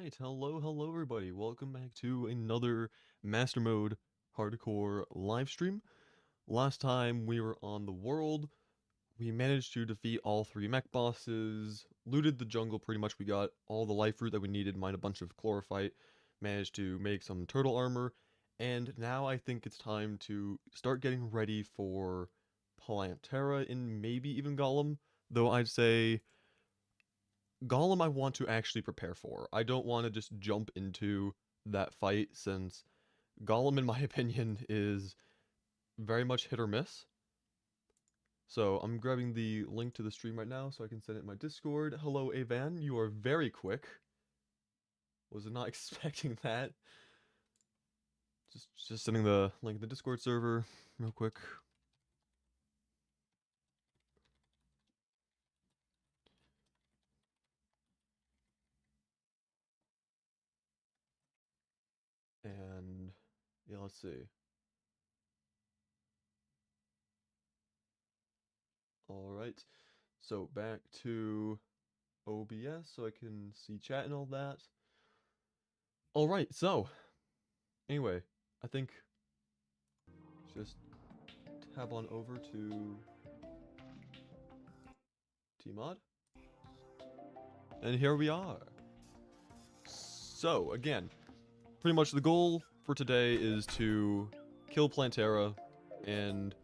Alright, hello everybody. Welcome back to another Master Mode Hardcore live stream. Last time we were on the world, we managed to defeat all three mech bosses, looted the jungle pretty much, we got all the life fruit that we needed, mined a bunch of chlorophyte, managed to make some turtle armor, and now I think it's time to start getting ready for Plantera and maybe even Golem, though I'd say Golem I want to actually prepare for. I don't want to just jump into that fight since Golem in my opinion is very much hit or miss. So I'm grabbing the link to the stream right now so I can send it in my Discord. Hello Avan, you are very quick. Was not expecting that. Just sending the link to the Discord server real quick. And yeah, let's see. Alright, so back to OBS so I can see chat and all that. Alright, so anyway, I think just tab on over to Tmod. And here we are. So, again, pretty much the goal for today is to kill Plantera and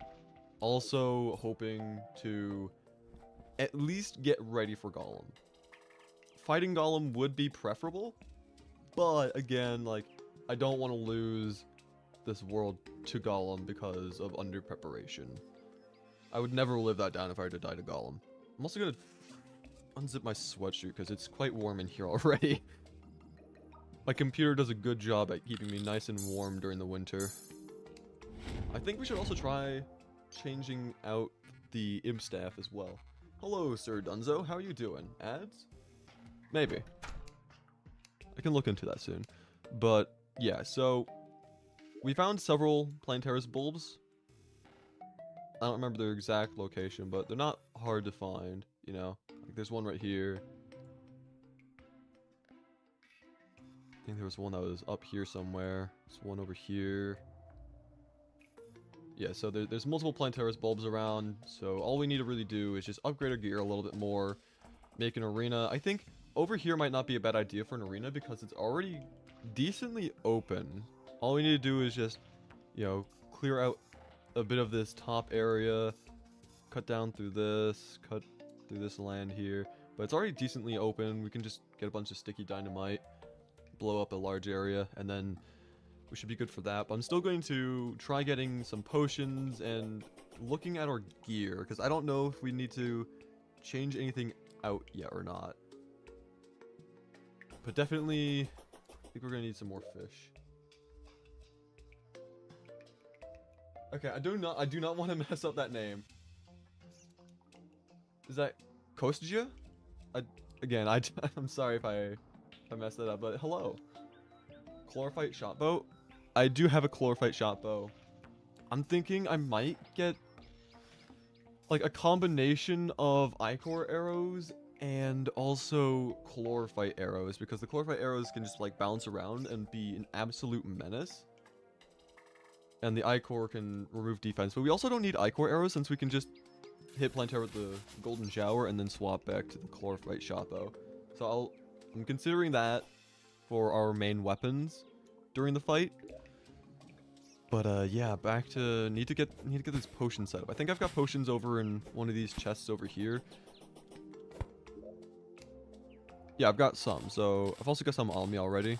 also hoping to at least get ready for Golem. Fighting Golem would be preferable, but again, like, I don't want to lose this world to Golem because of under preparation. I would never live that down if I were to die to Golem. I'm also gonna unzip my sweatshirt because it's quite warm in here already. My computer does a good job at keeping me nice and warm during the winter. I think we should also try changing out the imp staff as well. Hello, Sir Dunzo. How are you doing? Ads? Maybe. I can look into that soon. But, yeah, so we found several Plantera's bulbs. I don't remember their exact location, but they're not hard to find, you know? Like, there's one right here. I think there was one that was up here somewhere. There's one over here. Yeah, so there's multiple Plantera's bulbs around, so all we need to really do is just upgrade our gear a little bit more, make an arena. I think over here might not be a bad idea for an arena because it's already decently open. All we need to do is just, you know, clear out a bit of this top area, cut down through this, cut through this land here. But it's already decently open. We can just get a bunch of sticky dynamite, blow up a large area, and then we should be good for that. But I'm still going to try getting some potions and looking at our gear, because I don't know if we need to change anything out yet or not. But definitely, I think we're going to need some more fish. Okay, I do not want to mess up that name. Is that Kostja? Again, I'm sorry if I messed that up, but hello. Chlorophyte shot bow? I do have a chlorophyte shot bow. I'm thinking I might get like a combination of ichor arrows and also chlorophyte arrows, because the chlorophyte arrows can just like bounce around and be an absolute menace. And the ichor can remove defense, but we also don't need ichor arrows since we can just hit Plantera with the golden shower and then swap back to the chlorophyte shot bow. So I'm considering that for our main weapons during the fight. But yeah, back to need to get this potion set up. I think I've got potions over in one of these chests over here. Yeah, I've got some. So I've also got some on me already.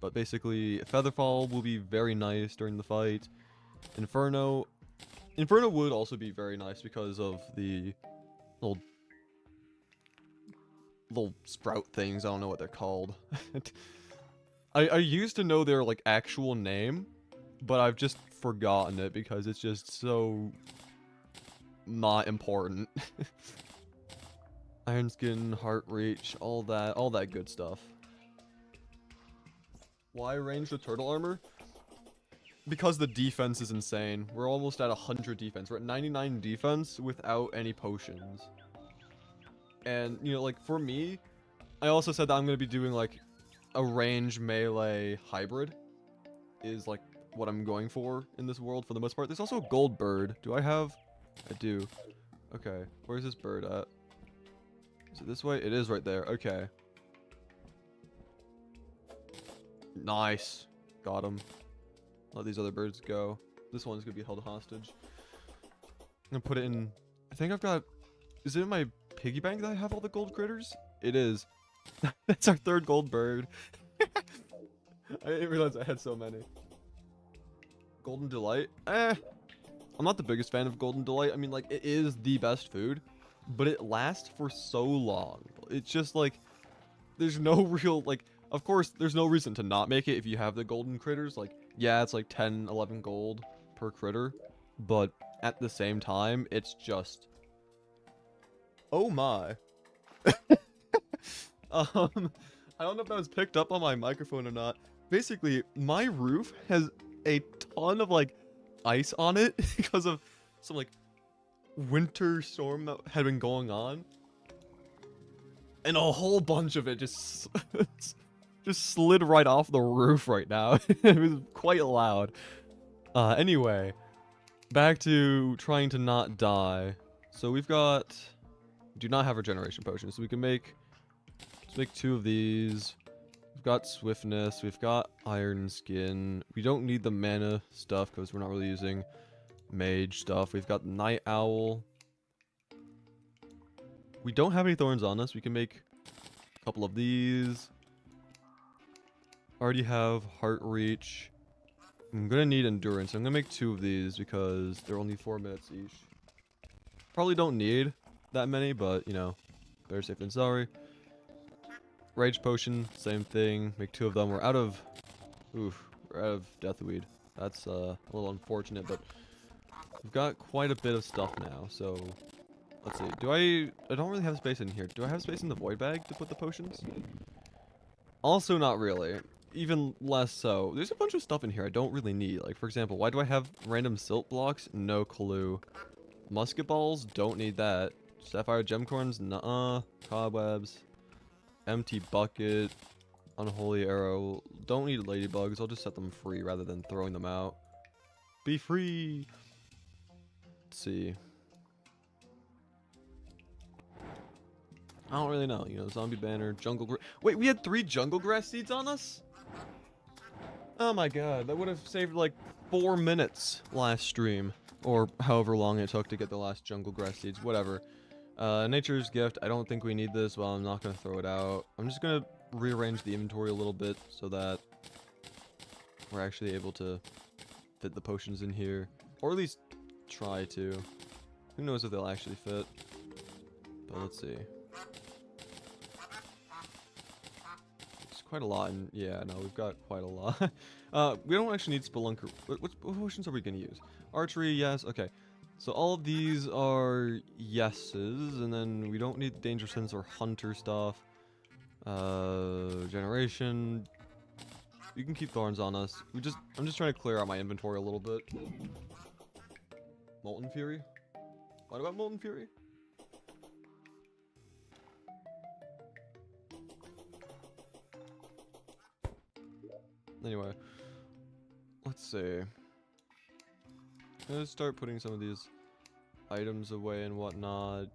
But basically, Featherfall will be very nice during the fight. Inferno would also be very nice because of the little sprout things. I don't know what they're called. I used to know their like actual name, but I've just forgotten it because it's just so not important. Iron skin, heart reach, all that good stuff. Why range with turtle armor? Because the defense is insane. We're almost at 100 defense. We're at 99 defense without any potions. And, you know, like, for me, I also said that I'm going to be doing, like, a range melee hybrid is like what I'm going for in this world for the most part. There's also a gold bird. Do I have? I do. Okay, where's this bird at? Is it this way? It is right there. Okay. Nice. Got him. Let these other birds go. This one's gonna be held hostage. I'm gonna put it in. I think I've got. Is it in my piggy bank that I have all the gold critters? It is. That's our third gold bird. I didn't realize I had so many. Golden Delight? I'm not the biggest fan of Golden Delight. I mean, like, it is the best food, but it lasts for so long. It's just like, there's no real, like, of course, there's no reason to not make it if you have the golden critters. Like, yeah, it's like 10, 11 gold per critter, but at the same time, it's just, oh my. I don't know if that was picked up on my microphone or not. Basically, my roof has a ton of like ice on it because of some like winter storm that had been going on, and a whole bunch of it just just slid right off the roof right now. It was quite loud. Anyway, back to trying to not die. So we've got, do not have regeneration potions, so we can make, let's make 2 of these. We've got swiftness, we've got iron skin. We don't need the mana stuff because we're not really using mage stuff. We've got night owl. We don't have any thorns on us. We can make a couple of these. Already have heart reach. I'm gonna need endurance. I'm gonna make 2 of these because they're only 4 minutes each. Probably don't need that many, but you know, better safe than sorry. Rage potion, same thing. Make 2 of them. We're out of, we're out of deathweed. That's a little unfortunate, but we've got quite a bit of stuff now. So let's see. I don't really have space in here. Do I have space in the void bag to put the potions? Also, not really. Even less so. There's a bunch of stuff in here I don't really need. Like, for example, why do I have random silt blocks? No clue. Musket balls? Don't need that. Sapphire gemcorns? Nuh-uh. Cobwebs. Empty bucket. Unholy arrow. Don't need ladybugs. I'll just set them free rather than throwing them out. Be free! Let's see. I don't really know. You know, zombie banner, jungle wait, we had 3 jungle grass seeds on us? Oh my god, that would have saved like 4 minutes last stream. Or however long it took to get the last jungle grass seeds, whatever. Nature's gift, I don't think we need this, well, I'm not going to throw it out. I'm just going to rearrange the inventory a little bit so that we're actually able to fit the potions in here. Or at least try to. Who knows if they'll actually fit. But let's see. It's quite a lot, and yeah, no, we've got quite a lot. We don't actually need Spelunker. What potions are we going to use? Archery, yes, okay. So all of these are yeses, and then we don't need Danger Sense or Hunter stuff. Generation. You can keep thorns on us. I'm just trying to clear out my inventory a little bit. Molten Fury? What about Molten Fury? Anyway, let's see. Let's start putting some of these items away and whatnot.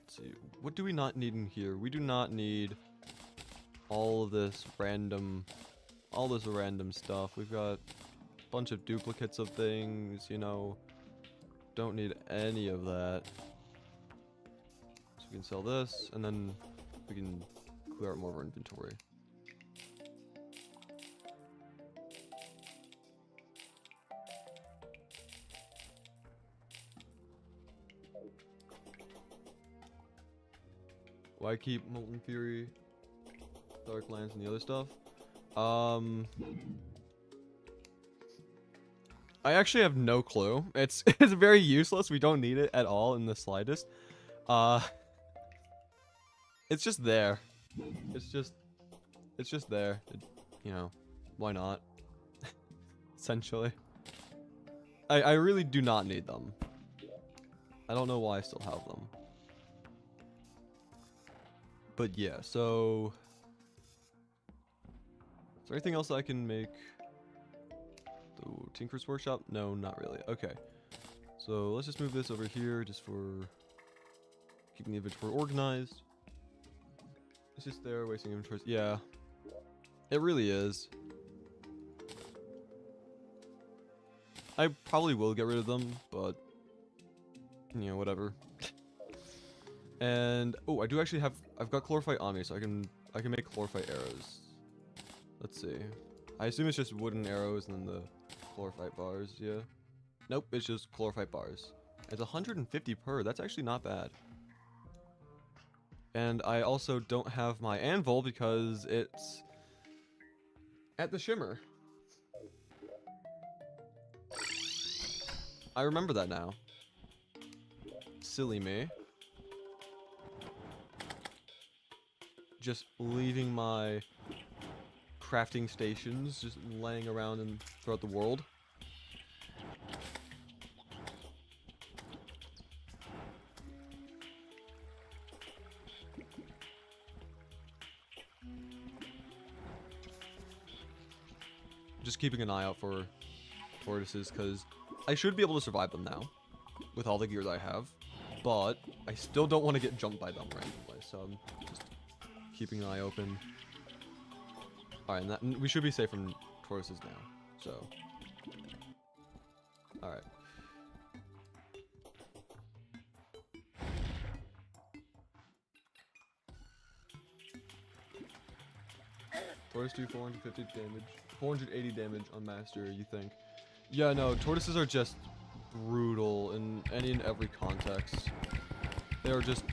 Let's see. What do we not need in here? We do not need all of this random stuff. We've got a bunch of duplicates of things, you know. Don't need any of that. So we can sell this, and then we can clear out more of our inventory. Why keep Molten Fury, Dark Lands, and the other stuff? I actually have no clue. It's very useless. We don't need it at all in the slightest. It's just there. It's just there. You know, why not? Essentially. I really do not need them. I don't know why I still have them. But yeah, so there anything else I can make? The Tinker's Workshop? No, not really. Okay. So let's just move this over here just for keeping the inventory organized. It's just there wasting inventory. Yeah. It really is. I probably will get rid of them, but you know, whatever. And oh, I do actually have, I've got chlorophyte on me, so I can make chlorophyte arrows. Let's see. I assume it's just wooden arrows and then the chlorophyte bars, yeah. Nope, it's just chlorophyte bars. It's 150 per, that's actually not bad. And I also don't have my anvil because it's at the shimmer. I remember that now. Silly me. Just leaving my crafting stations just laying around and throughout the world. Just keeping an eye out for tortoises because I should be able to survive them now with all the gear that I have, but I still don't want to get jumped by them randomly, so I'm just keeping an eye open. Alright, and we should be safe from tortoises now, so. Alright. Tortoise do 450 damage, 480 damage on master, you think? Yeah, no, tortoises are just brutal in any and every context. They are just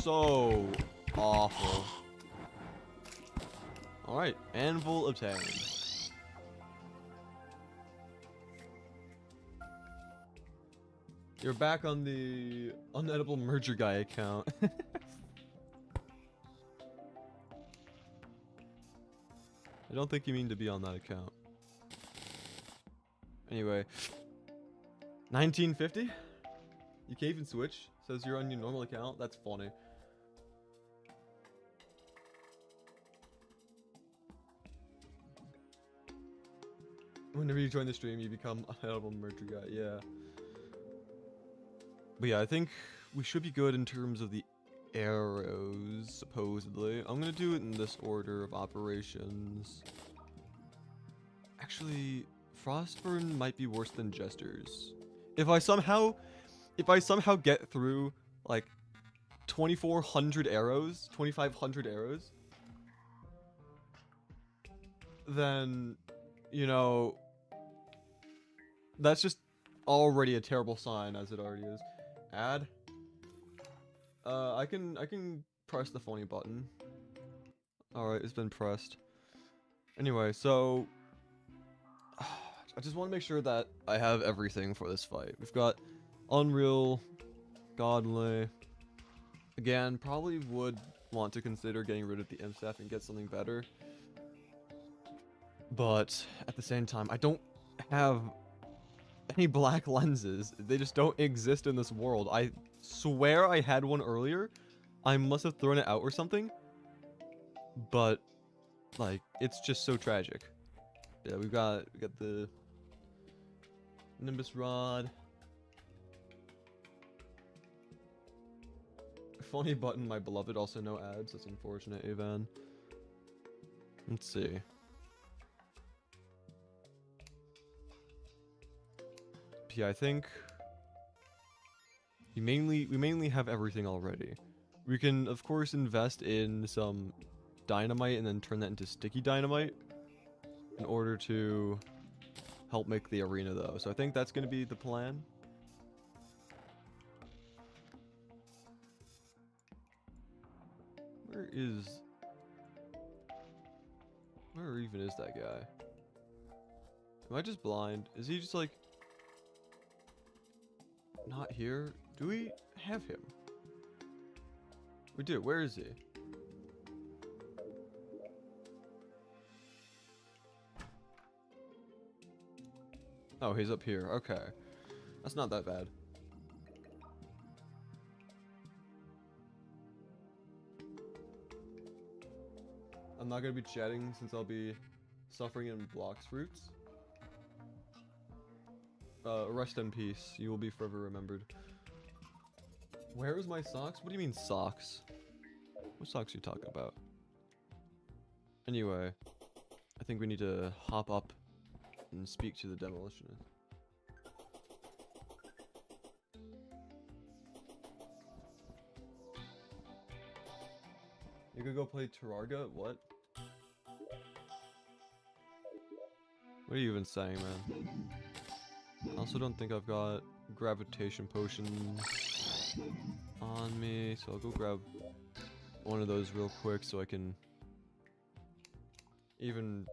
so awful. Alright, anvil obtained. You're back on the unedible merger guy account. I don't think you mean to be on that account. Anyway, 1950? You can't even switch? Says you're on your normal account? That's funny. Whenever you join the stream, you become a unedible merger guy. Yeah. But yeah, I think we should be good in terms of the arrows, supposedly. I'm gonna do it in this order of operations. Actually, Frostburn might be worse than Jester's. If I somehow get through like 2,400 arrows, 2,500 arrows, then, you know, that's just already a terrible sign as it already is. Add. I can press the phony button. Alright, it's been pressed. Anyway, so I just want to make sure that I have everything for this fight. We've got Unreal, Godly. Again, probably would want to consider getting rid of the imp staff and get something better. But at the same time, I don't have any black lenses. They just don't exist in this world. I swear I had one earlier. I must have thrown it out or something. But like, it's just so tragic. Yeah, we got the Nimbus Rod. Funny button, my beloved, also no ads. That's unfortunate, Evan. Let's see. Yeah, I think we mainly have everything already. We can, of course, invest in some dynamite and then turn that into sticky dynamite in order to help make the arena, though. So I think that's going to be the plan. Where even is that guy? Am I just blind? Is he just like not here? Do we have him? We do. Where is he? Oh, he's up here. Okay. That's not that bad. I'm not gonna be chatting since I'll be suffering in Blox Fruits. Rest in peace. You will be forever remembered. Where is my socks? What do you mean socks? What socks are you talking about? Anyway, I think we need to hop up and speak to the demolitionist. You could go play Terraria? What? What are you even saying, man? I also don't think I've got gravitation potions on me, so I'll go grab one of those real quick so I can even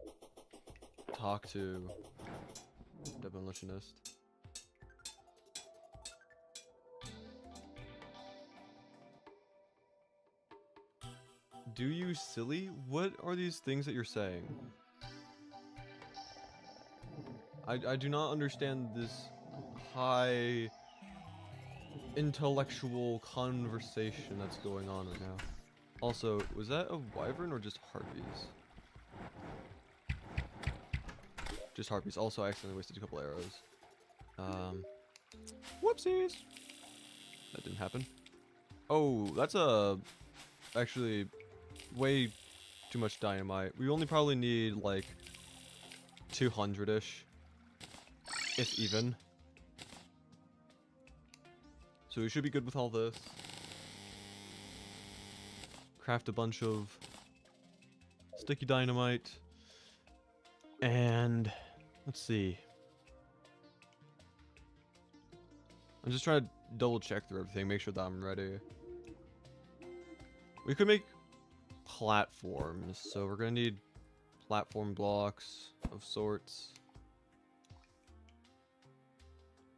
talk to the demolitionist. Do you silly? What are these things that you're saying? I do not understand this high intellectual conversation that's going on right now. Also, was that a wyvern or just harpies? Just harpies. Also, I accidentally wasted a couple arrows. Whoopsies! That didn't happen. Oh, that's actually way too much dynamite. We only probably need like 200-ish, if even. So we should be good with all this. Craft a bunch of sticky dynamite. And let's see. I'm just trying to double check through everything, make sure that I'm ready. We could make platforms, so we're gonna need platform blocks of sorts.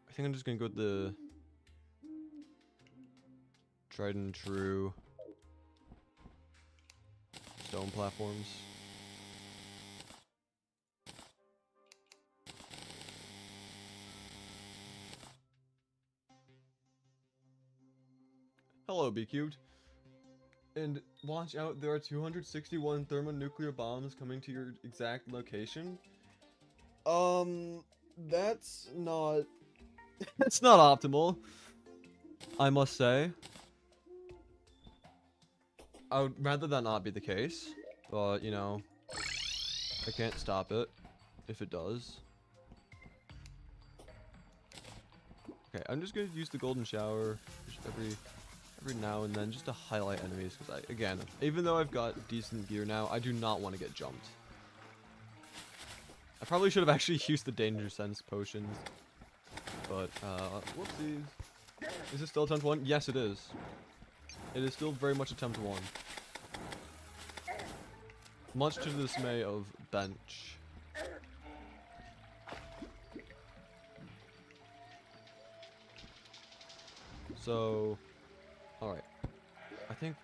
I think I'm just gonna go with the tried and true stone platforms. Hello, Be Cubed. And watch out, there are 261 thermonuclear bombs coming to your exact location. That's not... It's not optimal, I must say. I would rather that not be the case, but, you know, I can't stop it if it does. Okay, I'm just gonna use the golden shower just every now and then just to highlight enemies, because again, even though I've got decent gear now, I do not want to get jumped. I probably should have actually used the danger sense potions, but whoopsies. Is it still attempt 1? Yes, it is. It is still very much attempt 1. Much to the dismay of Bench. So, alright. I think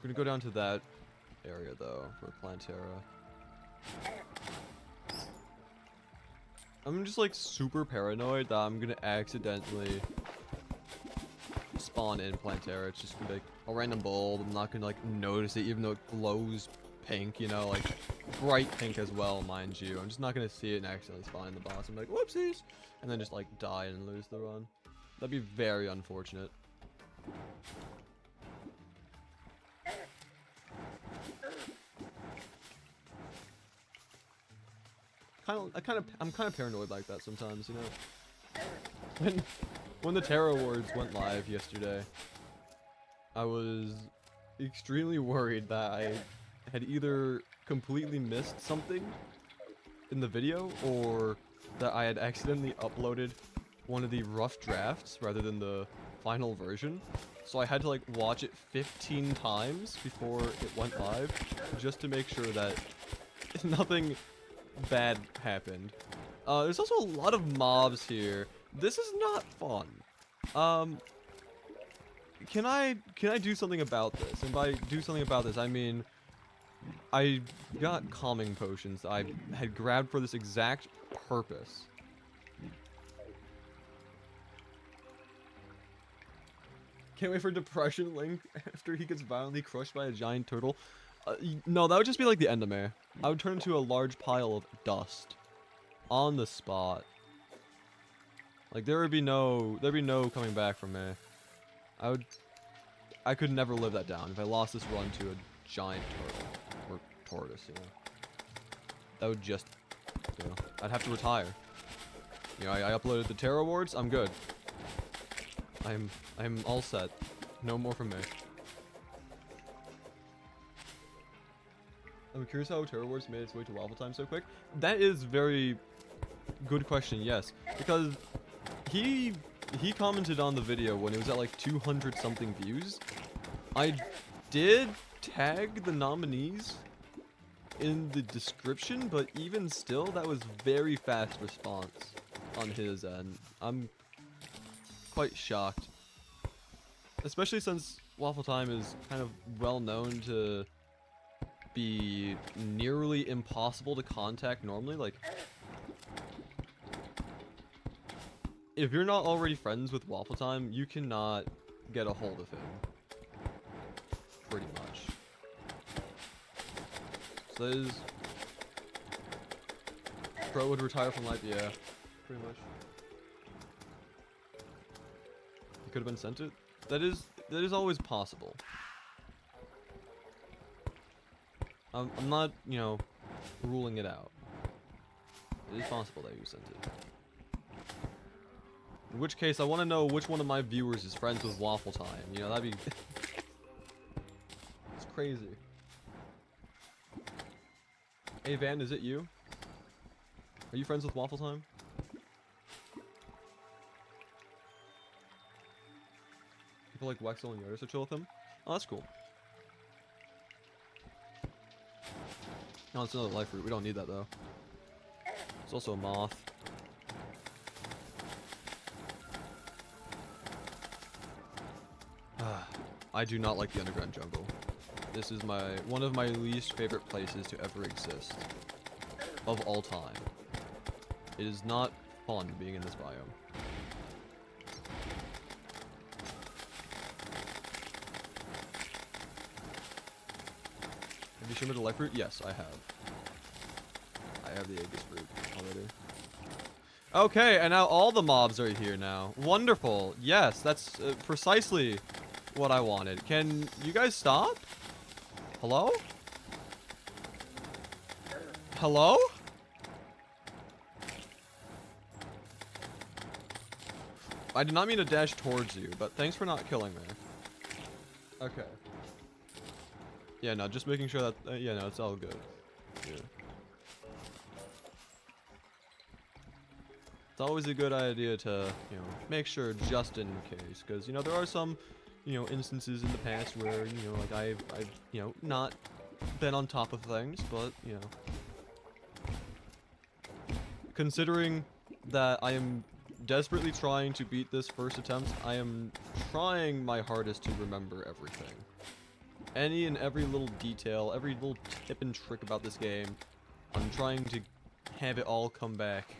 we're gonna go down to that area though, for Plantera. I'm just like super paranoid that I'm gonna accidentally spawn in Plantera. It's just gonna be like a random bulb. I'm not gonna like notice it even though it glows pink, you know, like bright pink as well, mind you. I'm just not gonna see it and accidentally spawn in the boss. I'm like, whoopsies! And then just like die and lose the run. That'd be very unfortunate. I'm kind of paranoid like that sometimes, you know. When the Terra Awards went live yesterday, I was extremely worried that I had either completely missed something in the video or that I had accidentally uploaded one of the rough drafts rather than the final version. So I had to like watch it 15 times before it went live just to make sure that nothing bad happened. There's also a lot of mobs here. This is not fun. Can I do something about this? And by do something about this, I mean I got calming potions that I had grabbed for this exact purpose. Can't wait for Depression Link after he gets violently crushed by a giant turtle. No, that would just be like the end of me. I would turn into a large pile of dust on the spot. Like there'd be no coming back from me. I could never live that down if I lost this run to a giant turtle or tortoise, you know. That would just, you know, I'd have to retire. You know, I uploaded the Terra Awards. I'm good. I'm all set. No more from me. I'm curious how Terra Wars made its way to Waffle Time so quick. That is very good question, yes. Because he commented on the video when it was at like 200 something views. I did tag the nominees in the description, but even still, that was very fast response on his end. I'm quite shocked. Especially since Waffle Time is kind of well known to be nearly impossible to contact normally. Like, if you're not already friends with Waffle Time, you cannot get a hold of him. Pretty much. So that is... Pro would retire from life, yeah. Pretty much. He could have been sent it? That is always possible. I'm not, you know, ruling it out. It is possible that you sent it. In which case, I want to know which one of my viewers is friends with Waffle Time. You know, that'd be... It's crazy. Hey, Van, is it you? Are you friends with Waffle Time? People like Wexel and Yoda are chill with him? Oh, that's cool. No, it's another life root. We don't need that, though. It's also a moth. I do not like the underground jungle. This is one of my least favorite places to ever exist. Of all time. It is not fun being in this biome. Have you shimmered a life root? Yes, I have. I have the Aegis fruit already. Okay, and now all the mobs are here now. Wonderful. Yes, that's precisely what I wanted. Can you guys stop? Hello? Hello? I did not mean to dash towards you, but thanks for not killing me. Okay. Yeah, no, just making sure that... yeah, no, it's all good. Yeah. It's always a good idea to, you know, make sure just in case. Because, you know, there are some, you know, instances in the past where, you know, like, I've you know, not been on top of things, but, you know. Considering that I am desperately trying to beat this first attempt, I am trying my hardest to remember everything. Any and every little detail, every little tip and trick about this game, I'm trying to have it all come back.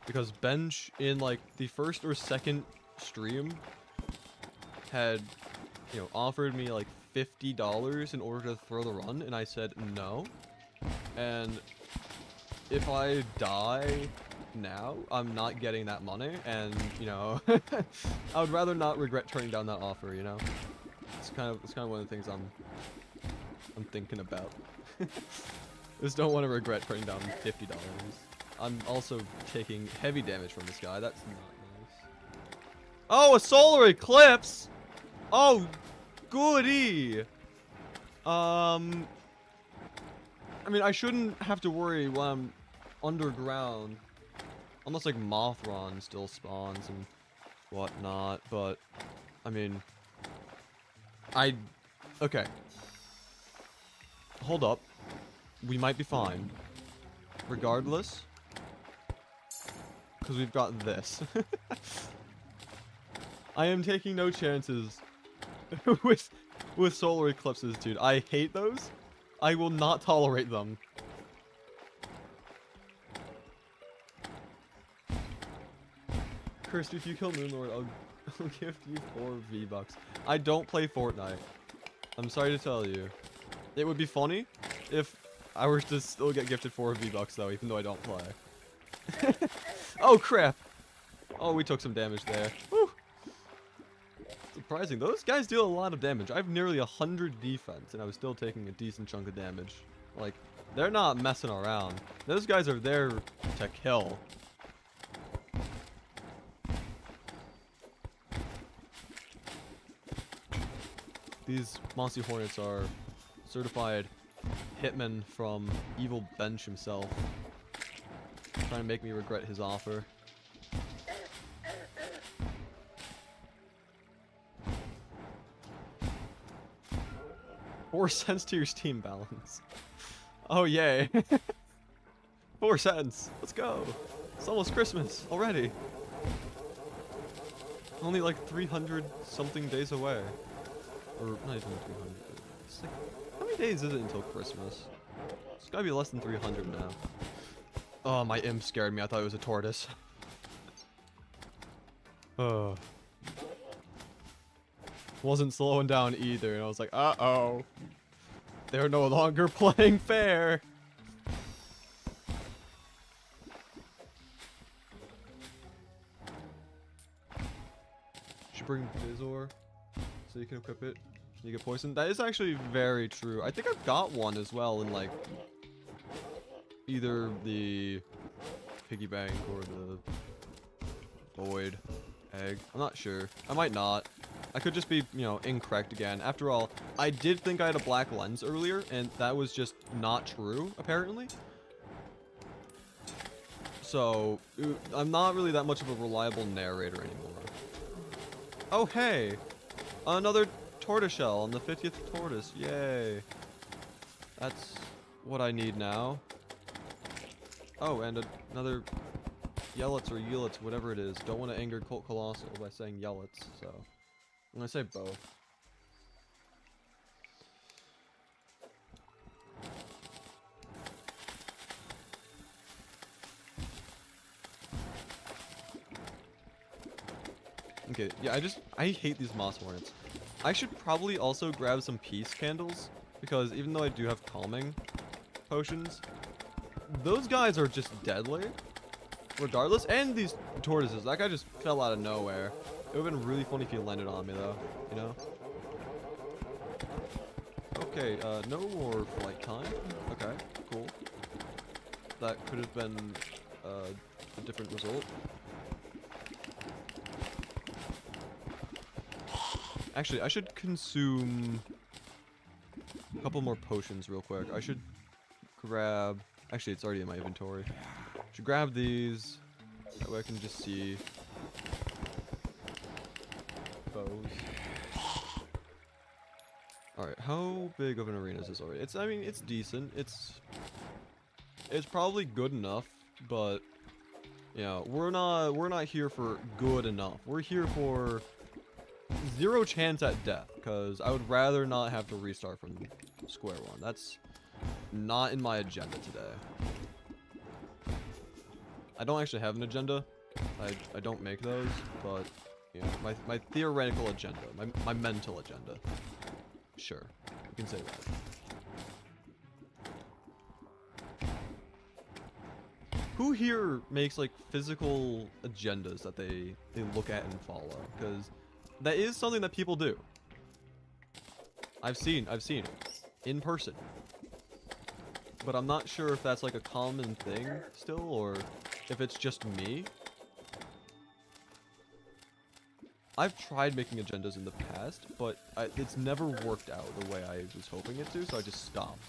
Because Bench, in like the first or second stream, had, you know, offered me like $50 in order to throw the run, and I said no. And if I die now, I'm not getting that money, and, you know, I would rather not regret turning down that offer, you know? It's kind of one of the things I'm thinking about. Just don't want to regret turning down $50. I'm also taking heavy damage from this guy. That's not nice. Oh, a solar eclipse! Oh, goody! I mean, I shouldn't have to worry when I'm underground. Unless, like, Mothron still spawns and whatnot, but, I mean, okay. Hold up. We might be fine. Regardless. Because we've got this. I am taking no chances with solar eclipses, dude. I hate those. I will not tolerate them. Crispy, if you kill Moonlord, I'll gift you 4 V-Bucks. I don't play Fortnite. I'm sorry to tell you. It would be funny if I were to still get gifted 4 V-Bucks though, even though I don't play. Oh crap! Oh, we took some damage there. Woo! Surprising. Those guys deal a lot of damage. I have nearly 100 defense, and I was still taking a decent chunk of damage. Like, they're not messing around. Those guys are there to kill. These Mossy Hornets are certified hitmen from Evil Bench himself. Trying to make me regret his offer. $0.04 to your Steam balance. Oh yay. 4 cents. Let's go. It's almost Christmas already. Only like 300 something days away. Or not even 300. It's like, how many days is it until Christmas? It's gotta be less than 300 now. Oh, my imp scared me. I thought it was a tortoise. Oh. Wasn't slowing down either, and I was like, uh-oh. They're no longer playing fair. Should bring Vizor so you can equip it. You get poisoned. That is actually very true. I think I've got one as well in like either the piggy bank or the void egg. I'm not sure. I might not. I could just be, you know, incorrect again. After all, I did think I had a black lens earlier, and that was just not true, apparently. So, I'm not really that much of a reliable narrator anymore. Oh, hey! Another tortoiseshell on the 50th tortoise. Yay. That's what I need now. Oh, and another Yellets or Yelets, whatever it is. Don't want to anger Colt Colossal by saying Yellets, so I'm gonna say both. Okay, yeah, I hate these moss hornets. I should probably also grab some peace candles, because even though I do have calming potions, those guys are just deadly, regardless. And these tortoises, that guy just fell out of nowhere. It would've been really funny if he landed on me though, you know? Okay, no more flight time. Okay, cool. That could have been a different result. Actually, I should consume a couple more potions real quick. I should grab... Actually, it's already in my inventory. I should grab these. That way I can just see foes. Alright, how big of an arena is this already? It's, I mean, it's decent. It's probably good enough, but you know, we're not here for good enough. We're here for 0 chance at death, because I would rather not have to restart from square one. That's not in my agenda today. I don't actually have an agenda. I don't make those, but you know, my theoretical agenda, my mental agenda. Sure, you can say that. Who here makes like physical agendas that they look at and follow? Because that is something that people do. I've seen it in person. But I'm not sure if that's like a common thing still, or if it's just me. I've tried making agendas in the past, but it's never worked out the way I was hoping it to, so I just stopped.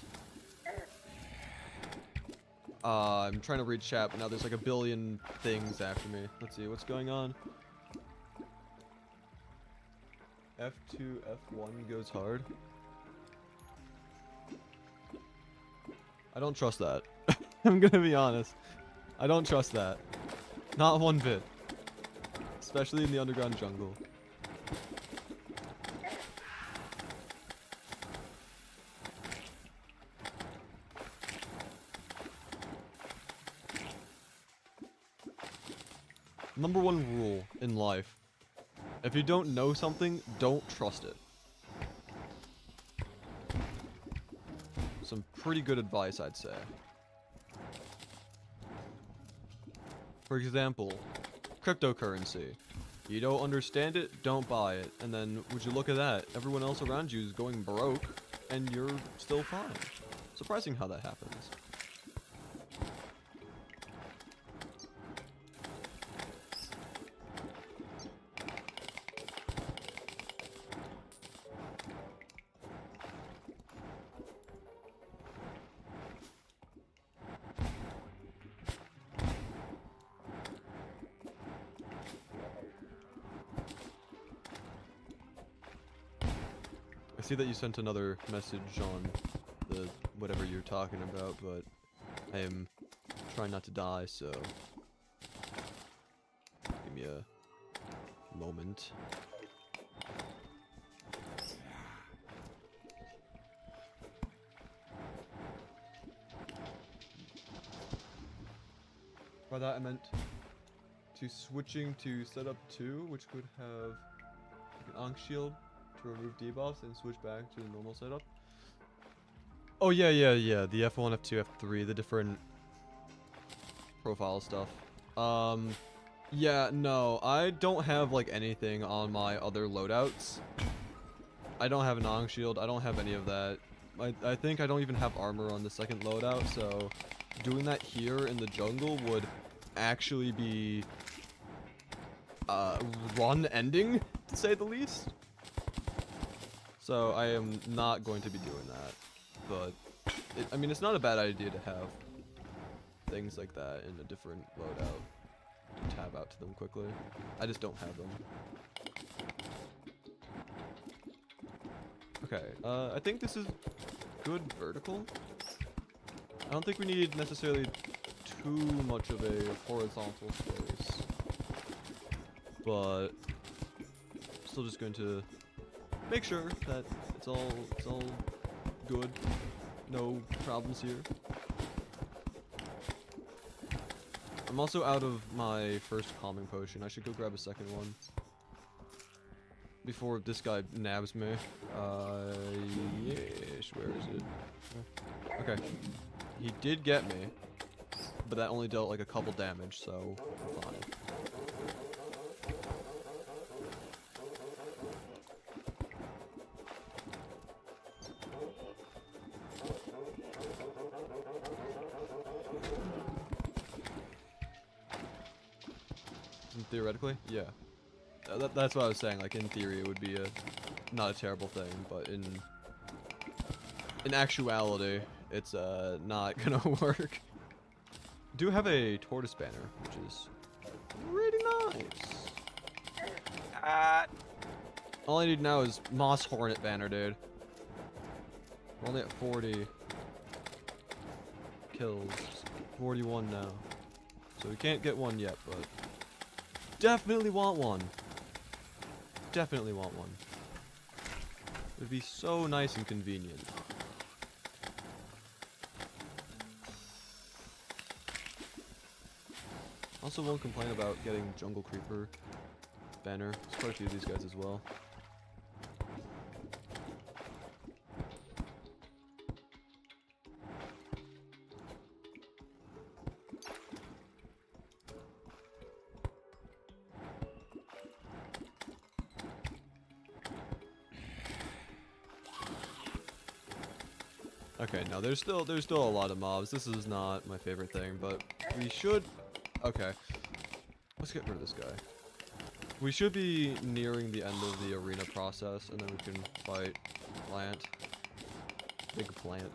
I'm trying to read chat, but now there's like a billion things after me. Let's see, what's going on? F2, F1 goes hard. I don't trust that. I'm gonna be honest. I don't trust that. Not one bit. Especially in the underground jungle. Number 1 rule in life. If you don't know something, don't trust it. some pretty good advice, I'd say. For example, cryptocurrency. You don't understand it, don't buy it. And then, would you look at that? Everyone else around you is going broke, and you're still fine. Surprising how that happens. I see that you sent another message on the whatever you're talking about, but I am trying not to die, so give me a moment. By that I meant to switching to setup 2, which could have like an Ankh shield to remove debuffs and switch back to the normal setup. Oh yeah, the F1, F2, F3, the different profile stuff. Yeah, no, I don't have like anything on my other loadouts. I don't have an Ankh shield, I don't have any of that. I think I don't even have armor on the second loadout, so doing that here in the jungle would actually be run ending, to say the least. So I am not going to be doing that, but I mean, it's not a bad idea to have things like that in a different loadout to tab out to them quickly. I just don't have them. Okay, I think this is good vertical. I don't think we need necessarily too much of a horizontal space, but still just going to make sure that it's all good. No problems here. I'm also out of my first calming potion. I should go grab a second one before this guy nabs me. Yes, where is it? Okay. He did get me, but that only dealt like a couple damage, so I'm fine. Theoretically, yeah. That's what I was saying. Like in theory, it would be not a terrible thing, but in actuality, it's not gonna work. Do have a tortoise banner, which is pretty nice. All I need now is moss hornet banner, dude. We're only at 40 kills, 41 now, so we can't get one yet, but definitely want one. Definitely want one. It would be so nice and convenient. Also won't complain about getting jungle creeper banner. There's quite a few of these guys as well. Okay, no, there's still a lot of mobs. This is not my favorite thing, but we should. Okay, let's get rid of this guy. We should be nearing the end of the arena process, and then we can fight plant. Big plant.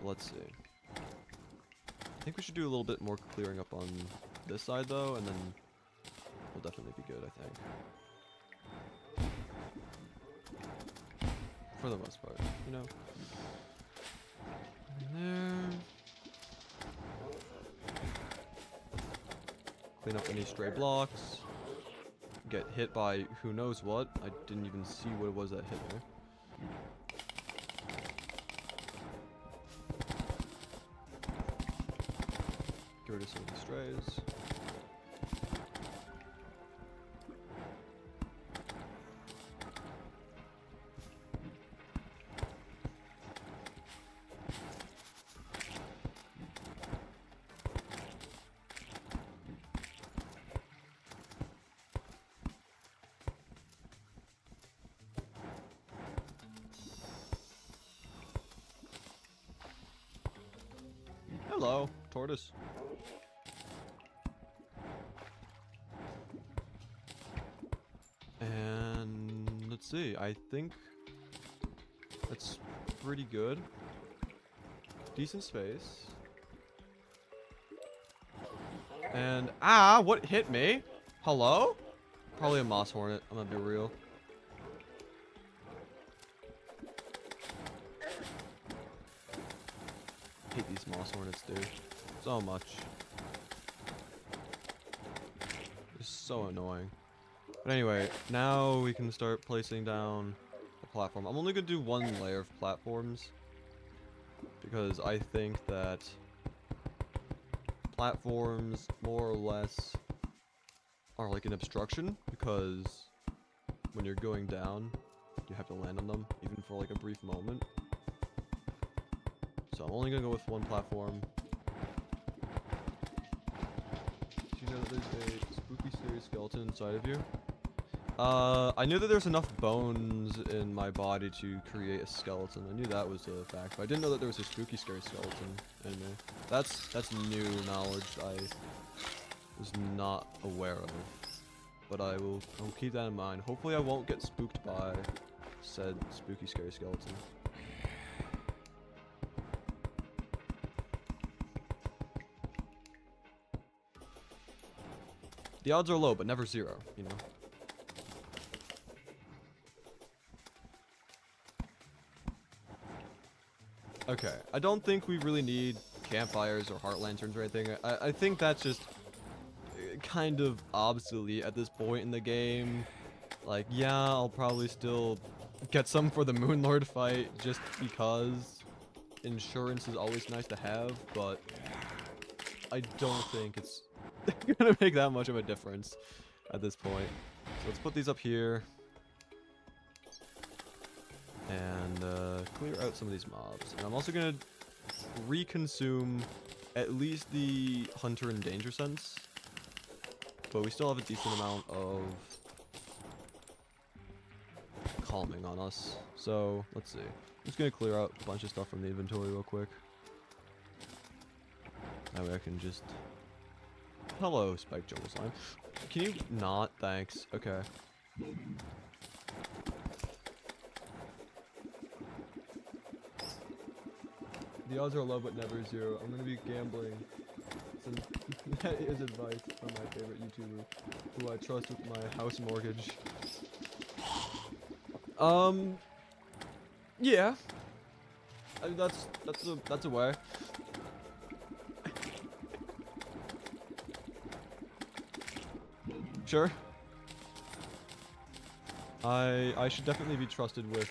Let's see. I think we should do a little bit more clearing up on this side though, and then we'll definitely be good, I think. For the most part, you know. And there. Clean up any stray blocks. Get hit by who knows what. I didn't even see what it was that hit me. Get rid of some of the strays. hello, tortoise. And let's see, I think that's pretty good. Decent space. And, what hit me? Hello? Probably a moss hornet, I'm gonna be real. I hate these moss hornets, dude. So much. It's so annoying. But anyway, now we can start placing down the platform. I'm only gonna do one layer of platforms, because I think that platforms more or less are like an obstruction, because when you're going down, you have to land on them, even for like a brief moment. So I'm only gonna go with one platform. Do you know that there's a spooky, scary skeleton inside of you? I knew that there's enough bones in my body to create a skeleton. I knew that was a fact, but I didn't know that there was a spooky, scary skeleton in me. That's new knowledge I was not aware of. But I'll keep that in mind. Hopefully I won't get spooked by said spooky, scary skeleton. The odds are low, but never zero, you know? Okay, I don't think we really need campfires or heart lanterns or anything. I think that's just kind of obsolete at this point in the game. Like, yeah, I'll probably still get some for the Moonlord fight just because insurance is always nice to have, but I don't think it's gonna make that much of a difference at this point. So let's put these up here. And clear out some of these mobs. And I'm also gonna reconsume at least the hunter and danger sense. But we still have a decent amount of calming on us. So let's see. I'm just gonna clear out a bunch of stuff from the inventory real quick. That way I can just... Hello, Spike Jungle Slime. Can you not? Thanks. Okay. The odds are low, but never zero. I'm gonna be gambling. That is advice from my favorite YouTuber, who I trust with my house mortgage. Yeah. I mean, that's a way. Sure. I should definitely be trusted with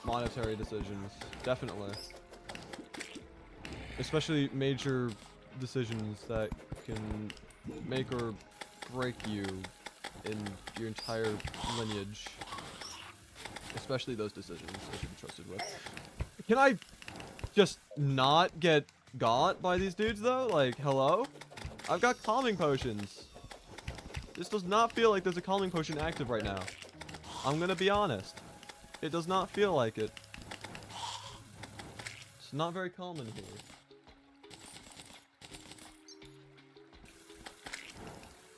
monetary decisions. Definitely. Especially major decisions that can make or break you in your entire lineage. Especially those decisions I should be trusted with. Can I just not get got by these dudes though? Like, hello? I've got calming potions. This does not feel like there's a calming potion active right now. I'm gonna be honest. It does not feel like it. It's not very calm in here.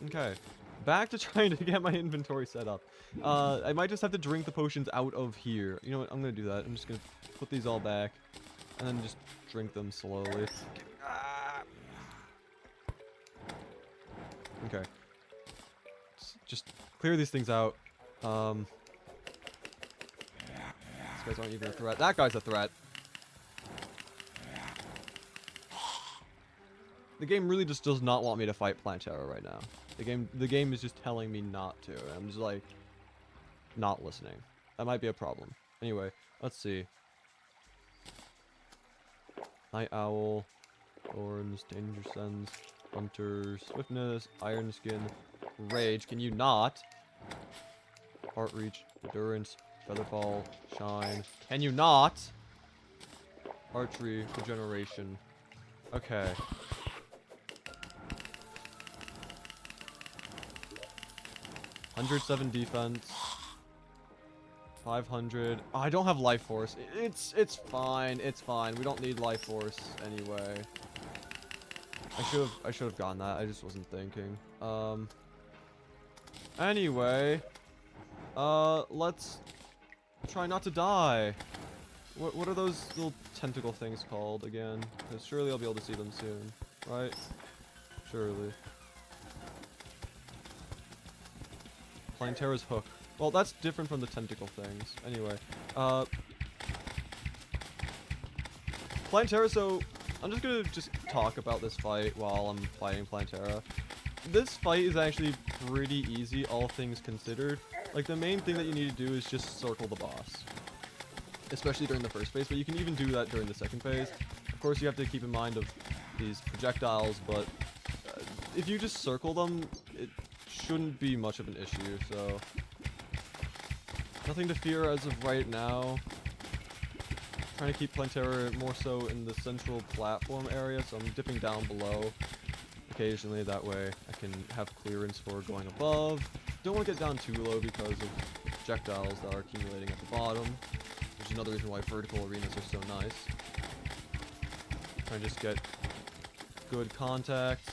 Okay, back to trying to get my inventory set up. I might just have to drink the potions out of here. You know what? I'm gonna do that. I'm just gonna put these all back, and then just drink them slowly. Okay. Just clear these things out. These guys aren't even a threat. That guy's a threat. The game really just does not want me to fight Plantera right now. The game is just telling me not to. I'm just like not listening. That might be a problem. Anyway, let's see. Night Owl, Thorns, Danger Sense, Hunter, Swiftness, Iron Skin, Rage. Can you not? Heart Reach, Endurance, Featherfall, Shine. Can you not? Archery, Regeneration. Okay. $107 defense. 500. Oh, I don't have life force. It's fine. It's fine. We don't need life force anyway. I should have gotten that. I just wasn't thinking. Anyway, let's try not to die. What are those little tentacle things called again? Because surely I'll be able to see them soon, right? Surely. Plantera's hook. Well, that's different from the tentacle things. Anyway, Plantera, so I'm just gonna talk about this fight while I'm fighting Plantera. This fight is actually pretty easy, all things considered. Like, the main thing that you need to do is just circle the boss. Especially during the first phase, but you can even do that during the second phase. Of course, you have to keep in mind of these projectiles, but if you just circle them, it shouldn't be much of an issue, so... Nothing to fear as of right now. Trying to keep Plantera more so in the central platform area, so I'm dipping down below occasionally. That way I can have clearance for going above. Don't want to get down too low because of the projectiles that are accumulating at the bottom, which is another reason why vertical arenas are so nice. Trying to just get good contact.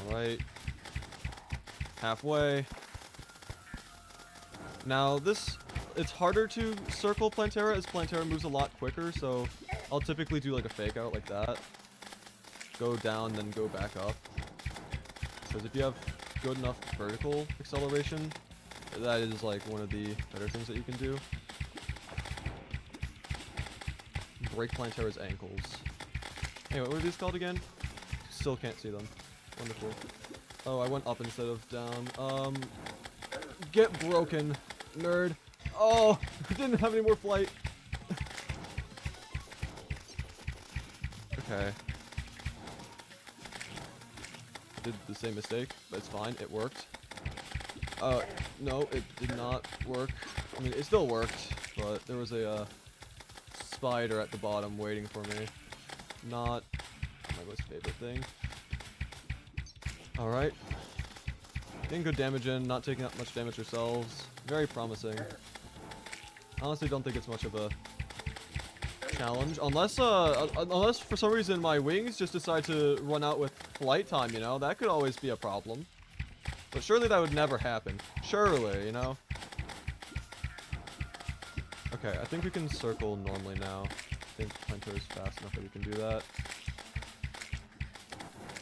Alright. Halfway. Now it's harder to circle Plantera as Plantera moves a lot quicker, so I'll typically do like a fake out like that. Go down, then go back up. Because if you have good enough vertical acceleration, that is like one of the better things that you can do. Break Plantera's ankles. Anyway, what are these called again? Still can't see them. Wonderful. Oh, I went up instead of down. Get broken, nerd. Oh, I didn't have any more flight. Okay. Did the same mistake, but it's fine. It worked. No, it did not work. I mean, it still worked, but there was a spider at the bottom waiting for me. Not my most favorite thing. Alright. Getting good damage in, not taking that much damage yourselves. Very promising. Honestly, don't think it's much of a challenge. Unless for some reason my wings just decide to run out with flight time, you know? That could always be a problem. But surely that would never happen. Surely, you know? Okay, I think we can circle normally now. I think Plantera is fast enough that we can do that.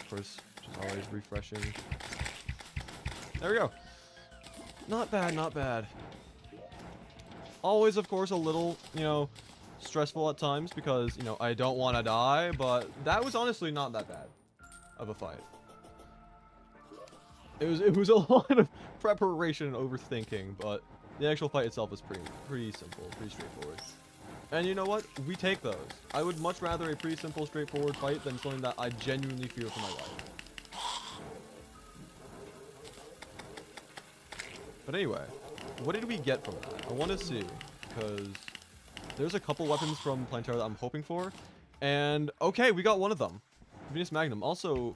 Of course, just always refreshing. There we go. Not bad, not bad. Always, of course, a little, you know, stressful at times because, you know, I don't want to die, but that was honestly not that bad of a fight. It was a lot of preparation and overthinking, but the actual fight itself is pretty simple, pretty straightforward. And you know what? We take those. I would much rather a pretty simple, straightforward fight than something that I genuinely fear for my life. But anyway, what did we get from that? I want to see, because there's a couple weapons from Plantera that I'm hoping for, and okay, we got one of them. Venus Magnum. Also,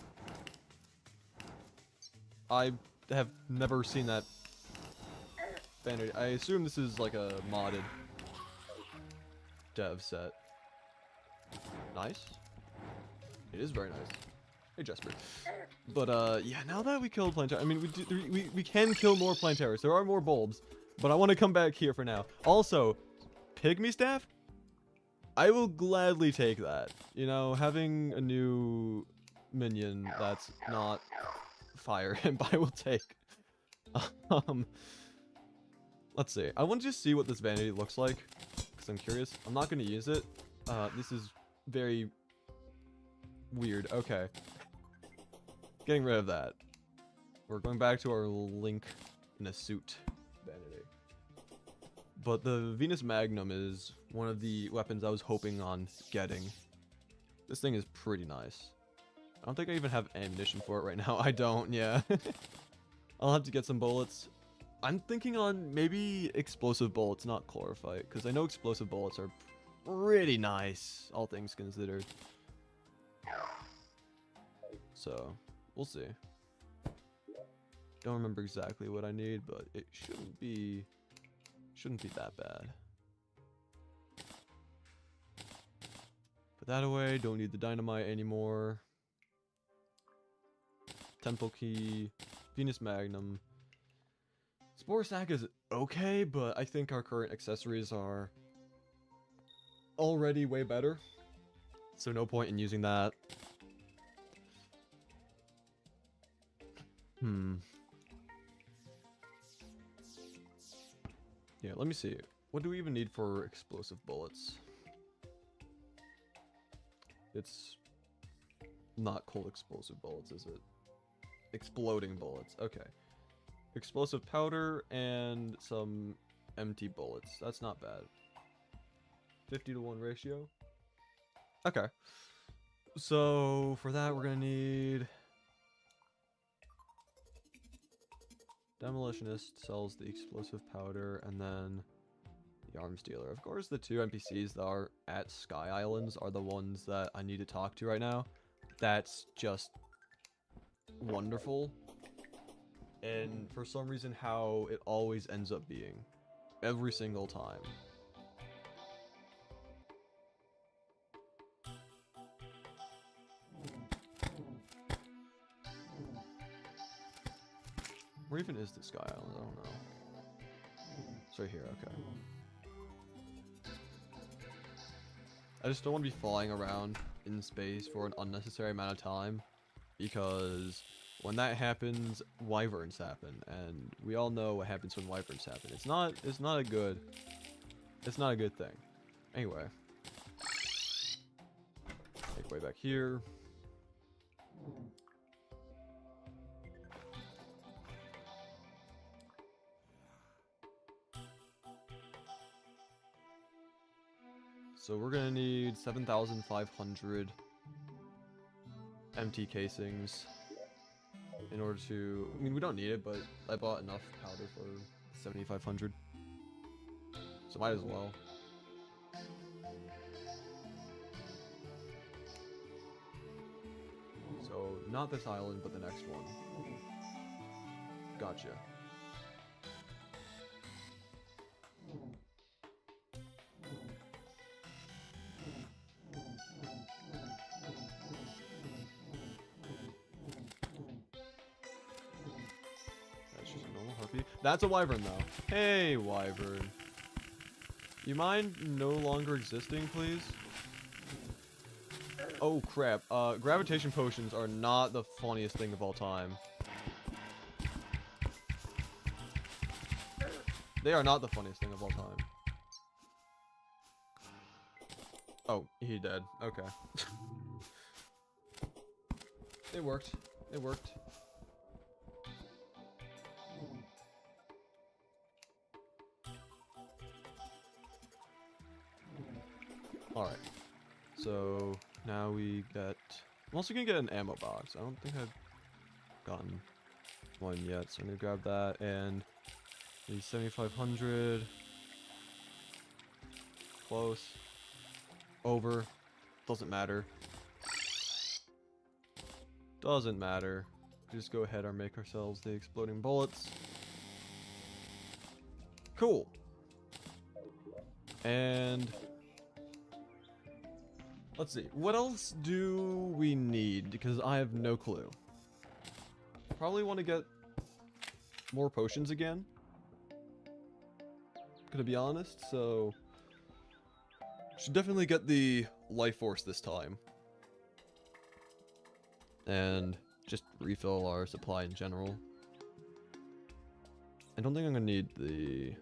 I have never seen that vanity. I assume this is like a modded dev set. Nice. It is very nice. Hey, Jesper. But, yeah, now that we killed Plantera, I mean, we can kill more Planteras. There are more bulbs, but I want to come back here for now. Also, Pygmy Staff? I will gladly take that. You know, having a new minion that's not fire imp, I will take. Let's see. I want to just see what this vanity looks like, because I'm curious. I'm not going to use it. This is very weird. Okay. Getting rid of that. We're going back to our Link in a suit vanity. But the Venus Magnum is one of the weapons I was hoping on getting. This thing is pretty nice. I don't think I even have ammunition for it right now. I don't, yeah. I'll have to get some bullets. I'm thinking on maybe explosive bullets, not chlorophyte, because I know explosive bullets are pretty nice, all things considered. So, we'll see. Don't remember exactly what I need, but it shouldn't be that bad. Put that away, don't need the dynamite anymore. Temple Key, Venus Magnum. Spore Sack is okay, but I think our current accessories are already way better. So no point in using that. Yeah, let me see. What do we even need for explosive bullets? It's not cold explosive bullets, is it? Exploding bullets. Okay. Explosive powder and some empty bullets. That's not bad. 50-to-1 ratio. Okay. So for that we're gonna need Demolitionist sells the explosive powder, and then the arms dealer. Of course, the two NPCs that are at Sky Islands are the ones that I need to talk to right now. That's just wonderful. And for some reason, how it always ends up being. Every single time. Where even is the Sky Island? I don't know. It's right here, okay. I just don't want to be flying around in space for an unnecessary amount of time, because when that happens, wyverns happen, and we all know what happens when wyverns happen. It's not a good thing. Anyway. Make way back here. So we're gonna need 7,500 empty casings in order to... I mean, we don't need it, but I bought enough powder for 7,500. So might as well. So, not this island, but the next one. Gotcha. That's a wyvern, though. Hey, wyvern. You mind no longer existing, please? Oh, crap. Gravitation potions are not the funniest thing of all time. They are not the funniest thing of all time. Oh, he dead. Okay. It worked. It worked. Alright, so now we get... I'm also gonna get an ammo box. I don't think I've gotten one yet, so I'm gonna grab that, and the 7,500. Close. Over. Doesn't matter. Doesn't matter. Just go ahead and make ourselves the exploding bullets. Cool. And... let's see, what else do we need? Because I have no clue. Probably want to get more potions again. Gonna be honest, so... should definitely get the life force this time. And just refill our supply in general. I don't think I'm gonna need the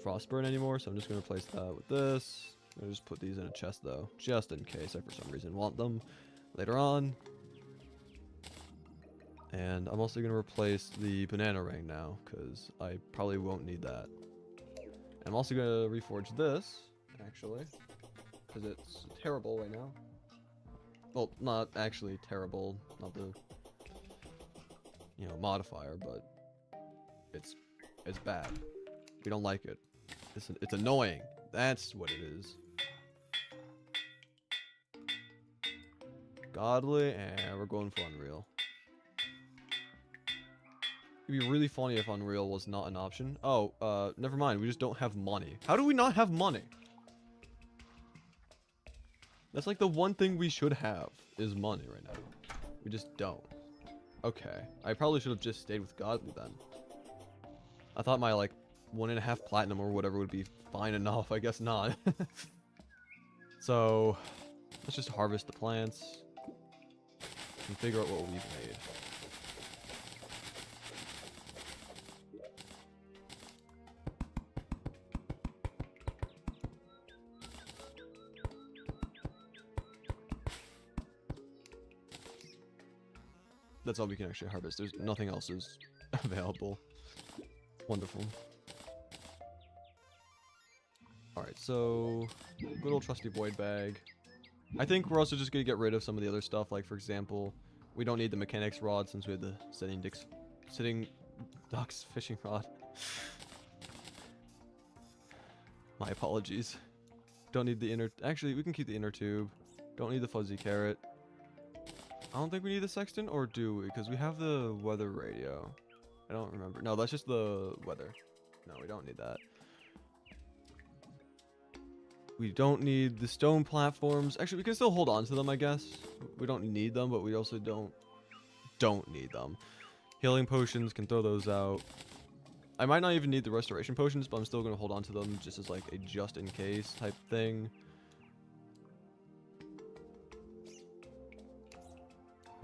frostburn anymore, so I'm just gonna replace that with this. I'll just put these in a chest though, just in case I for some reason want them later on. And I'm also going to replace the banana ring now, because I probably won't need that. I'm also going to reforge this, actually, because it's terrible right now. Well, not actually terrible, not the, you know, modifier, but it's bad. We don't like it. It's annoying. That's what it is. Godly, and we're going for Unreal. It'd be really funny if Unreal was not an option. Oh, never mind. We just don't have money. How do we not have money? That's like the one thing we should have is money right now. We just don't. Okay. I probably should have just stayed with Godly then. I thought my, like, 1.5 platinum or whatever would be fine enough. I guess not. So, let's just harvest the plants and figure out what we've made. That's all we can actually harvest. There's nothing else is available. Wonderful. Alright, so good old trusty void bag. I think we're also just gonna get rid of some of the other stuff. Like, for example, we don't need the mechanics rod since we had the sitting ducks fishing rod. My apologies. Don't need the inner... Actually, we can keep the inner tube. Don't need the fuzzy carrot. I don't think we need the sextant, or do we? Because we have the weather radio. I don't remember. No, that's just the weather. No, we don't need that. We don't need the stone platforms. Actually, we can still hold on to them, I guess. We don't need them, but we also don't need them. Healing potions, can throw those out. I might not even need the restoration potions, but I'm still going to hold on to them just as like a just in case type thing.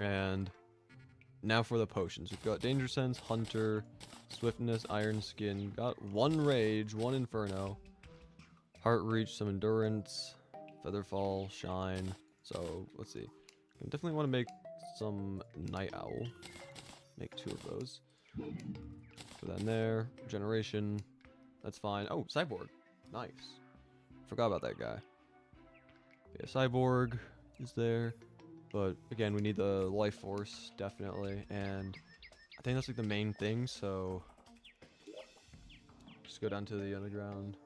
And now for the potions. We've got Danger Sense, Hunter, Swiftness, Iron Skin. Got 1 Rage, 1 Inferno, Heart Reach, some Endurance, Featherfall, Shine. So, let's see. I definitely want to make some Night Owl. Make 2 of those. Put that in there. Regeneration. That's fine. Oh, Cyborg. Nice. Forgot about that guy. Yeah, Cyborg is there. But again, we need the life force, definitely, and I think that's like the main thing, so just go down to the underground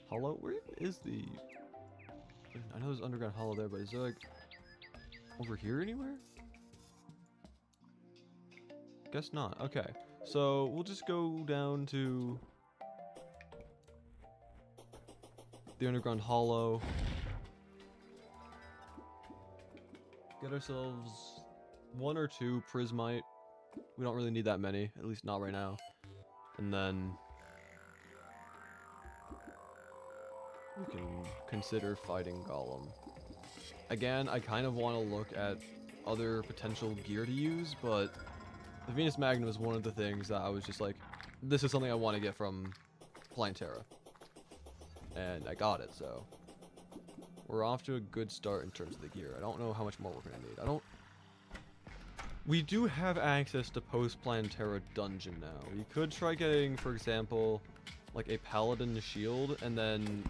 hollow. Where is the... I know there's underground hollow there, but is there like over here anywhere? Guess not. Okay, so we'll just go down to the underground hollow. Get ourselves 1 or 2 prismite. We don't really need that many, at least not right now. And then we can consider fighting Golem. Again, I kind of want to look at other potential gear to use, but the Venus Magnum is one of the things that I was just like, this is something I want to get from playing Terra. And I got it, so we're off to a good start in terms of the gear. I don't know how much more we're going to need. We do have access to post-Plantera dungeon now. We could try getting, for example, like a Paladin shield, and then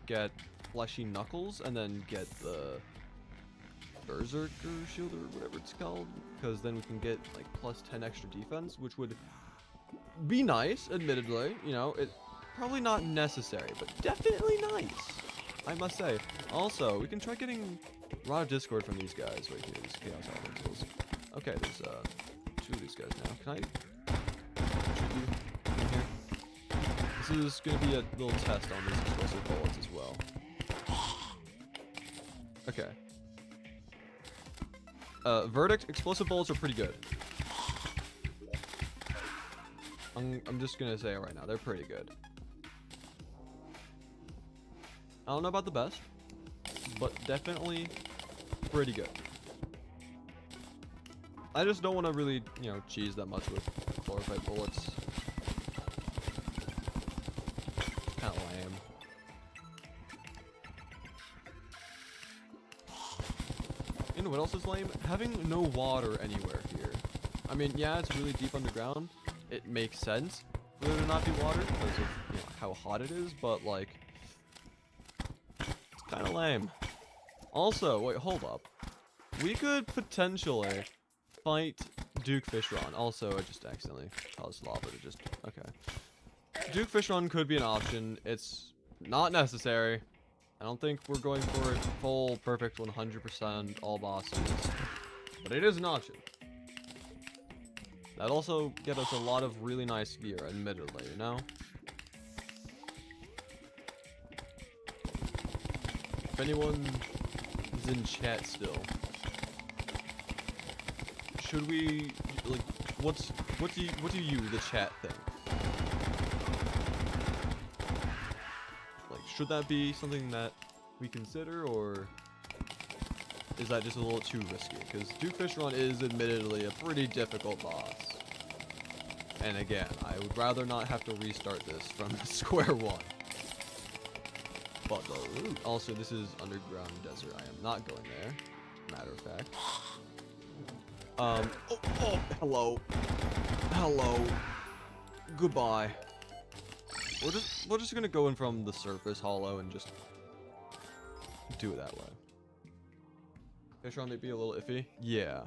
get Fleshy Knuckles, and then get the Berserker shield, or whatever it's called. Because then we can get, like, plus 10 extra defense, which would be nice, admittedly. You know, it's probably not necessary, but definitely nice, I must say. Also, we can try getting Rod of Discord from these guys right here, these Chaos Elementals. Okay, there's 2 of these guys now. Can I shoot you in here? This is going to be a little test on these explosive bullets as well. Okay. Verdict, explosive bullets are pretty good. I'm just going to say it right now, they're pretty good. I don't know about the best, but definitely pretty good. I just don't want to really, you know, cheese that much with glorified bullets. Kind of lame. You know what else is lame? Having no water anywhere here. I mean, yeah, it's really deep underground. It makes sense for there to not be water because of, you know, how hot it is, but like, it's kind of lame. Also, wait, hold up. We could potentially fight Duke Fishron. Also, I just accidentally caused lava to just... Okay. Duke Fishron could be an option. It's not necessary. I don't think we're going for it full, perfect, 100% all bosses. But it is an option. That'd also get us a lot of really nice gear, admittedly, you know? If anyone is in chat still, should we, like, what do you, the chat, think? Like, should that be something that we consider, or is that just a little too risky? Because Duke Fish Run is admittedly a pretty difficult boss. And again, I would rather not have to restart this from square one. But the loot. Also, this is underground desert. I am not going there. Matter of fact. Hello. Hello. Goodbye. We're just gonna go in from the surface hollow and just do it that way. Fish Run may be a little iffy. Yeah.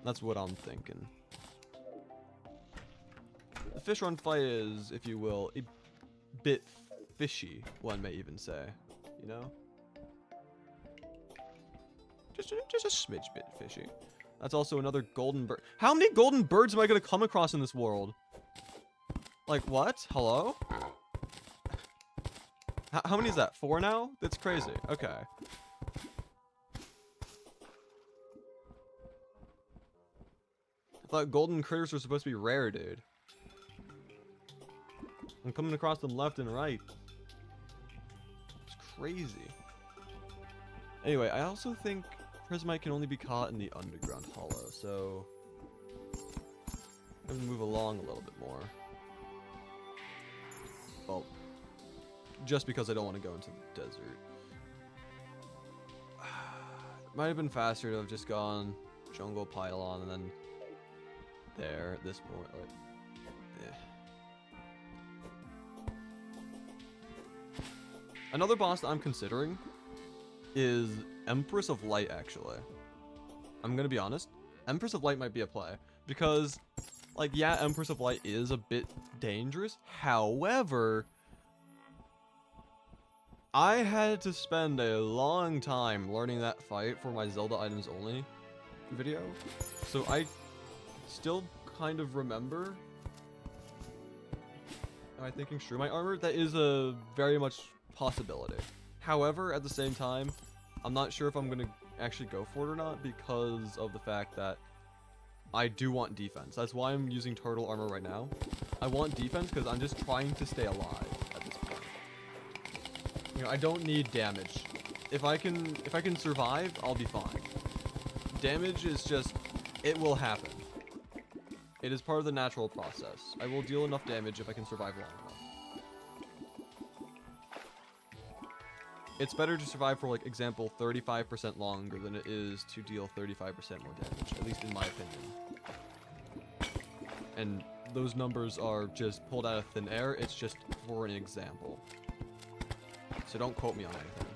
That's what I'm thinking. The Fish Run fight is, if you will, a bit fishy, one may even say. You know? Just a smidge bit fishy. That's also another golden bird. How many golden birds am I gonna come across in this world? Like, what? Hello? How many is that? 4 now? That's crazy. Okay. I thought golden critters were supposed to be rare, dude. I'm coming across them left and right. It's crazy. Anyway, I also think Prismite can only be caught in the underground hollow, so I'm gonna move along a little bit more. Well, just because I don't want to go into the desert. Might have been faster to have just gone jungle pylon and then there at this point. Like, another boss that I'm considering is Empress of Light, actually. I'm gonna be honest. Empress of Light might be a play. Because, like, yeah, Empress of Light is a bit dangerous. However, I had to spend a long time learning that fight for my Zelda Items Only video. So I still kind of remember. Am I thinking Shrew My Armor? That is a very much possibility. However, at the same time, I'm not sure if I'm going to actually go for it or not because of the fact that I do want defense. That's why I'm using turtle armor right now. I want defense because I'm just trying to stay alive at this point. You know, I don't need damage. If I can survive, I'll be fine. Damage is just, it will happen. It is part of the natural process. I will deal enough damage if I can survive long enough. It's better to survive for, like, example, 35% longer than it is to deal 35% more damage, at least in my opinion. And those numbers are just pulled out of thin air. It's just for an example. So don't quote me on anything.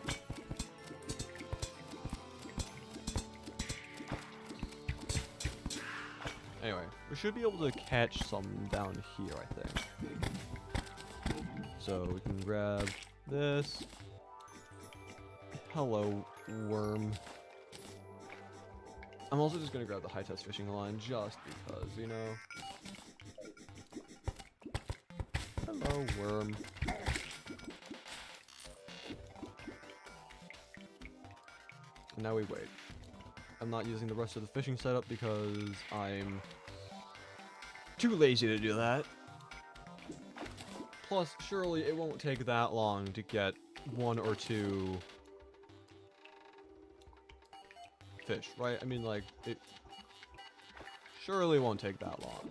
Anyway, we should be able to catch some down here, I think. So we can grab this. Hello, worm. I'm also just gonna grab the high-test fishing line just because, you know. Hello, worm. And now we wait. I'm not using the rest of the fishing setup because I'm too lazy to do that. Plus, surely it won't take that long to get 1 or 2 fish, right? I mean, like, it surely won't take that long.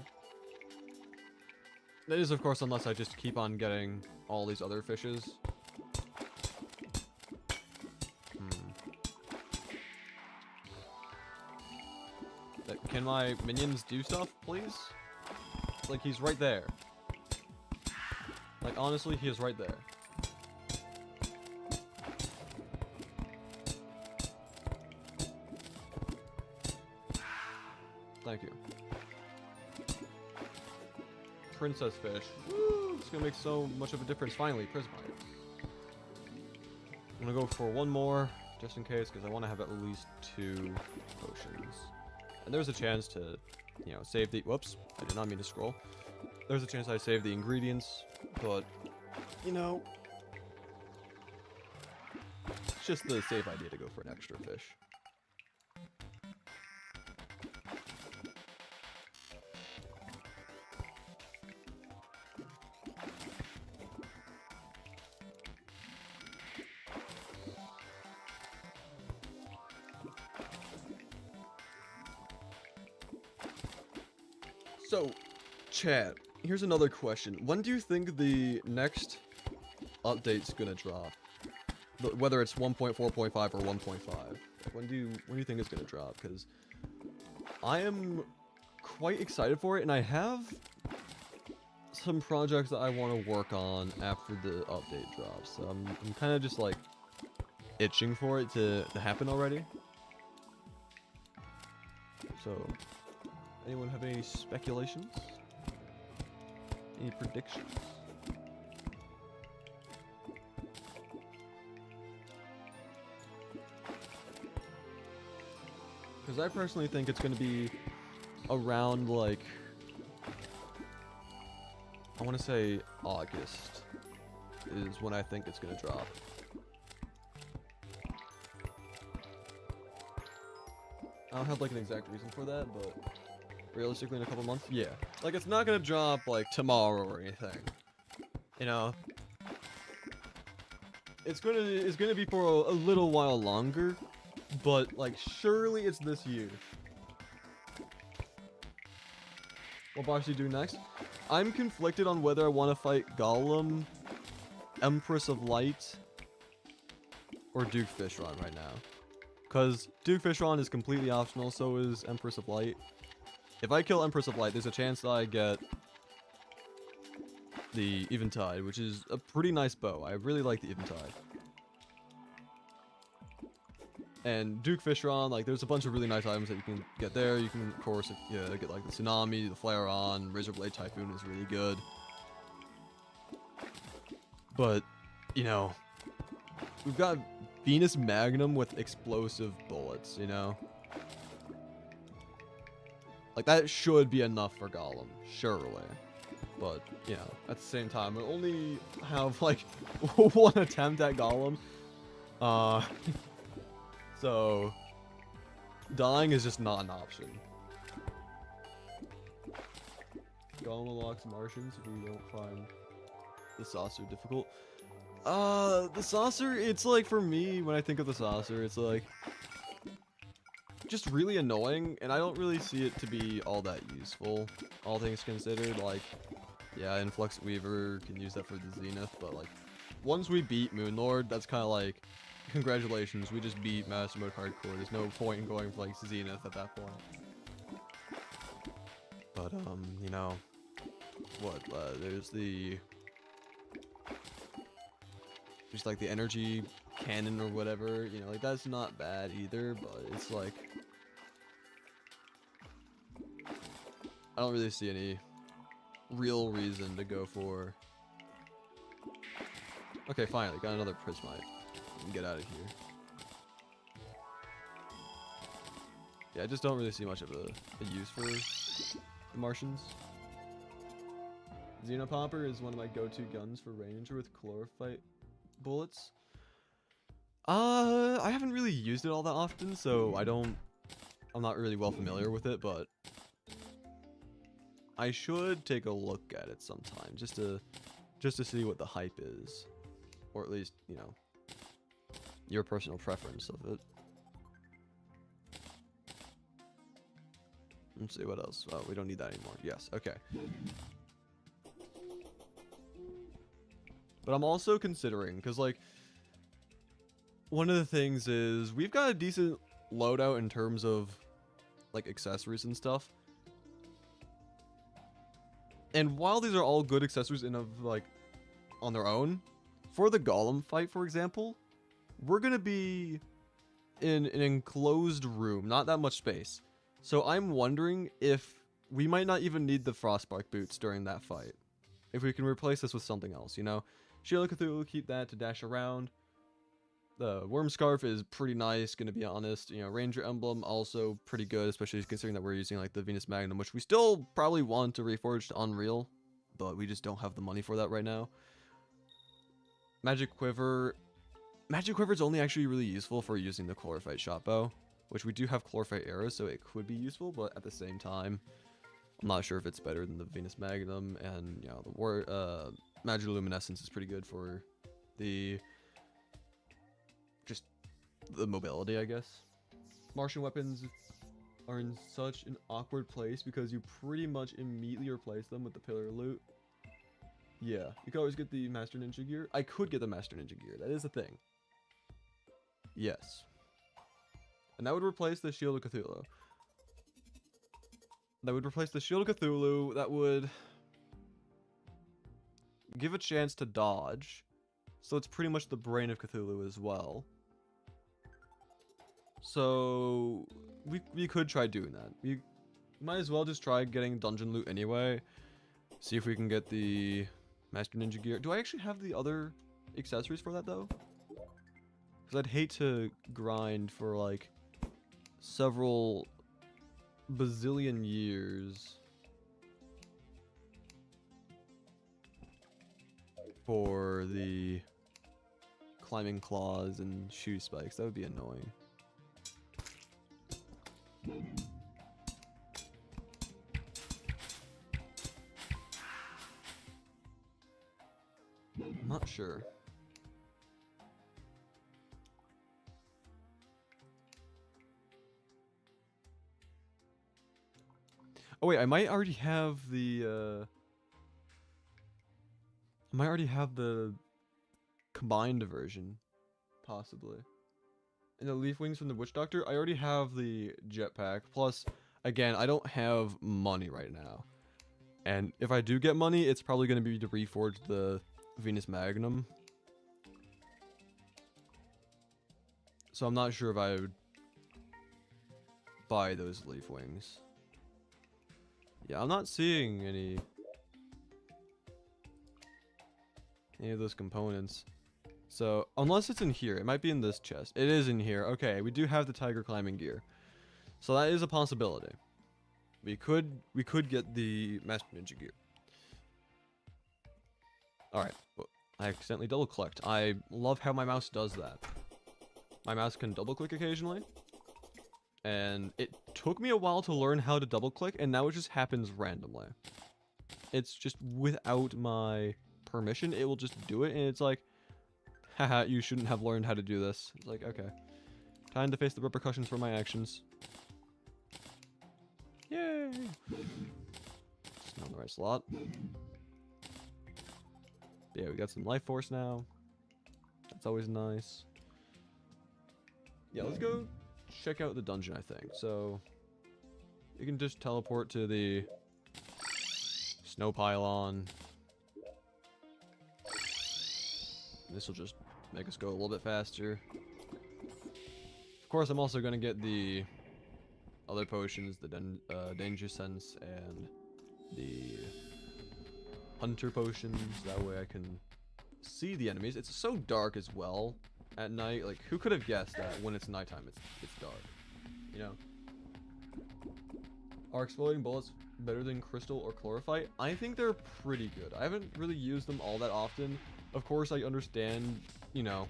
That is, of course, unless I just keep on getting all these other fishes. Can my minions do stuff, please? Like, he's right there. Like, honestly, he is right there. Thank you. Princess fish. Woo! It's gonna make so much of a difference. Finally, Prismite. I'm gonna go for one more, just in case, because I want to have at least 2 potions. And there's a chance to, you know, save the... Whoops, I did not mean to scroll. There's a chance I save the ingredients, but, you know... It's just the safe idea to go for an extra fish. So, chat, here's another question. When do you think the next update's gonna drop? Whether it's 1.4.5 or 1.5. When do you think it's gonna drop? Because I am quite excited for it, and I have some projects that I want to work on after the update drops. So I'm kind of just like itching for it to happen already. So, anyone have any speculations? Any predictions? Because I personally think it's going to be around, like, I want to say August is when I think it's going to drop. I don't have, like, an exact reason for that, but realistically in a couple months, yeah. Like, it's not going to drop, like, tomorrow or anything. You know? It's gonna be for a little while longer, but, like, surely it's this year. What boss do you do next? I'm conflicted on whether I want to fight Golem, Empress of Light, or Duke Fishron right now. Because Duke Fishron is completely optional, so is Empress of Light. If I kill Empress of Light, there's a chance that I get the Eventide, which is a pretty nice bow. I really like the Eventide. And Duke Fishron, like, there's a bunch of really nice items that you can get there. You can, of course, get, like, the Tsunami, the Flare On, Razor Blade Typhoon is really good. But, you know, we've got Venus Magnum with explosive bullets, you know? Like, that should be enough for Golem, surely. But, you know, at the same time, I only have, like, one attempt at Golem. So, dying is just not an option. Golem unlocks Martians if we don't find the saucer difficult. The saucer, it's like, for me, when I think of the saucer, it's like just really annoying, and I don't really see it to be all that useful, all things considered. Like, yeah, Influx Weaver can use that for the Zenith, but, like, once we beat Moonlord, that's kind of like, congratulations, we just beat Master Mode Hardcore. There's no point in going for, like, Zenith at that point. But, you know, what, there's like the energy cannon or whatever, you know, like, that's not bad either, but it's like, I don't really see any real reason to go for. Okay, finally, got another Prismite. Get out of here. Yeah, I just don't really see much of a use for the Martians. Xenopomper is one of my go-to guns for Ranger with chlorophyte bullets. I haven't really used it all that often, so I'm not really well familiar with it, but I should take a look at it sometime just to see what the hype is, or at least, you know, your personal preference of it. Let's see what else. Oh, we don't need that anymore. Yes, okay. But I'm also considering, because, like, one of the things is we've got a decent loadout in terms of, like, accessories and stuff. And while these are all good accessories in of, like, on their own, for the Golem fight, for example, we're gonna be in an enclosed room, not that much space. So I'm wondering if we might not even need the Frostbark boots during that fight. If we can replace this with something else, you know? Shield of Cthulhu, keep that to dash around. The Worm Scarf is pretty nice, gonna be honest. You know, Ranger Emblem, also pretty good, especially considering that we're using, like, the Venus Magnum, which we still probably want to reforge to Unreal, but we just don't have the money for that right now. Magic Quiver. Magic Quiver is only actually really useful for using the Chlorophyte Shot Bow, which we do have Chlorophyte Arrows, so it could be useful, but at the same time, I'm not sure if it's better than the Venus Magnum, and, you know, the Magic Luminescence is pretty good for the mobility, I guess. Martian weapons, are in such an awkward place because you pretty much immediately replace them with the pillar loot. Yeah, you could always get the Master Ninja gear. I could get the Master Ninja gear. That is a thing. Yes. And that would replace the Shield of Cthulhu. That would replace the Shield of Cthulhu. That would give a chance to dodge. So it's pretty much the Brain of Cthulhu as well. So we could try doing that. We might as well just try getting dungeon loot anyway. See if we can get the Master Ninja gear. Do I actually have the other accessories for that though? Because I'd hate to grind for like several bazillion years for the climbing claws and shoe spikes. That would be annoying. I'm not sure. Oh wait, I might already have the combined version, possibly. And the leaf wings from the witch doctor, I already have the jetpack. Plus, again, I don't have money right now. And if I do get money, it's probably going to be to reforge the Venus Magnum. So I'm not sure if I would buy those leaf wings. Yeah, I'm not seeing any of those components. So, unless it's in here, it might be in this chest. It is in here. Okay, we do have the tiger climbing gear. So that is a possibility. We could get the Master Ninja gear. Alright, well, I accidentally double clicked. I love how my mouse does that. My mouse can double click occasionally. And it took me a while to learn how to double click, and now it just happens randomly. It's just without my permission, it will just do it, and it's like, haha, you shouldn't have learned how to do this. It's like, okay. Time to face the repercussions for my actions. Yay! Still in the right slot. Yeah, we got some life force now. That's always nice. Yeah, let's go check out the dungeon, I think. So, you can just teleport to the snow pylon. This will just make us go a little bit faster. Of course, I'm also going to get the other potions, the danger sense and the hunter potions. That way I can see the enemies. It's so dark as well at night. Like, who could have guessed that when it's nighttime it's dark, you know? Are exploding bullets better than crystal or chlorophyte? I think they're pretty good. I haven't really used them all that often. Of course, I understand, you know,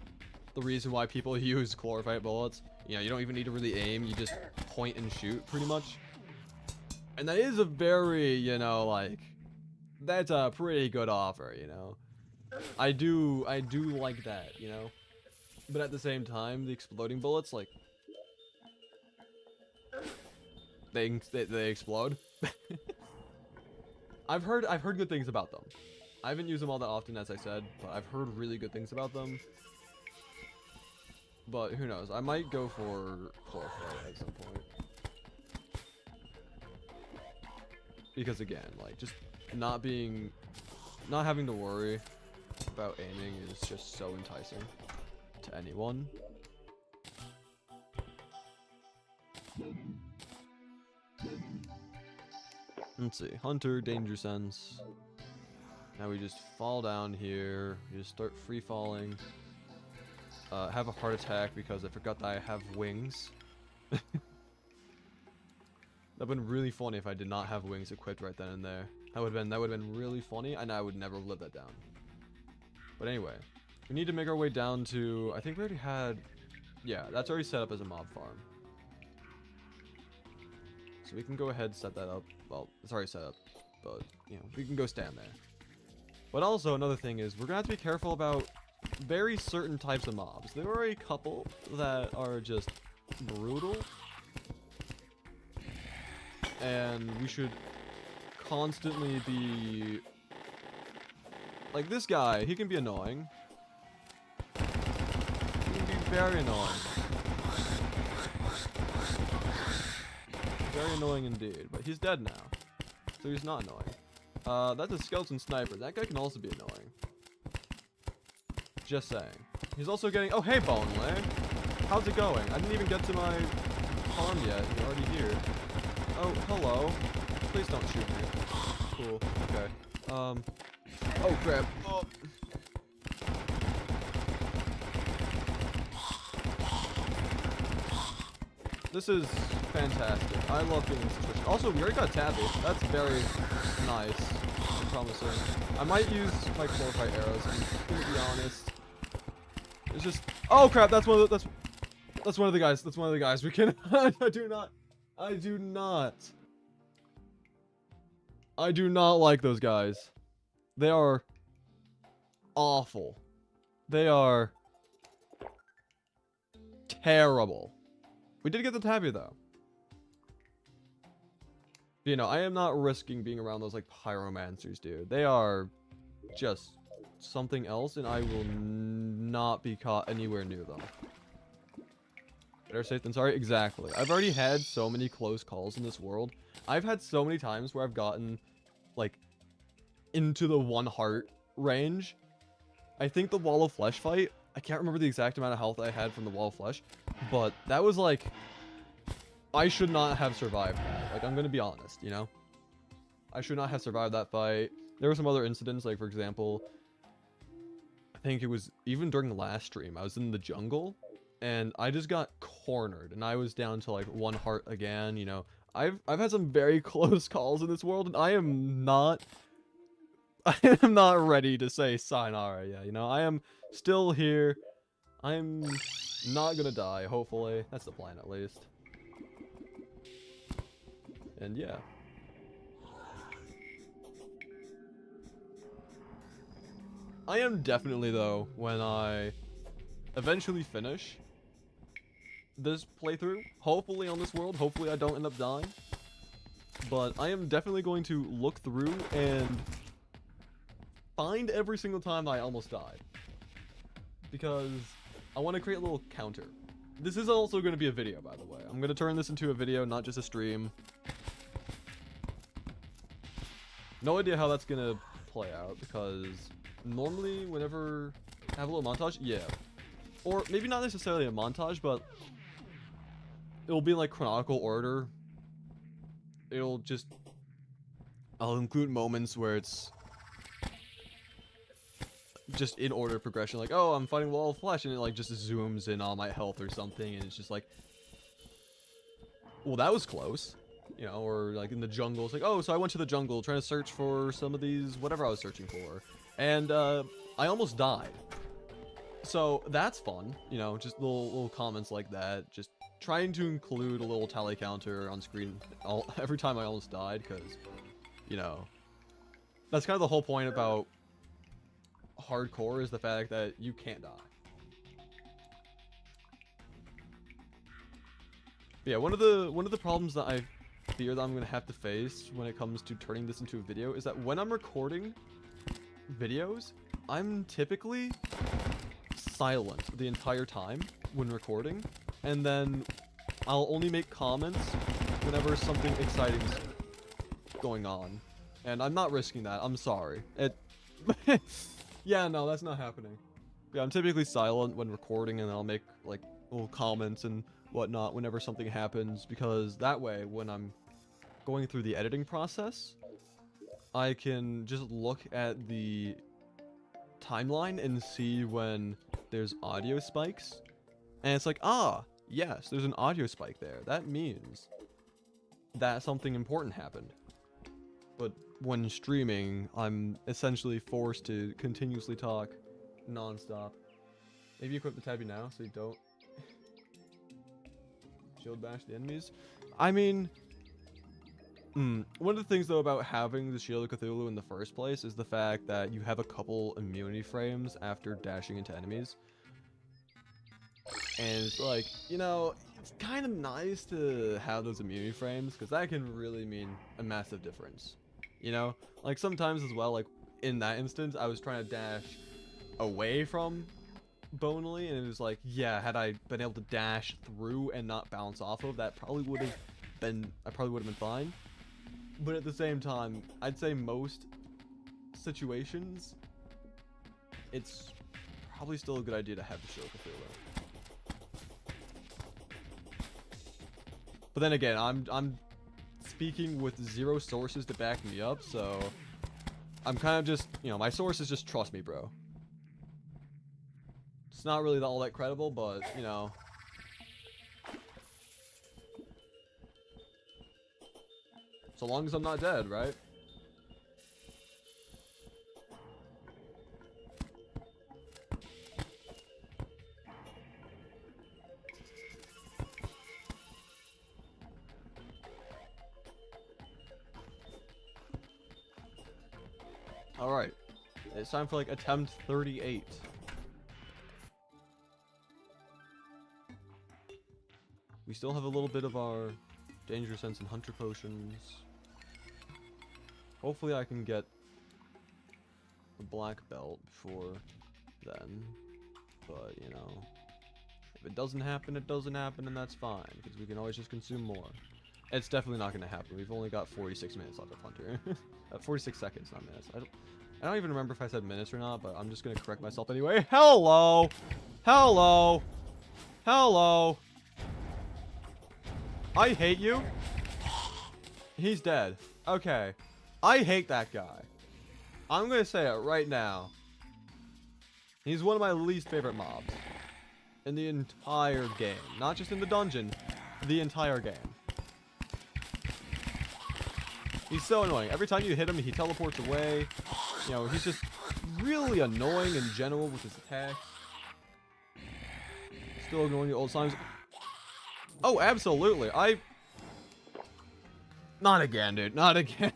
the reason why people use chlorophyte bullets. You know, you don't even need to really aim. You just point and shoot, pretty much. And that is a very, you know, like, that's a pretty good offer, you know. I do like that, you know. But at the same time, the exploding bullets, like, they explode. I've heard good things about them. I haven't used them all that often, as I said, but I've heard really good things about them. But who knows? I might go for chlorophyte at some point. Because again, like, just not having to worry about aiming is just so enticing to anyone. Let's see. Hunter, danger sense. Now we just fall down here. We just start free falling. Have a heart attack because I forgot that I have wings. That'd been really funny if I did not have wings equipped right then and there. That would have been really funny, and I would never live that down. But anyway, we need to make our way down to, I think we already had, yeah, that's already set up as a mob farm. So we can go ahead and set that up. Well, it's already set up, but, you know, we can go stand there. But also, another thing is, we're gonna have to be careful about very certain types of mobs. There are a couple that are just brutal. and we should constantly be... Like this guy, he can be annoying. He can be very annoying. Very annoying indeed, but he's dead now. So he's not annoying. That's a skeleton sniper. That guy can also be annoying. Just saying. He's also getting... Oh, hey, Bonelay. How's it going? I didn't even get to my farm yet. You're already here. Oh, hello. Please don't shoot me. Cool. Okay. Oh, crap. Oh. This is fantastic. I love being in this situation. Also, we already got Tabby. That's very nice and promising. I might use my Chlorify arrows, I'm gonna be honest. It's just... Oh, crap, that's one of the... That's one of the guys. That's one of the guys. We can... I do not like those guys. They are awful. They are terrible. We did get the Tabby, though. You know, I am not risking being around those, like, pyromancers, dude. They are just something else, and I will not be caught anywhere near them. Better safe than sorry? Exactly. I've already had so many close calls in this world. I've had so many times where I've gotten, like, into the 1 heart range. I think the Wall of Flesh fight, I can't remember the exact amount of health I had from the Wall of Flesh, but that was like, I should not have survived that. Like, I'm gonna be honest, you know? I should not have survived that fight. There were some other incidents, like, for example, I think it was even during the last stream, I was in the jungle, and I just got cornered, and I was down to, like, 1 heart again, you know? I've had some very close calls in this world, and I am not ready to say sayonara yet, you know? I am still here. I'm not gonna die, hopefully. That's the plan, at least. And yeah. I am definitely, though, when I eventually finish this playthrough, hopefully on this world, hopefully I don't end up dying, but I am definitely going to look through and find every single time that I almost died, because I want to create a little counter. This is also going to be a video, by the way. I'm going to turn this into a video, not just a stream. No idea how that's going to play out, because normally whenever I have a little montage, yeah. Or maybe not necessarily a montage, but it'll be in like chronological order. It'll just... I'll include moments where it's just in order of progression, like, oh, I'm fighting Wall of Flesh, and it like just zooms in on my health or something, and it's just like, well, that was close, you know. Or like in the jungle, it's like, oh, so I went to the jungle trying to search for some of these whatever I was searching for, and I almost died. So that's fun, you know, just little comments like that, just trying to include a little tally counter on screen every time I almost died, because, you know, that's kind of the whole point about hardcore, is the fact that you can't die. But yeah, one of the problems that I fear that I'm gonna have to face when it comes to turning this into a video is that when I'm recording videos, I'm typically silent the entire time when recording, and then I'll only make comments whenever something exciting's going on, and I'm not risking that. I'm sorry. Yeah, no, that's not happening. Yeah, I'm typically silent when recording, and I'll make like little comments and whatnot whenever something happens, because that way, when I'm going through the editing process, I can just look at the timeline and see when there's audio spikes, and it's like, ah, yes, there's an audio spike there. That means that something important happened. But when streaming, I'm essentially forced to continuously talk non-stop. Maybe equip the tabby now so you don't shield bash the enemies. I mean, one of the things though about having the Shield of Cthulhu in the first place is the fact that you have a couple immunity frames after dashing into enemies. And it's like, you know, it's kind of nice to have those immunity frames, because that can really mean a massive difference. You know, like sometimes as well, like in that instance, I was trying to dash away from Bonely, and it was like, yeah, had I been able to dash through and not bounce off of, that probably would have been, I probably would have been fine. But at the same time, I'd say most situations, it's probably still a good idea to have the shield Cthulhu. But then again, I'm speaking with zero sources to back me up, so I'm kind of just, you know, my source is just trust me, bro. It's not really all that credible, but, you know. So long as I'm not dead, right? Alright. It's time for, like, attempt 38. We still have a little bit of our danger sense and hunter potions. Hopefully I can get the black belt before then. But, you know, if it doesn't happen, it doesn't happen, and that's fine, because we can always just consume more. It's definitely not going to happen. We've only got 46 minutes left of Hunter. 46 seconds, not minutes. I don't even remember if I said minutes or not, but I'm just going to correct myself anyway. Hello! Hello! Hello! I hate you. He's dead. Okay. I hate that guy. I'm going to say it right now. He's one of my least favorite mobs in the entire game. Not just in the dungeon, the entire game. He's so annoying. Every time you hit him, he teleports away. You know, he's just really annoying in general with his attacks. Still ignoring the old signs. Oh, absolutely. Not again, dude. Not again.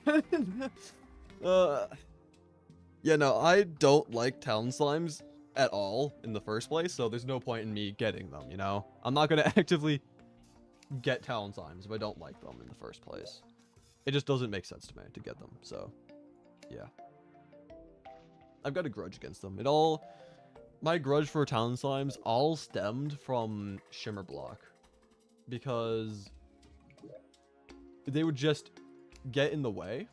Yeah, no, I don't like town slimes at all in the first place, so there's no point in me getting them, you know? I'm not going to actively get town slimes if I don't like them in the first place. It just doesn't make sense to me to get them, so yeah. I've got a grudge against them. My grudge for town slimes all stemmed from Shimmer Block, because they would just get in the way,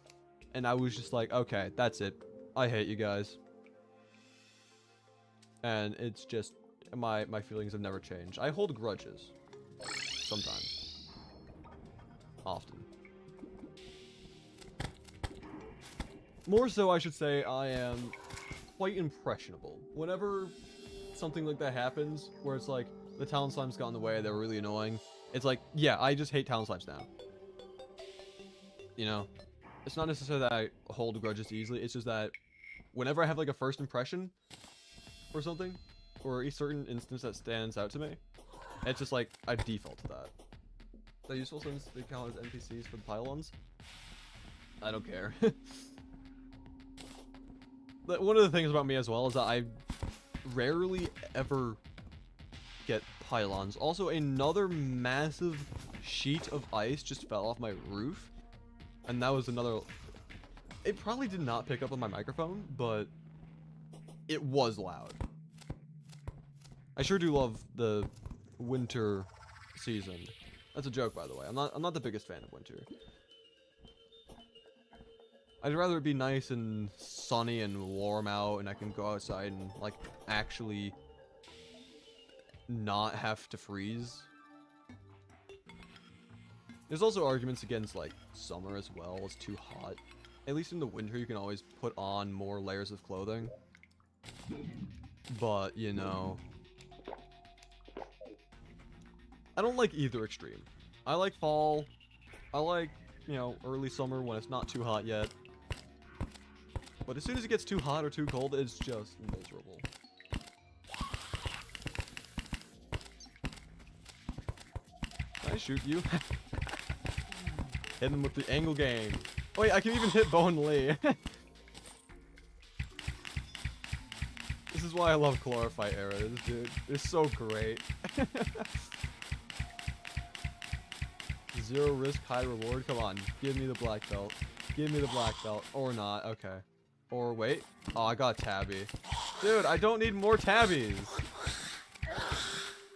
and I was just like, okay, that's it. I hate you guys. And it's just, my feelings have never changed. I hold grudges. Sometimes. Often. More so, I should say, I am quite impressionable. Whenever something like that happens, where it's like, the town slimes got in the way, they're really annoying, it's like, yeah, I just hate town slimes now. You know? It's not necessarily that I hold grudges easily, it's just that whenever I have like a first impression or something, or a certain instance that stands out to me, it's just like, I default to that. Is that useful since they count as NPCs for the pylons? I don't care. But one of the things about me as well is that I rarely ever get pylons. Also, another massive sheet of ice just fell off my roof. And that was another... It probably did not pick up on my microphone, but it was loud. I sure do love the winter season. That's a joke, by the way. I'm not the biggest fan of winter. I'd rather it be nice and sunny and warm out, and I can go outside and, like, actually not have to freeze. There's also arguments against, like, summer as well. It's too hot. At least in the winter, you can always put on more layers of clothing. But, you know... I don't like either extreme. I like fall. I like, you know, early summer when it's not too hot yet. But as soon as it gets too hot or too cold, it's just miserable. Can I shoot you? Hit him with the angle game. Oh wait, I can even hit Bowen Lee. This This is why I love Chlorophyte era. This dude is so great. 0 risk, high reward. Come on, give me the black belt. Give me the black belt. Or not. Okay. Or wait. Oh, I got a tabby. Dude, I don't need more tabbies.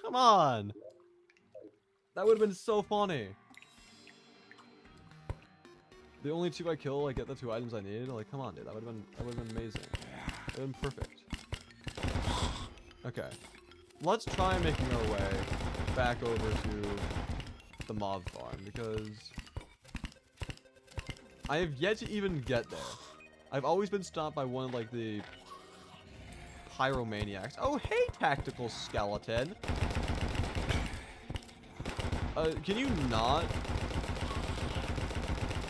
Come on. That would have been so funny. The only 2 I kill, I get the 2 items I need. Like, come on, dude. That would have been amazing. That would have been perfect. Okay. Let's try making our way back over to the mob farm, because I have yet to even get there. I've always been stopped by one of, like, the pyromaniacs. Oh, hey, tactical skeleton. Can you not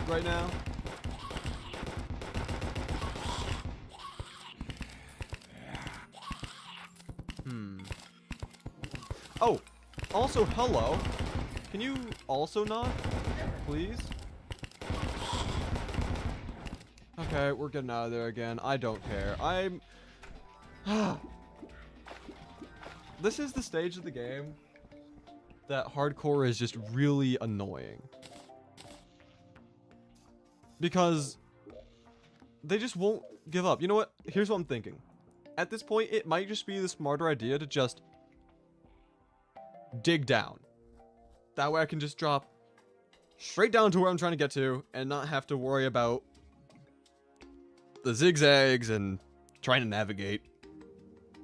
right now? Oh, also, hello. Can you also not, please? Okay, we're getting out of there again. I don't care. I'm... This is the stage of the game that hardcore is just really annoying. Because they just won't give up. You know what? Here's what I'm thinking. At this point, it might just be the smarter idea to just dig down. That way I can just drop straight down to where I'm trying to get to and not have to worry about the zigzags and trying to navigate.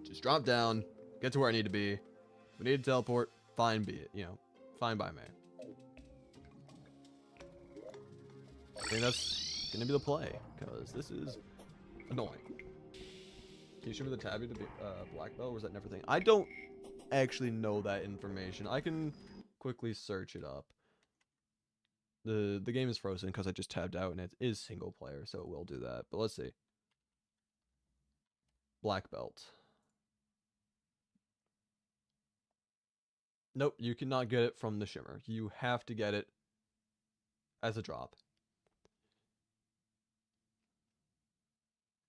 Just drop down, get to where I need to be. If we need to teleport, fine be it, you know, fine by me. I think that's gonna be the play, because this is annoying. Can you show me the tabby to be black belt, or was that never thing? I don't actually know that information. I can quickly search it up. The game is frozen because I just tabbed out, and it is single player, so it will do that. But let's see. Black belt. Nope, you cannot get it from the shimmer. You have to get it as a drop.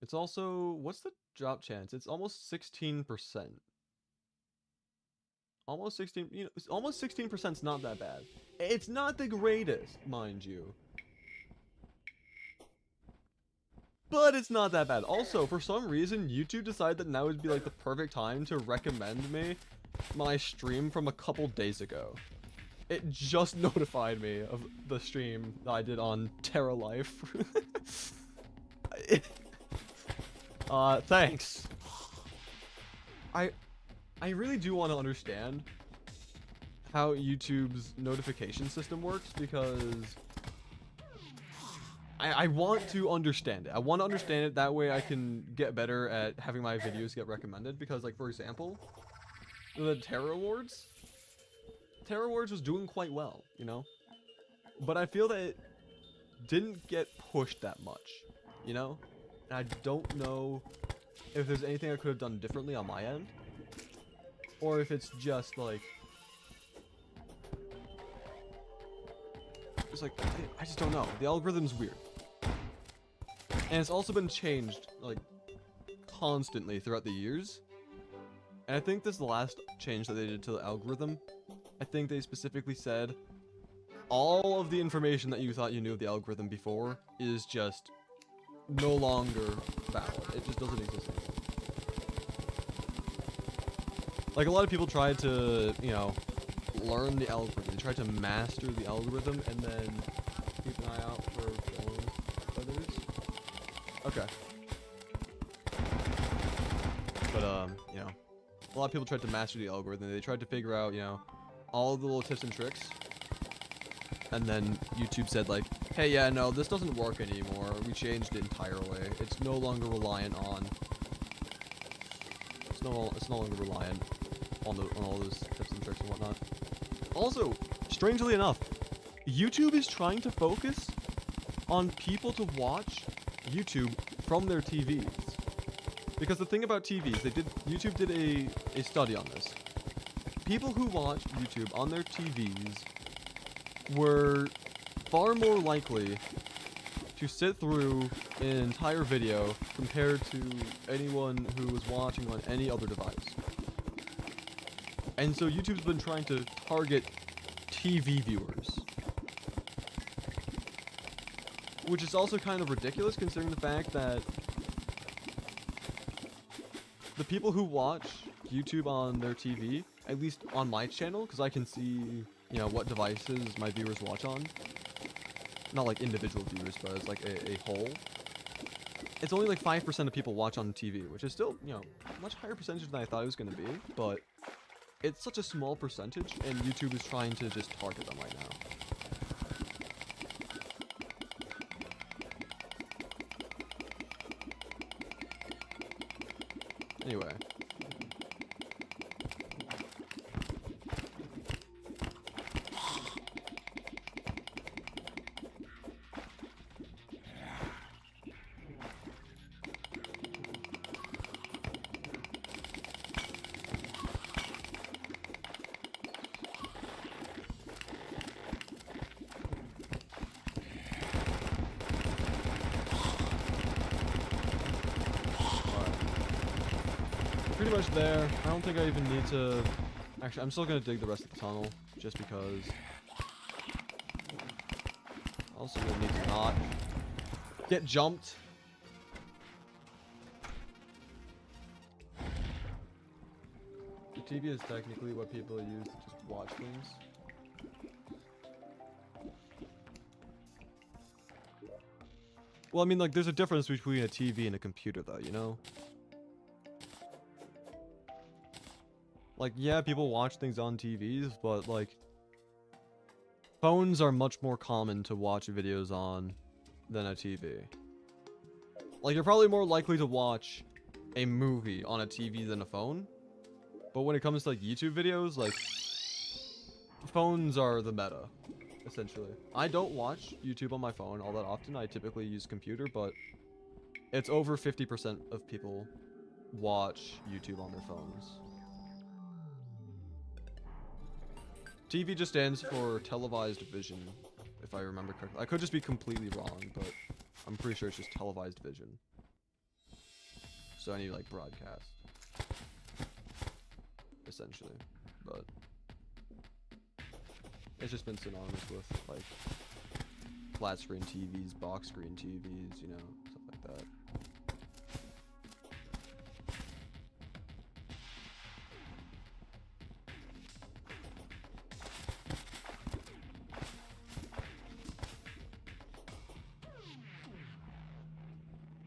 It's also, what's the drop chance? It's almost 16%. Almost 16, you know, almost 16% is not that bad. It's not the greatest, mind you. But it's not that bad. Also, for some reason, YouTube decided that now would be like the perfect time to recommend me my stream from a couple days ago. It just notified me of the stream that I did on TerraLife. Thanks. I really do want to understand how YouTube's notification system works, because I want to understand it. I want to understand it, that way I can get better at having my videos get recommended, because, like, for example, the Terra Awards was doing quite well, you know? But I feel that it didn't get pushed that much, you know? And I don't know if there's anything I could have done differently on my end, or if it's just like, I just don't know. The algorithm's weird, and it's also been changed like constantly throughout the years. And I think this last change that they did to the algorithm, I think they specifically said all of the information that you thought you knew of the algorithm before is just no longer valid. It just doesn't exist anymore. Like, a lot of people tried to, you know, learn the algorithm. They tried to master the algorithm and then keep an eye out for others. Okay. But, you know, a lot of people tried to master the algorithm. They tried to figure out, you know, all the little tips and tricks. And then YouTube said, like, hey, yeah, no, this doesn't work anymore. We changed it entirely. It's no longer reliant on... It's no longer reliant on all those tips and tricks and whatnot. Also, strangely enough, YouTube is trying to focus on people to watch YouTube from their TVs. Because the thing about TVs, YouTube did a study on this. People who watch YouTube on their TVs were far more likely to sit through an entire video compared to anyone who was watching on any other device. And so YouTube's been trying to target TV viewers. Which is also kind of ridiculous considering the fact that the people who watch YouTube on their TV, at least on my channel, because I can see, you know, what devices my viewers watch on. Not like individual viewers, but as like a whole. It's only like 5% of people watch on TV, which is still, you know, a much higher percentage than I thought it was going to be, but it's such a small percentage, and YouTube is trying to just target them right now. Anyway. Pretty much there. I don't think I even need to... Actually, I'm still going to dig the rest of the tunnel, just because. Also going to need to not get jumped. The TV is technically what people use to just watch things. Well, I mean, like, there's a difference between a TV and a computer, though, you know? Like, yeah, people watch things on TVs, but, like, phones are much more common to watch videos on than a TV. Like, you're probably more likely to watch a movie on a TV than a phone. But when it comes to, like, YouTube videos, like, phones are the meta, essentially. I don't watch YouTube on my phone all that often. I typically use computer, but it's over 50% of people watch YouTube on their phones. TV just stands for televised vision, if I remember correctly. I could just be completely wrong, but I'm pretty sure it's just televised vision. So any, like, broadcast. Essentially. But it's just been synonymous with, like, flat screen TVs, box screen TVs, you know, stuff like that.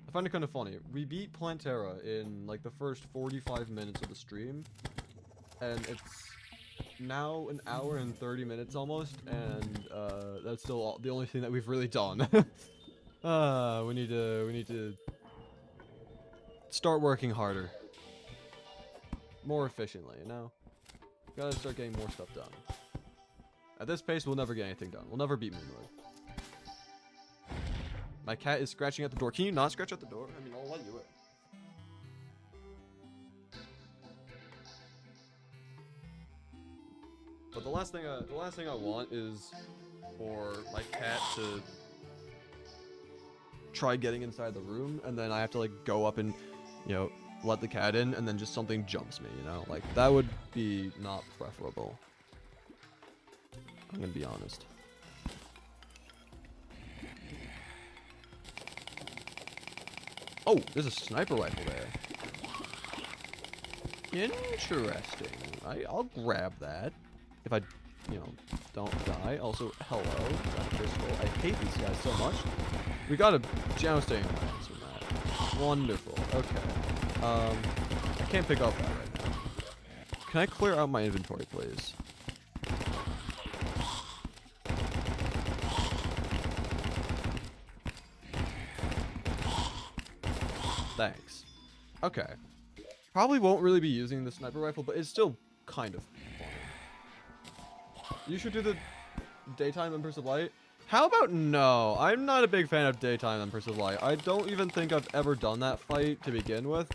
I find it kind of funny. We beat Plantera in like the first 45 minutes of the stream, and it's now an hour and 30 minutes almost, and that's still the only thing that we've really done. We need to start working harder, more efficiently. You know, gotta start getting more stuff done. At this pace, we'll never get anything done. We'll never beat Moonwood. My cat is scratching at the door. Can you not scratch at the door? I mean, I'll let you in. But the last thing I want is for my cat to try getting inside the room, and then I have to like go up and, you know, let the cat in, and then just something jumps me. You know, like that would be not preferable. I'm gonna be honest. Oh, there's a sniper rifle there. Interesting. I'll grab that. If I, you know, don't die. Also, hello. I hate these guys so much. We got a jousting lance from that. Wonderful. Okay. I can't pick up that right now. Can I clear out my inventory, please? Thanks. Okay. Probably won't really be using the sniper rifle, but it's still kind of fun. You should do the daytime Empress of Light. How about no? I'm not a big fan of daytime Empress of Light. I don't even think I've ever done that fight to begin with.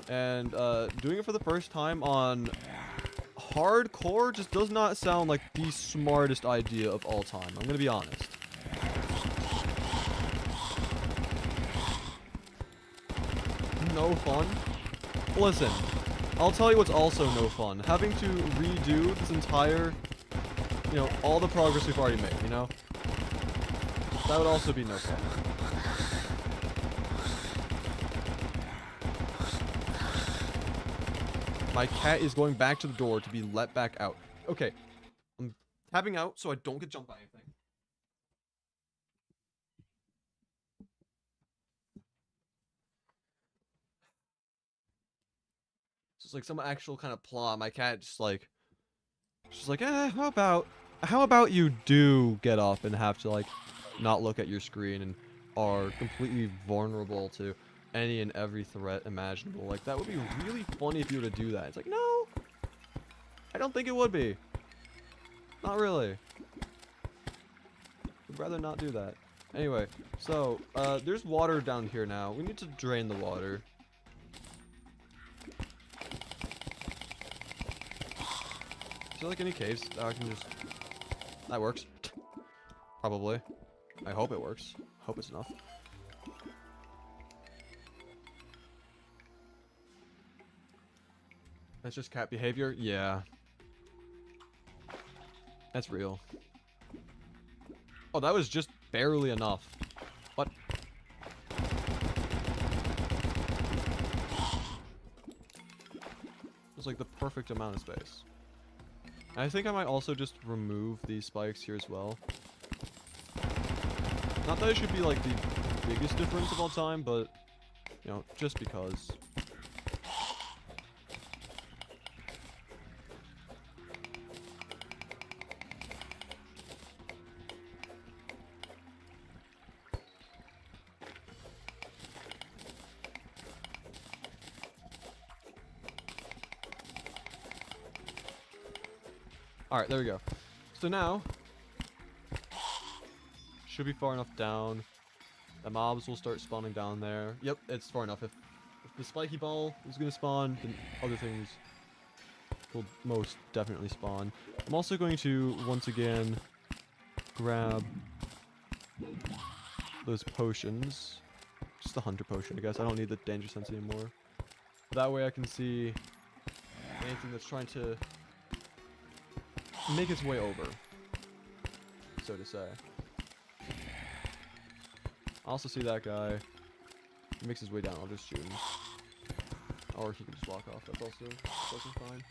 And doing it for the first time on hardcore just does not sound like the smartest idea of all time. I'm gonna be honest. no fun? Listen, I'll tell you what's also no fun. Having to redo this entire, you know, all the progress we've already made, you know? That would also be no fun. My cat is going back to the door to be let back out. Okay, I'm tapping out so I don't get jumped by anything. It's like some actual kind of plot. My cat just like, she's like, how about you do get up and have to like not look at your screen and are completely vulnerable to any and every threat imaginable. Like, that would be really funny if you were to do that. It's like, no, I don't think it would be. Not really. I'd rather not do that. Anyway, so, there's water down here now. We need to drain the water. Is there like any caves that I can just... That works. Probably. I hope it works. Hope it's enough. That's just cat behavior? Yeah. That's real. Oh, that was just barely enough. What? It's like the perfect amount of space. I think I might also just remove these spikes here as well. Not that it should be like the biggest difference of all time, but, you know, just because. Alright, there we go. So now, should be far enough down. The mobs will start spawning down there. Yep, it's far enough. If the spiky ball is going to spawn, then other things will most definitely spawn. I'm also going to, once again, grab those potions. Just the hunter potion, I guess. I don't need the danger sense anymore. That way I can see anything that's trying to make its way over, so to say. I also see that guy. He makes his way down. I'll just shoot him. Or he can just walk off. That's also fine.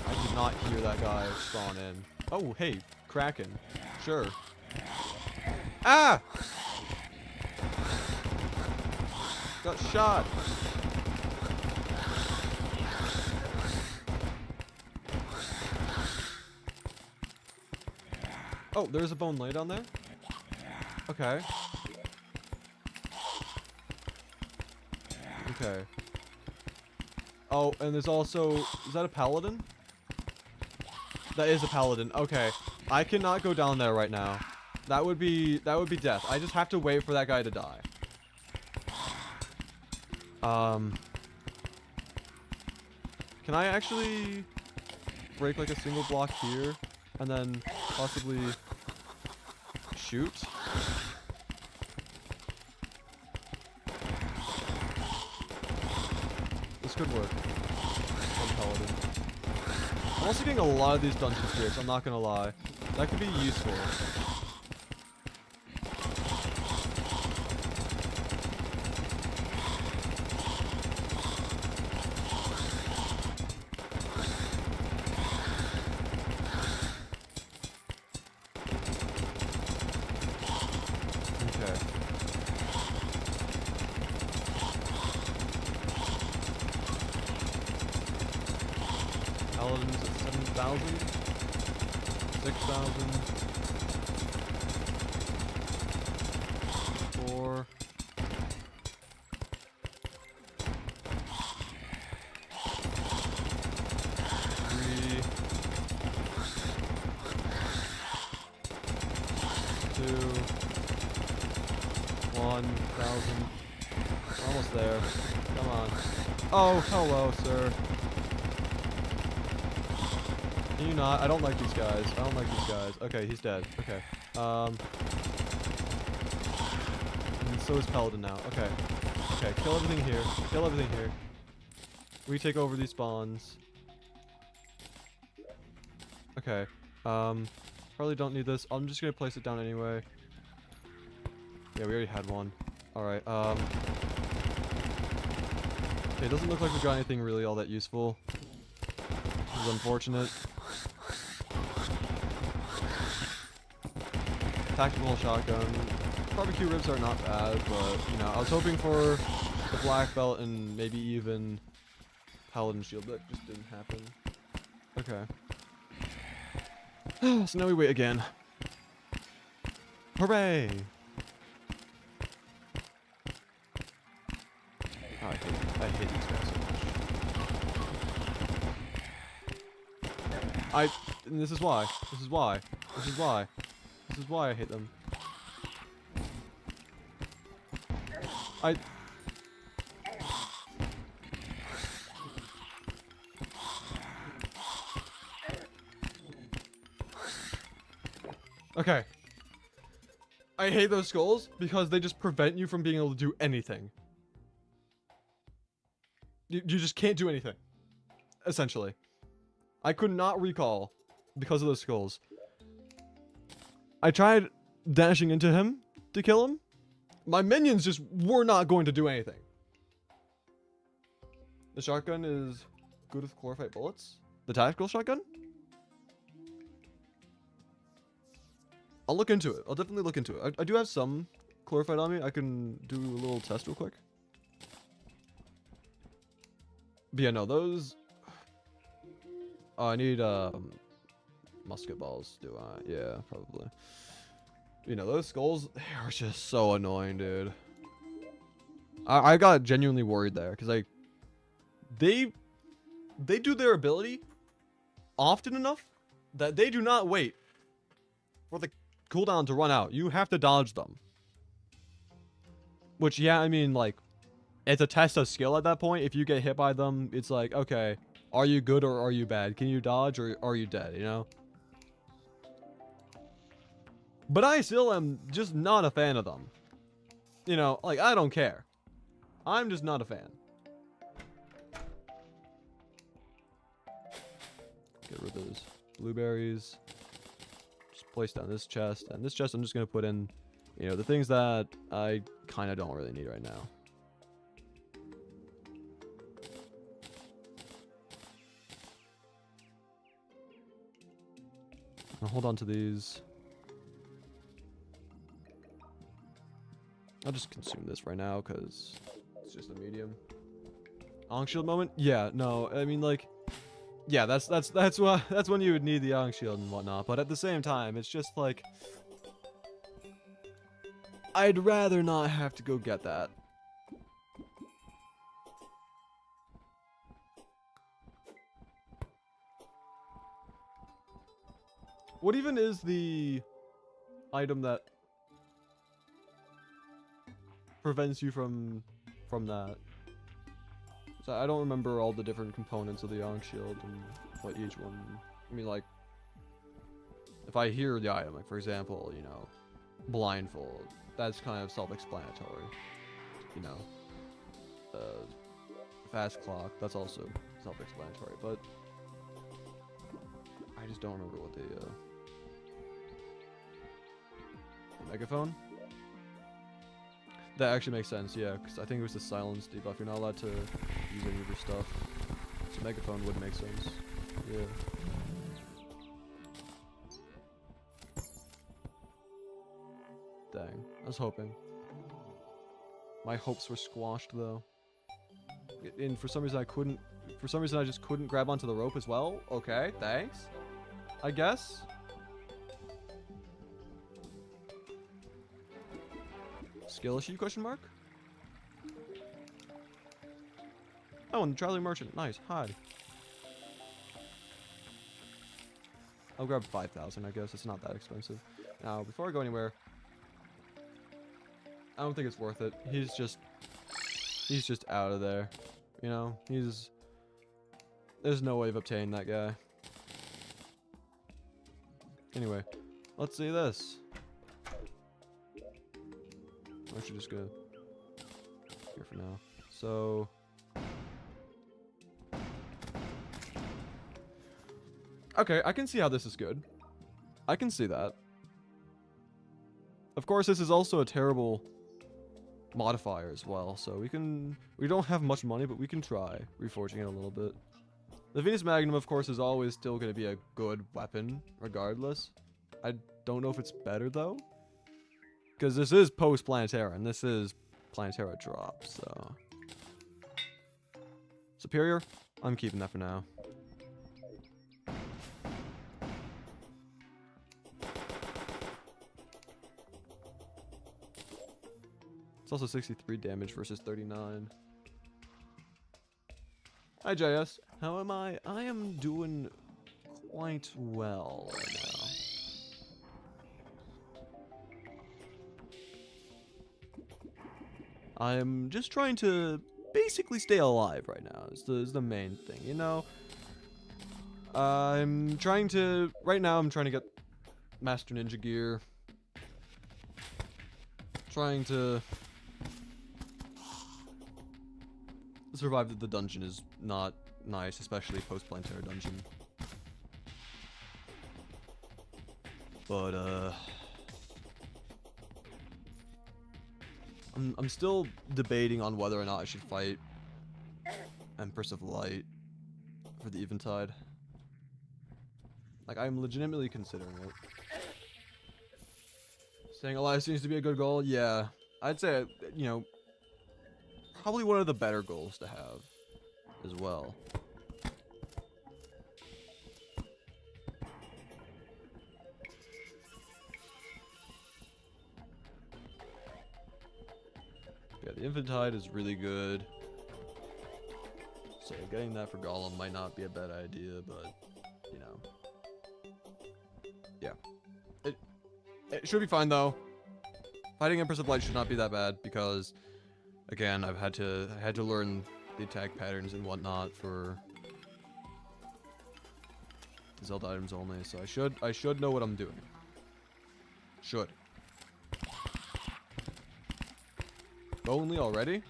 I did not hear that guy spawn in. Oh, hey, Kraken. Sure. Ah! Got shot. Oh, there's a bone lay down there? Okay. Okay. Oh, and there's also... Is that a paladin? That is a paladin. Okay. I cannot go down there right now. That would be death. I just have to wait for that guy to die. Can I actually break like a single block here and then possibly shoot? This could work. One paladin. I'm also getting a lot of these dungeon spirits, I'm not gonna lie. That could be useful. Paladins at 7,000, 6,000, 4, 3, 2, 1,000. Almost there. Come on. Oh, hello, sir. Can you not? I don't like these guys. I don't like these guys. Okay, he's dead. Okay. And so is Paladin now. Okay. Okay, kill everything here. Kill everything here. We take over these spawns. Okay. Probably don't need this. I'm just gonna place it down anyway. Yeah, we already had one. Alright, okay, it doesn't look like we got anything really all that useful. This is unfortunate. Tactical shotgun. Barbecue ribs are not bad, but, you know, I was hoping for the black belt and maybe even paladin shield. That just didn't happen. Okay. So now we wait again. Hooray! Oh, I hate these guys so much. And this is why. This is why. This is why. This is why I hate them. Okay. I hate those skulls because they just prevent you from being able to do anything. You just can't do anything. Essentially. I could not recall because of those skulls. I tried dashing into him to kill him. My minions just were not going to do anything. The shotgun is good with chlorophyte bullets. The tactical shotgun? I'll look into it. I'll definitely look into it. I do have some chlorophyte on me. I can do a little test real quick. But yeah, no, those... Oh, I need, musket balls, do I? Yeah, probably. You know, those skulls, they are just so annoying, dude. I got genuinely worried there, because, they do their ability often enough that they do not wait for the cooldown to run out. You have to dodge them. Which, yeah, I mean, like, it's a test of skill at that point. If you get hit by them, it's like, okay, are you good or are you bad? Can you dodge or are you dead, you know? But I still am just not a fan of them. You know, like, I don't care. I'm just not a fan. Get rid of those blueberries. Just place down this chest. And this chest I'm just going to put in, you know, the things that I kind of don't really need right now. I'll hold on to these. I'll just consume this right now because it's just a medium. Ankh shield moment? Yeah, no, I mean, like, yeah, that's when you would need the Ankh shield and whatnot. But at the same time, it's just like, I'd rather not have to go get that. What even is the item that prevents you from that? So I don't remember all the different components of the Ankh shield and what each one. I mean, like, if I hear the item, like for example, you know, blindfold, that's kind of self-explanatory. You know, fast clock, that's also self-explanatory. But I just don't remember what the megaphone. That actually makes sense, yeah, because I think it was the silence debuff. You're not allowed to use any of your stuff. So megaphone would make sense. Yeah. Dang. I was hoping. My hopes were squashed though. And for some reason I just couldn't grab onto the rope as well. Okay, thanks. I guess. Skill issue, question mark? Oh, and the traveling merchant. Nice. Hide. I'll grab 5,000, I guess. It's not that expensive. Now, before I go anywhere, I don't think it's worth it. He's just out of there. You know, there's no way of obtaining that guy. Anyway, let's see this. I'm actually just gonna here for now. So... okay, I can see how this is good. I can see that. Of course, this is also a terrible modifier as well, so we don't have much money, but we can try reforging it a little bit. The Venus Magnum, of course, is always still going to be a good weapon, regardless. I don't know if it's better, though. Because this is post-Planetara, and this is Planetara drop, so... Superior? I'm keeping that for now. It's also 63 damage versus 39. Hi, JS. How am I? I am doing quite well right now. I'm just trying to basically stay alive right now. Is the main thing, you know? I'm trying to... right now I'm trying to get Master Ninja gear. Trying to... survive the dungeon is not nice, especially post-Planetara dungeon. But, I'm still debating on whether or not I should fight Empress of Light for the Eventide. Like, I'm legitimately considering it. Staying alive seems to be a good goal. Yeah, I'd say, you know, probably one of the better goals to have as well. Yeah, the Eventide is really good. So getting that for Golem might not be a bad idea, but, you know. Yeah. It should be fine, though. Fighting Empress of Light should not be that bad, because, again, I had to learn the attack patterns and whatnot for the Zelda items only, so I should know what I'm doing. Should. Only already?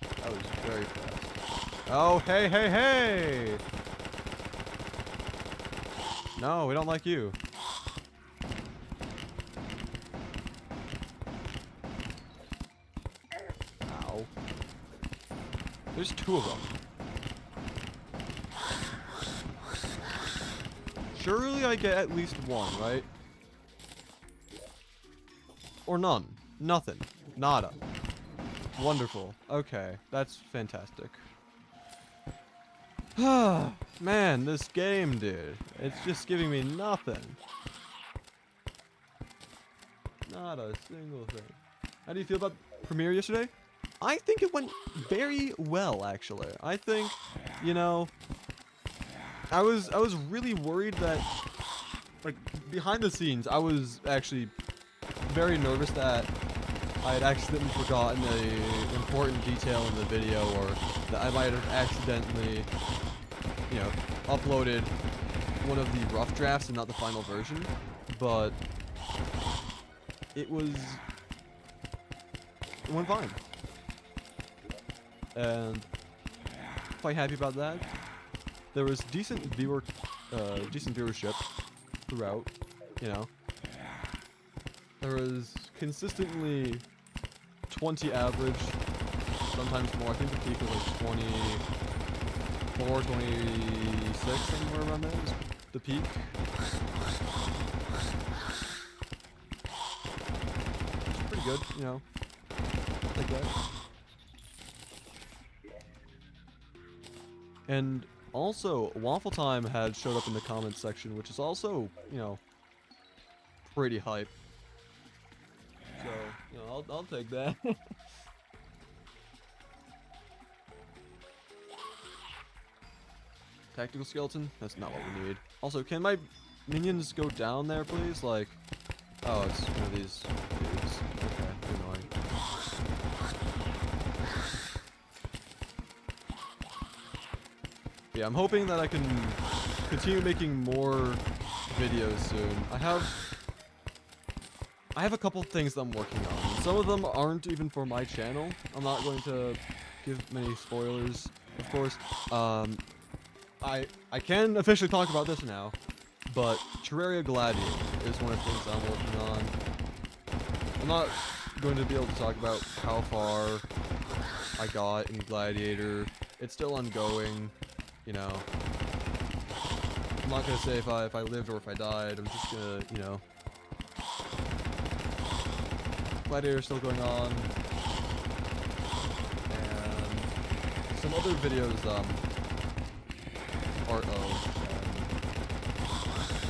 That was very fast. Oh, hey, hey, hey! No, we don't like you. Ow. There's two of them. Surely I get at least one, right? Or none. Nothing. Nada. Wonderful. Okay, that's fantastic. Man, this game, dude. It's just giving me nothing. Not a single thing. How do you feel about premiere yesterday? I think it went very well, actually. I think, you know, I was really worried that, like, behind the scenes, I was actually very nervous that I had accidentally forgotten an important detail in the video, or that I might have accidentally, you know, uploaded one of the rough drafts and not the final version, but it went fine. And quite happy about that. There was decent viewership throughout, you know. There was consistently 20 average, sometimes more. I think the peak was like 24, 26, somewhere around there was the peak. Pretty good, you know. Like that. And also, Waffle Time had showed up in the comments section, which is also, you know, pretty hype. So, you know, I'll take that. Tactical skeleton? That's not what we need. Also, can my minions go down there, please? Like, oh, it's one of these dudes. Okay, annoying. Yeah, I'm hoping that I can continue making more videos soon. I have a couple things that I'm working on. some of them aren't even for my channel. I'm not going to give many spoilers, of course. I can officially talk about this now, but Terraria Gladiator is one of the things I'm working on. I'm not going to be able to talk about how far I got in Gladiator. It's still ongoing, you know. I'm not gonna say if I lived or if I died. I'm just gonna, you know. Gladiator's still going on, and some other videos part of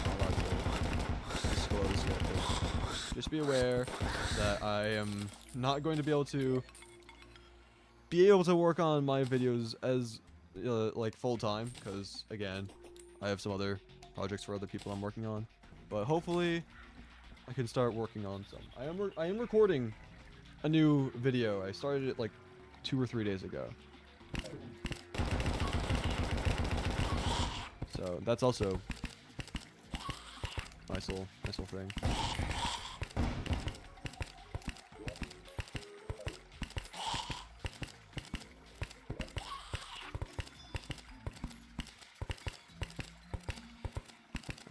I'm not allowed to disclose yet, but just be aware that I am not going to be able to work on my videos as like full time, because again, I have some other projects for other people I'm working on, but hopefully I can start working on some. I am recording a new video. I started it like 2 or 3 days ago. So that's also nice little thing.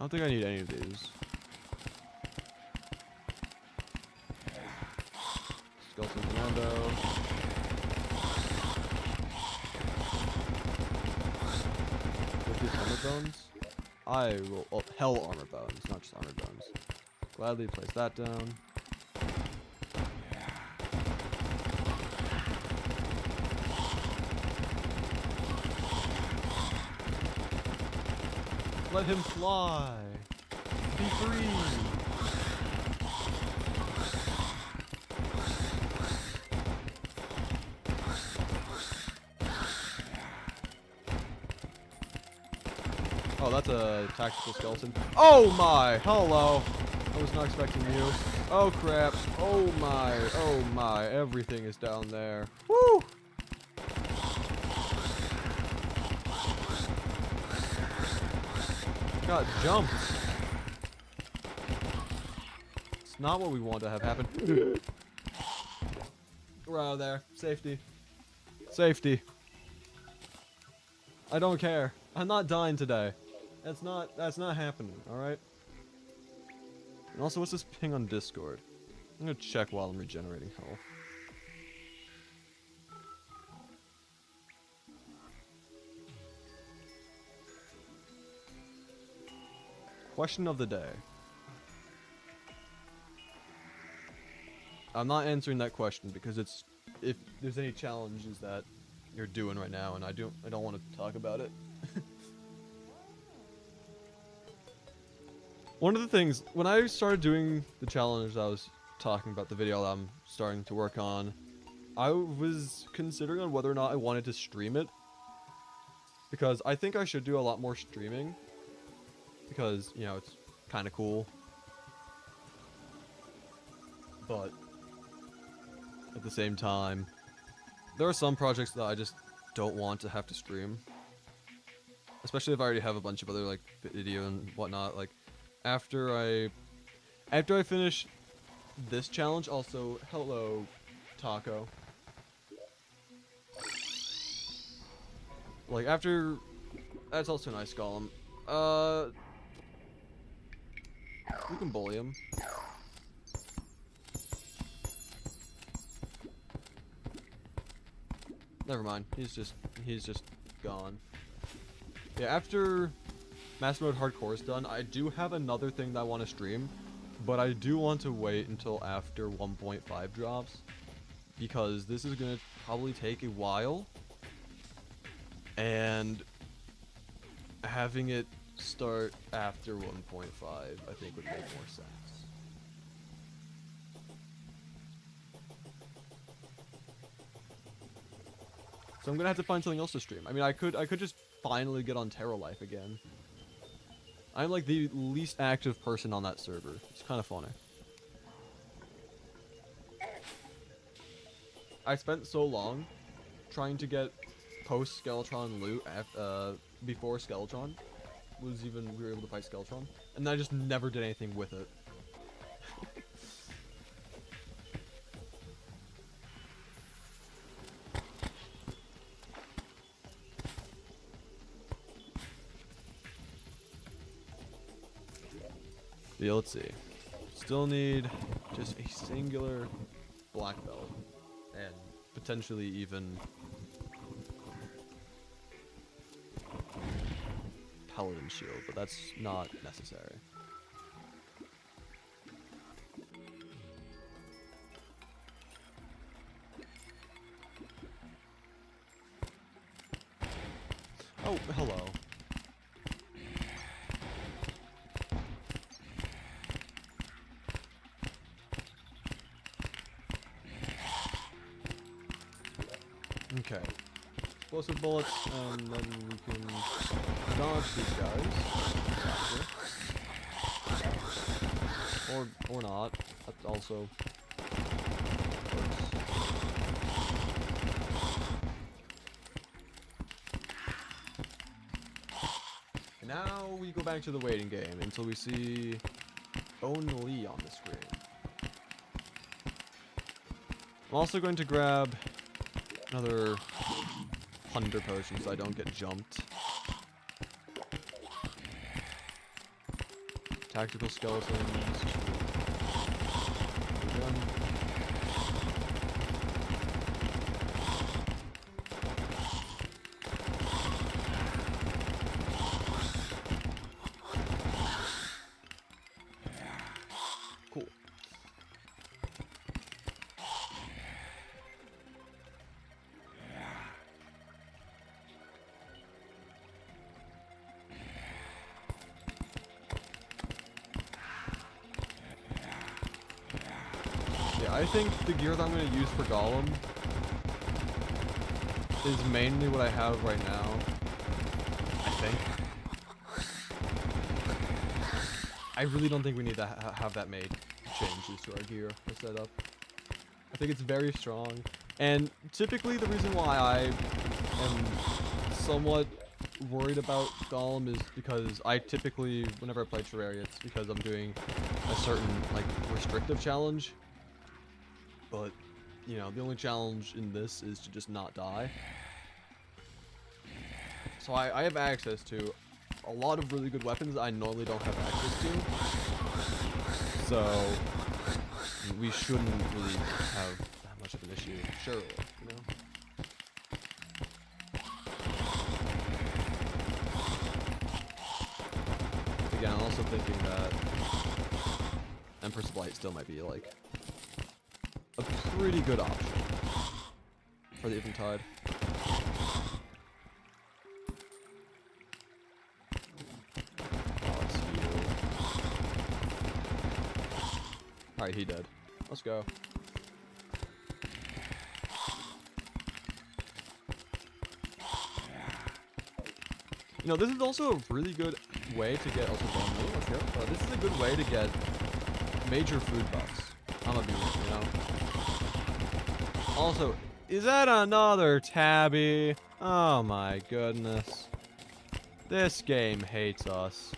I don't think I need any of these. Skeleton Commando. Armor bones? I will. Oh, hell armor bones, not just armor bones. Gladly place that down. Let him fly. Be free. Oh, that's a tactical skeleton. Oh my! Hello! I was not expecting you. Oh crap. Oh my. Everything is down there. Woo! Got jumped. It's not what we want to have happen. We're out of there. Safety. Safety. I don't care. I'm not dying today. That's not happening, alright? And also, what's this ping on Discord? I'm gonna check while I'm regenerating health. Question of the day. I'm not answering that question because it's if there's any challenges that you're doing right now, and I don't want to talk about it. One of the things, when I started doing the challenge I was talking about, the video that I'm starting to work on, I was considering on whether or not I wanted to stream it. Because I think I should do a lot more streaming. Because, you know, it's kind of cool. But, at the same time, there are some projects that I just don't want to have to stream. Especially if I already have a bunch of other, like, video and whatnot, like... After I finish this challenge, also, hello, Taco. Like, after... That's also a nice golem. We can bully him. Never mind, he's just gone. Yeah, after... Master Mode Hardcore is done, I do have another thing that I want to stream, but I do want to wait until after 1.5 drops, because this is going to probably take a while, and having it start after 1.5 I think would make more sense. So I'm going to have to find something else to stream. I mean, I could just finally get on TerraLife again. I'm like the least active person on that server. It's kind of funny. I spent so long trying to get post-Skeletron loot before Skeletron we were able to fight Skeletron, and I just never did anything with it. Yeah, let's see. Still need just a singular black belt. And potentially even paladin shield, but that's not necessary. Oh, hello. Okay. Explosive bullets, and then we can dodge these guys. Gotcha. Or not. That also works. And now we go back to the waiting game until we see only on the screen. I'm also going to grab another Hunter potion so I don't get jumped. Tactical skeletons. We're done. Cool. Yeah, I think the gear that I'm going to use for Golem is mainly what I have right now. I think. I really don't think we need to have that made changes to our gear or setup. I think it's very strong. And typically the reason why I am somewhat worried about Golem is because I typically, whenever I play Terraria, it's because I'm doing a certain, like, restrictive challenge. But, you know, the only challenge in this is to just not die. So I have access to a lot of really good weapons I normally don't have access to. So we shouldn't really have that much of an issue, surely, you know? Again, I'm also thinking that Empress Blight still might be, like, a pretty good option for the Eventide. Alright, he dead. Let's go. You know, this is also a really good way to get also bone meal. Let's go. This is a good way to get major food buffs. I'm gonna be real, you know. Also, is that another tabby? Oh my goodness. This game hates us.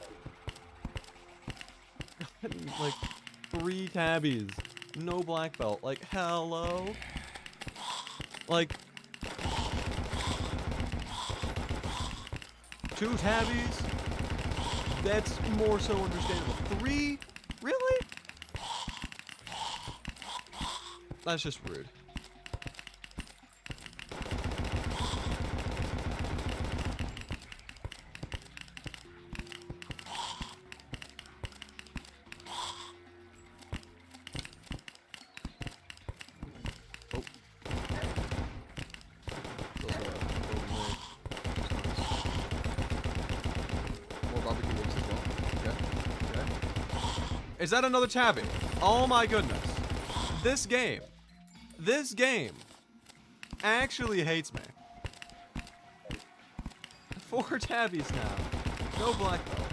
Like 3 tabbies, no black belt. Like, hello? Like 2 tabbies? That's more so understandable. 3? Really? That's just rude. Is that another tabby? Oh my goodness. This game actually hates me. 4 tabbies now. No black belt.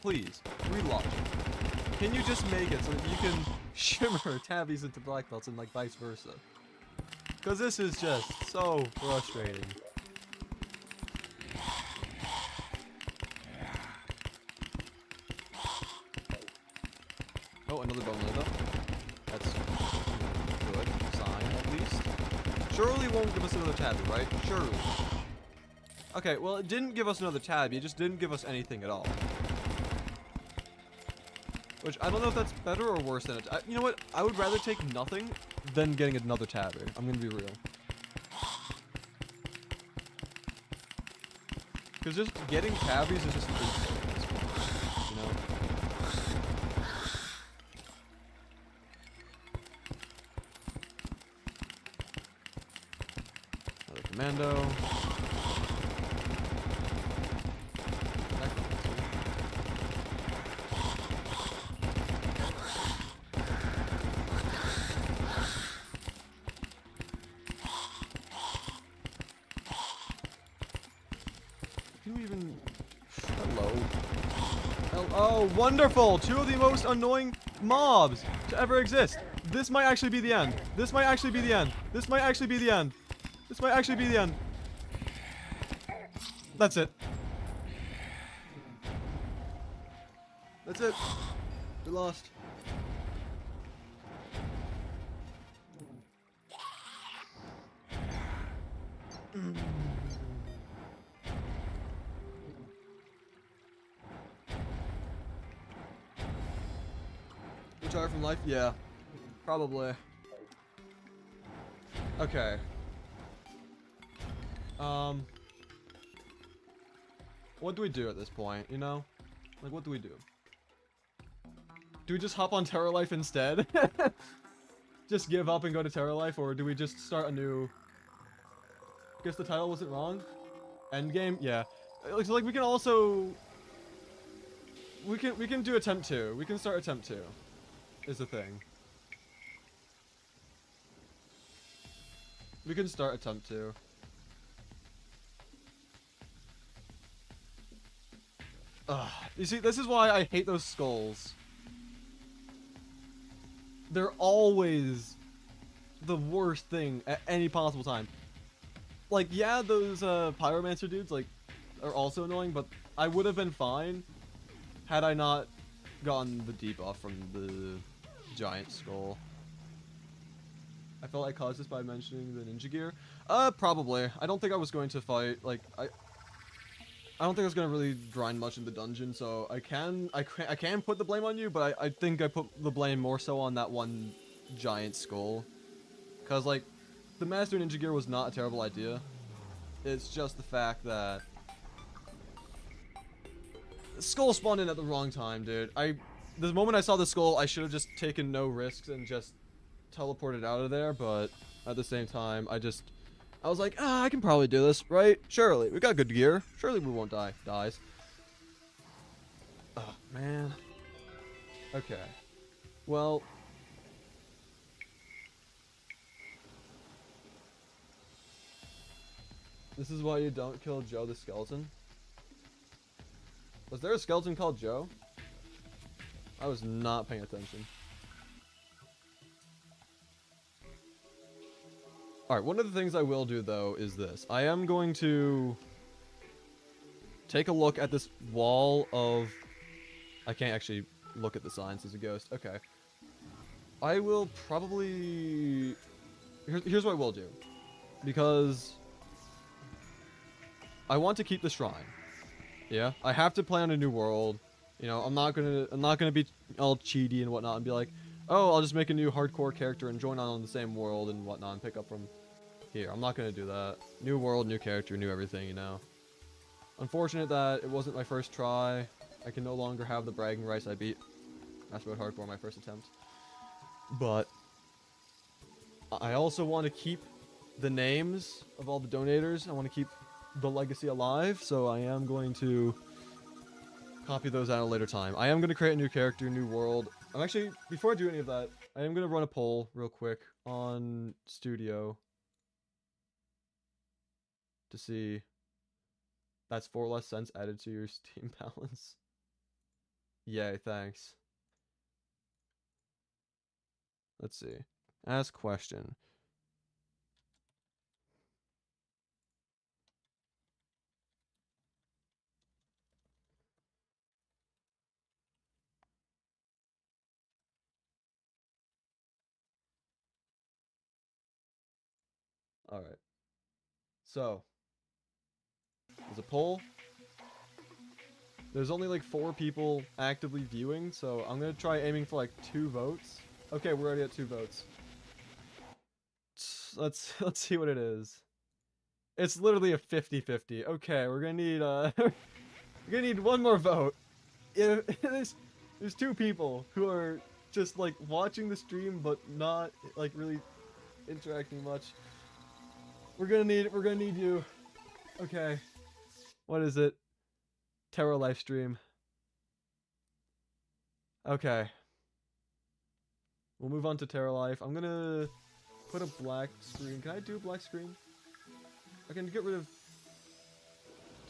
Please, relaunch. Can you just make it so that you can shimmer tabbies into black belts and like vice versa? Because this is just so frustrating. Oh, another bone though. That's a good sign, at least. Surely won't give us another tabby, right? Surely. Okay, well, it didn't give us another tab. It just didn't give us anything at all. Which, I don't know if that's better or worse than it. You know what? I would rather take nothing than getting another tabby. I'm gonna be real. Because just getting tabbies is just insane at this point, you know? Another commando. Can we even... Hello. Oh, wonderful! Two of the most annoying mobs to ever exist. This might actually be the end. This might actually be the end. This might actually be the end. This might actually be the end. That's it. That's it. We lost. Retire from life? Yeah. Probably. Okay. What do we do at this point, you know? Like, what do we do? Do we just hop on TerraLife instead? Just give up and go to TerraLife, or do we just start a new... Guess the title wasn't wrong? Endgame? Yeah. So, like, we can also... We can do attempt 2. We can start attempt 2. Is the thing. We can start attempt 2. Ugh. You see, this is why I hate those skulls. They're always the worst thing at any possible time. Like, yeah, those pyromancer dudes, like, are also annoying, but I would have been fine had I not gotten the debuff from the giant skull. I felt I caused this by mentioning the ninja gear. Probably. I don't think I was going to fight, like, I don't think I was gonna really grind much in the dungeon, so I can put the blame on you, but I think I put the blame more so on that one giant skull. Cause like, the Master Ninja Gear was not a terrible idea. It's just the fact that the skull spawned in at the wrong time, dude. The moment I saw the skull, I should have just taken no risks and just teleported out of there, but at the same time, I was like, I can probably do this, right? Surely. We got good gear. Surely we won't die. Dies. Oh, man. Okay. Well. This is why you don't kill Joe the skeleton. Was there a skeleton called Joe? I was not paying attention. Alright, one of the things I will do, though, is this. I am going to take a look at this wall of... I can't actually look at the signs as a ghost. Okay. I will probably... Here's what I will do. Because... I want to keep the shrine. Yeah? I have to play on a new world. You know, I'm not gonna be all cheaty and whatnot and be like, oh, I'll just make a new hardcore character and join on the same world and whatnot and pick up from here. I'm not gonna do that. New world, new character, new everything, you know. Unfortunate that it wasn't my first try. I can no longer have the bragging rights I beat That's about hardcore my first attempt. But I also want to keep the names of all the donators. I want to keep the legacy alive, so I am going to copy those at a later time. I am going to create a new character, new world. I'm actually, before I do any of that, I am going to run a poll real quick on Studio to see. That's 4 less cents added to your Steam balance. Yay, thanks. Let's see. Ask question. Alright. So, There's a poll. There's only like 4 people actively viewing, so I'm gonna try aiming for like 2 votes. Okay, we're already at 2 votes. Let's see what it is. It's literally a 50-50. Okay, we're gonna need we're gonna need 1 more vote. If there's 2 people who are just like watching the stream but not like really interacting much. We're gonna need you. Okay. What is it? TerraLife stream. Okay. We'll move on to TerraLife. I'm gonna put a black screen. Can I do a black screen? I can get rid of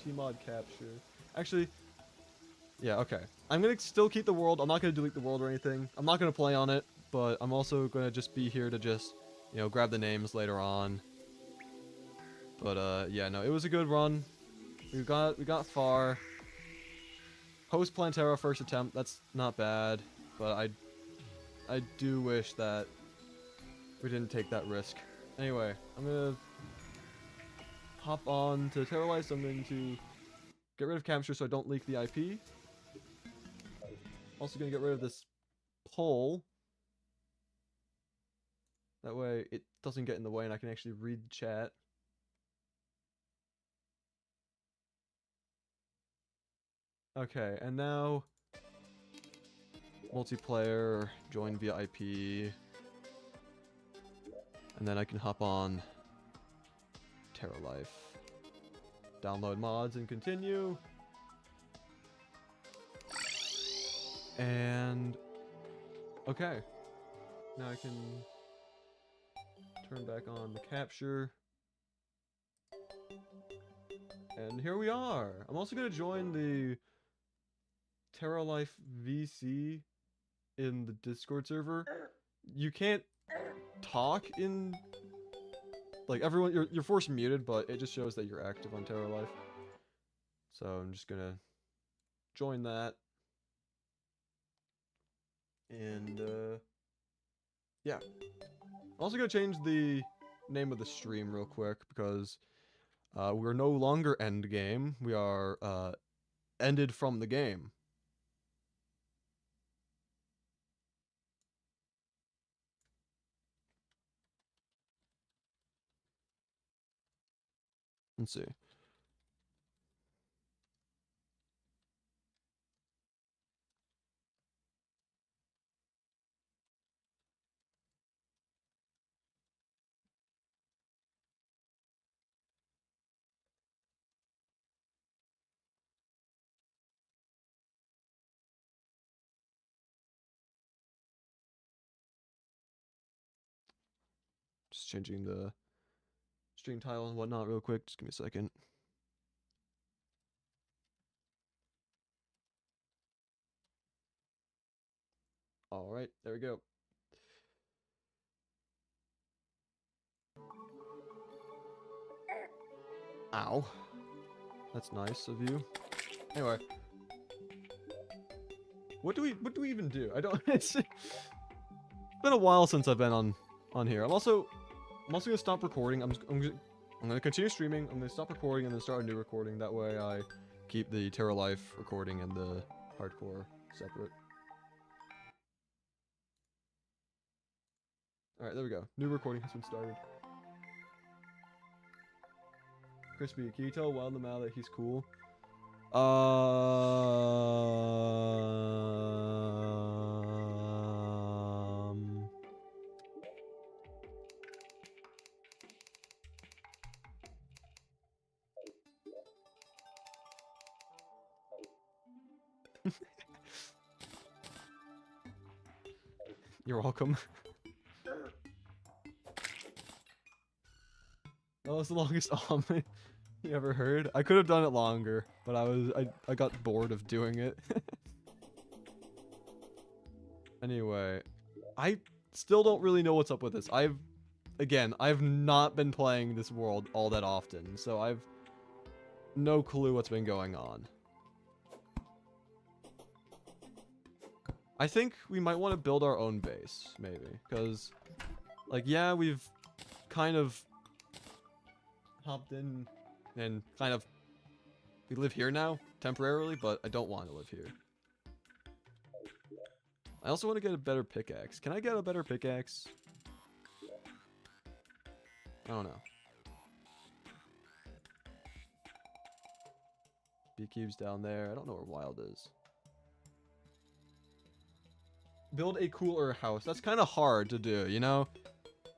Tmod capture. Actually, yeah, okay. I'm gonna still keep the world. I'm not gonna delete the world or anything. I'm not gonna play on it, but I'm also gonna just be here to just, you know, grab the names later on. But yeah, no, it was a good run. We got far. Host Plantera first attempt. That's not bad, but I do wish that we didn't take that risk. Anyway, I'm gonna hop on to TerraLife. So I'm going to get rid of capture so I don't leak the IP. Also gonna get rid of this poll. That way it doesn't get in the way and I can actually read the chat. Okay, and now multiplayer, join via IP. And then I can hop on TerraLife. Download mods and continue. And okay. Now I can turn back on the capture. And here we are. I'm also going to join the TerraLife VC in the Discord server. You can't talk in, like, everyone, you're force muted, but it just shows that you're active on TerraLife. So I'm just going to join that. And yeah. I'm also going to change the name of the stream real quick because we're no longer endgame. We are ended from the game. Let's see. Just changing the stream title and whatnot real quick. Just give me a second. All right, there we go. Ow. That's nice of you. Anyway. What do we even do? I don't it's been a while since I've been on here. I'm also gonna stop recording. I'm gonna continue streaming. I'm gonna stop recording and then start a new recording. That way I keep the TerraLife recording and the hardcore separate. Alright, there we go. New recording has been started. Crispy, can you tell Wild Mal that he's cool? You're welcome. That was the longest omelet you ever heard. I could have done it longer, but I got bored of doing it. Anyway, I still don't really know what's up with this. I've not been playing this world all that often, so I've no clue what's been going on. I think we might want to build our own base, maybe, because, like, yeah, we've kind of hopped in and kind of We live here now, temporarily, but I don't want to live here. I also want to get a better pickaxe. Can I get a better pickaxe? I don't know. B-Cube's down there. I don't know where Wild is. Build a cooler house. That's kind of hard to do, you know?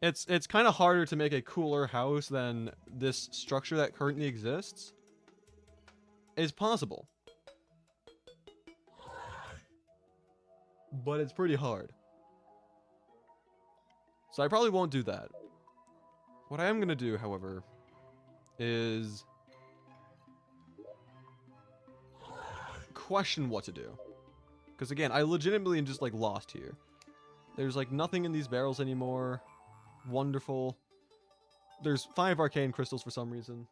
It's kind of harder to make a cooler house than this structure that currently exists. It's possible. But it's pretty hard. So I probably won't do that. What I am going to do, however, is question what to do. Because again, I legitimately am just like lost here. There's like nothing in these barrels anymore. Wonderful. There's 5 arcane crystals for some reason.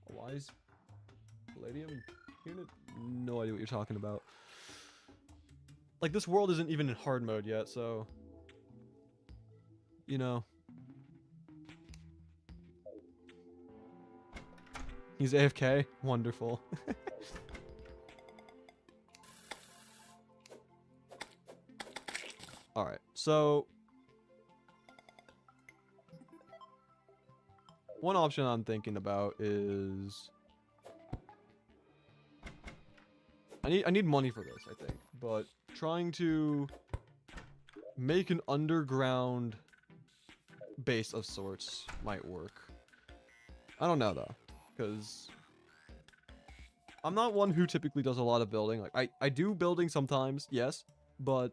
Why is palladium unit? No idea what you're talking about. Like, this world isn't even in hard mode yet, so you know. He's AFK? Wonderful. Alright, so one option I'm thinking about is I need money for this, I think. But trying to make an underground base of sorts might work. I don't know though, because I'm not one who typically does a lot of building. Like I do building sometimes, yes, but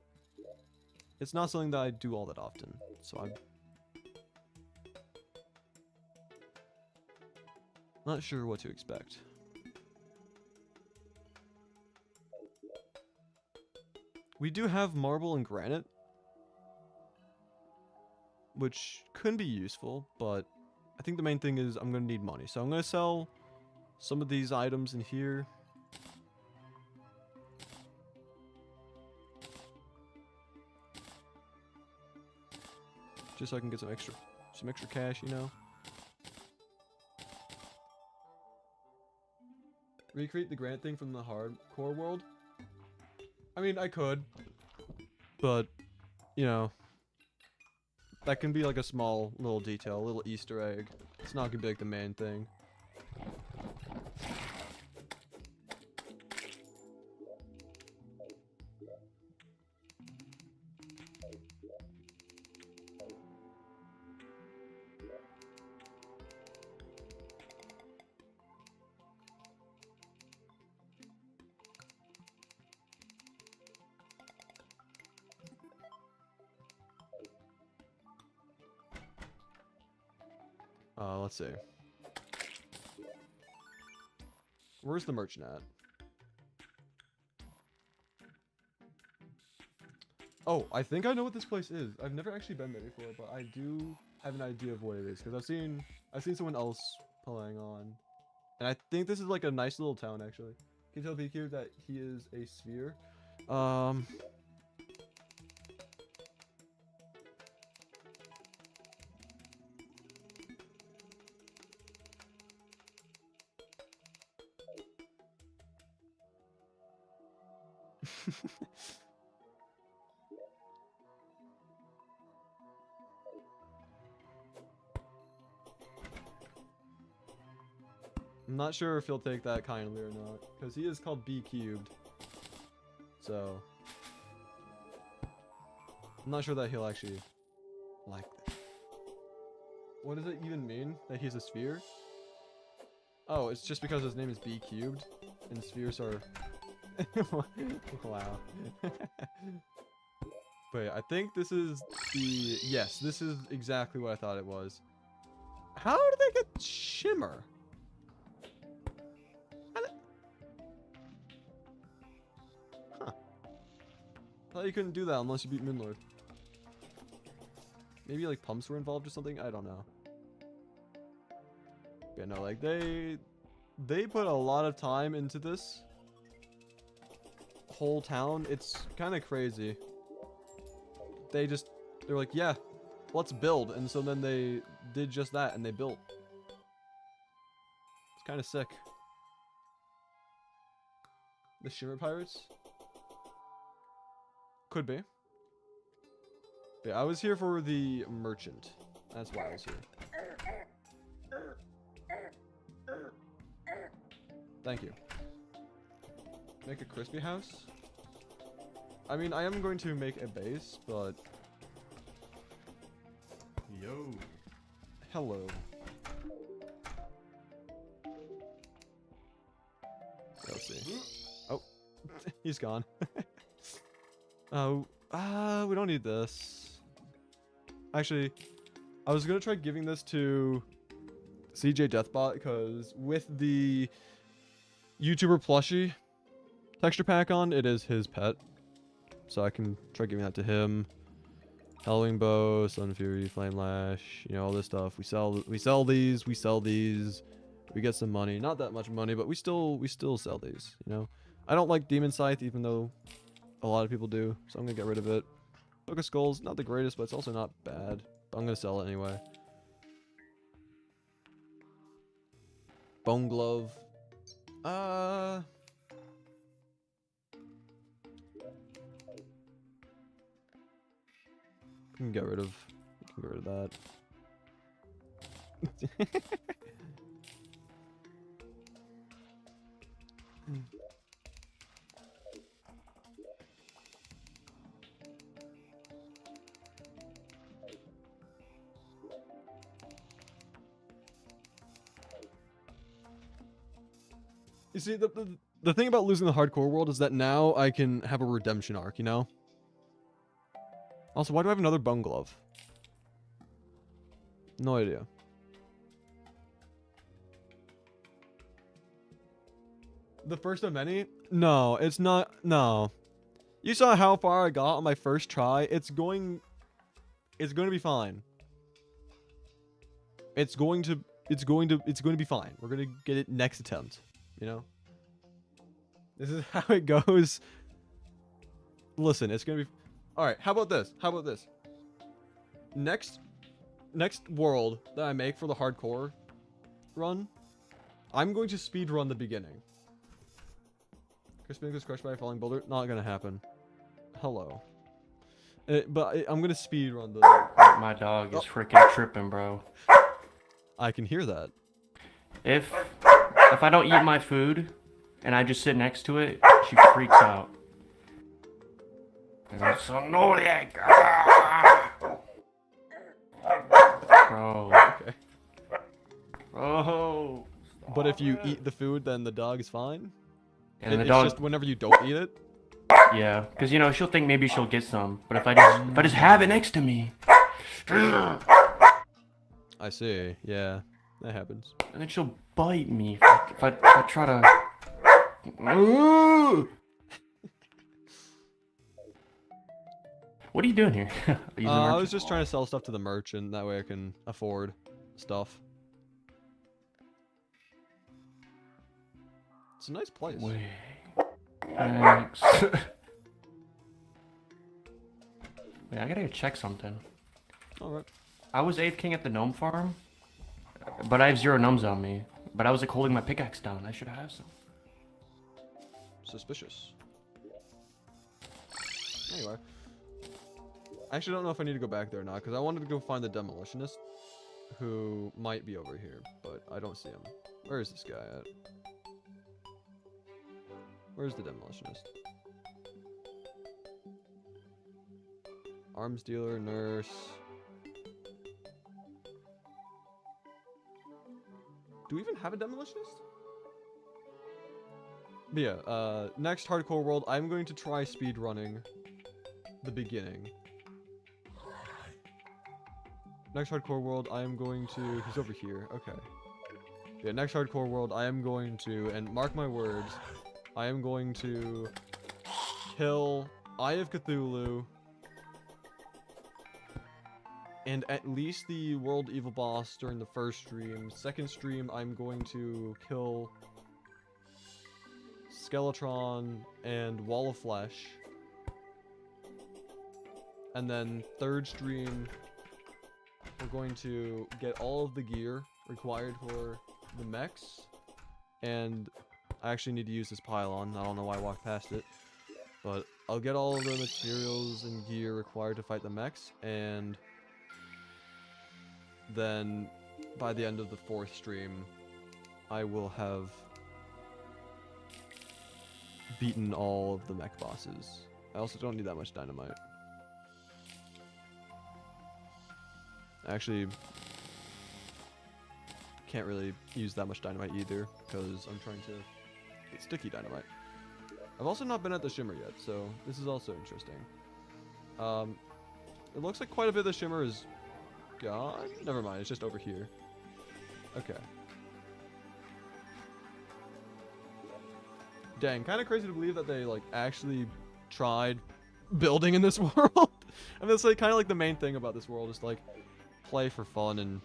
it's not something that I do all that often. So I'm not sure what to expect. We do have marble and granite, which could be useful, but I think the main thing is I'm going to need money. So I'm going to sell some of these items in here. Just so I can get some extra cash, you know. Recreate the granite thing from the hardcore world. I mean, I could, but, you know, that can be like a small little detail, a little Easter egg. It's not gonna be like the main thing. Let's see. Where's the merchant at? Oh, I think I know what this place is. I've never actually been there before, but I do have an idea of what it is because I've seen someone else playing on, and I think this is like a nice little town actually. Can you tell PQ that he is a sphere? I'm not sure if he'll take that kindly or not, because he is called B cubed. So I'm not sure that he'll actually like that. What does it even mean that he's a sphere? Oh, it's just because his name is B cubed, and spheres are. Wow. Wait, I think this is the... Yes, this is exactly what I thought it was. How did they get shimmer? Huh. I thought you couldn't do that unless you beat Minlord. Maybe like pumps were involved or something? I don't know. Yeah, no, like they put a lot of time into this whole town. It's kind of crazy. they're like, yeah, let's build. And so then they did just that and they built. It's kind of sick. The Shimmer Pirates? Could be. Yeah, I was here for the merchant. That's why I was here. Thank you. Make a crispy house? I mean, I am going to make a base, but... Yo. Hello. Let's see. Oh, he's gone. Oh, we don't need this. Actually, I was gonna try giving this to CJ Deathbot because with the YouTuber plushie texture pack on, it is his pet. So I can try giving that to him. Hellwing Bow, Sun Fury, Flame Lash, you know, all this stuff. We sell these, we sell these. We get some money. Not that much money, but we still sell these, you know. I don't like Demon Scythe, even though a lot of people do, so I'm gonna get rid of it. Book of Skulls, not the greatest, but it's also not bad. But I'm gonna sell it anyway. Bone Glove. We can get rid of that. You see, the thing about losing the hardcore world is that now I can have a redemption arc, you know? Also, why do I have another bone glove? No idea. The first of many? No, it's not. No. You saw how far I got on my first try. It's going to be fine. It's going to be fine. We're going to get it next attempt. You know? This is how it goes. Listen, it's going to be... Alright, how about this? How about this? Next world that I make for the hardcore run, I'm going to speed run the beginning. Crispylink was crushed by a falling boulder. Not going to happen. Hello. I'm going to speed run the... My dog is freaking tripping, bro. I can hear that. If I don't eat my food and I just sit next to it, she freaks out. That's so annoying. Bro. Okay. Bro. But if you eat the food, then the dog is fine? And It's the dog... just whenever you don't eat it? Yeah, because, you know, she'll think maybe she'll get some. But if I just have it next to me... I see. Yeah, that happens. And then she'll bite me if I try to... What are you doing here? I was just trying to sell stuff to the merchant. That way I can afford stuff. It's a nice place. Wait. Thanks. Wait, I gotta check something. Alright. I was 8th king at the gnome farm, but I have 0 gnomes on me. But I was like holding my pickaxe down. I should have some. Suspicious. Anyway. I actually don't know if I need to go back there or not, because I wanted to go find the demolitionist, who might be over here, but I don't see him. Where is this guy at? Where's the demolitionist? Arms dealer, nurse. Do we even have a demolitionist? But yeah, next hardcore world, I'm going to try speed running the beginning. Next hardcore world, I am going to... He's over here. Okay. Yeah, next hardcore world, I am going to... And mark my words. I am going to... kill Eye of Cthulhu. And at least the World Evil Boss during the first stream. Second stream, I'm going to kill... Skeletron and Wall of Flesh. And then third stream, we're going to get all of the gear required for the mechs. And I actually need to use this pylon. I don't know why I walked past it. But I'll get all of the materials and gear required to fight the mechs. And then by the end of the fourth stream, I will have beaten all of the mech bosses. I also don't need that much dynamite. Actually, can't really use that much dynamite either, because I'm trying to get sticky dynamite. I've also not been at the shimmer yet, so this is also interesting. It looks like quite a bit of the shimmer is gone. Never mind, it's just over here. Okay. Dang, kind of crazy to believe that they like actually tried building in this world. I mean, it's like kind of like the main thing about this world is like play for fun and,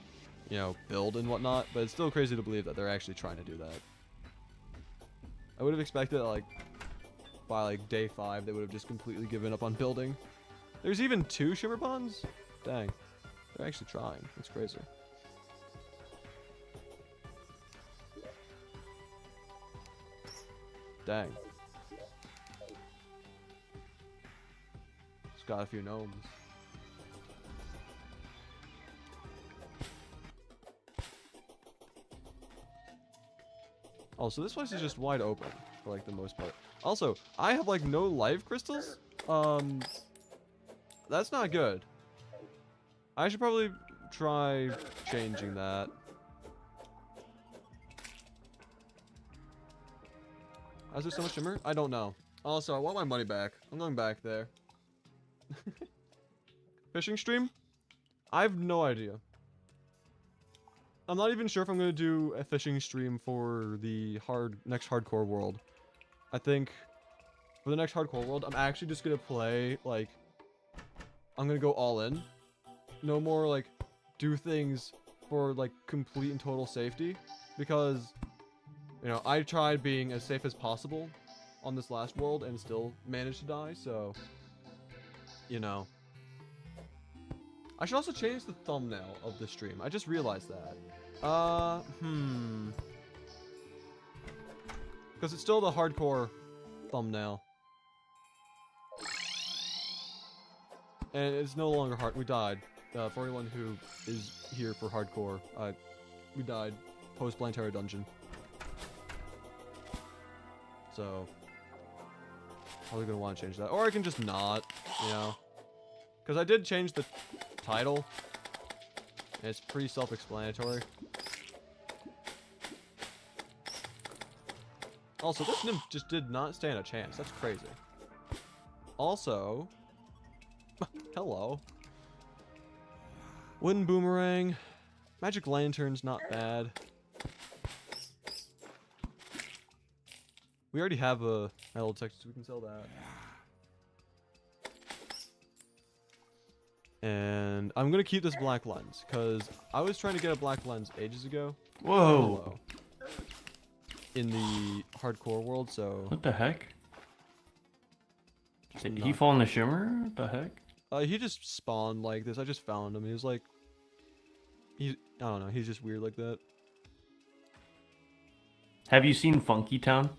you know, build and whatnot. But it's still crazy to believe that they're actually trying to do that. I would have expected that, like, by like day 5 they would have just completely given up on building. There's even 2 shimmer ponds? Dang, they're actually trying. That's crazy. Dang. It's got a few gnomes. Oh, so this place is just wide open for like the most part. Also, I have like no life crystals. That's not good. I should probably try changing that. Is there so much shimmer? I don't know. Also, I want my money back. I'm going back there. Fishing stream? I have no idea. I'm not even sure if I'm going to do a fishing stream for the next hardcore world. I think for the next hardcore world, I'm actually just going to play, like, I'm going to go all in. No more, like, do things for, like, complete and total safety. Because, you know, I tried being as safe as possible on this last world and still managed to die, so, you know. I should also change the thumbnail of the stream. I just realized that. Because it's still the hardcore thumbnail. And it's no longer hard. We died. For anyone who is here for hardcore, we died post-Blind Terror Dungeon. So, probably gonna want to change that. Or I can just not, you know. Because I did change the title. And it's pretty self-explanatory. Also, this nymph just did not stand a chance. That's crazy. Also, hello. Wooden boomerang. Magic lantern's not bad. We already have a metal detector, so we can sell that. And I'm gonna keep this black lens because I was trying to get a black lens ages ago. Whoa! In the hardcore world, so. What the heck? Did he fall in the shimmer? What the heck? He just spawned like this. I just found him. He was like, I don't know. He's just weird like that. Have you seen Funky Town?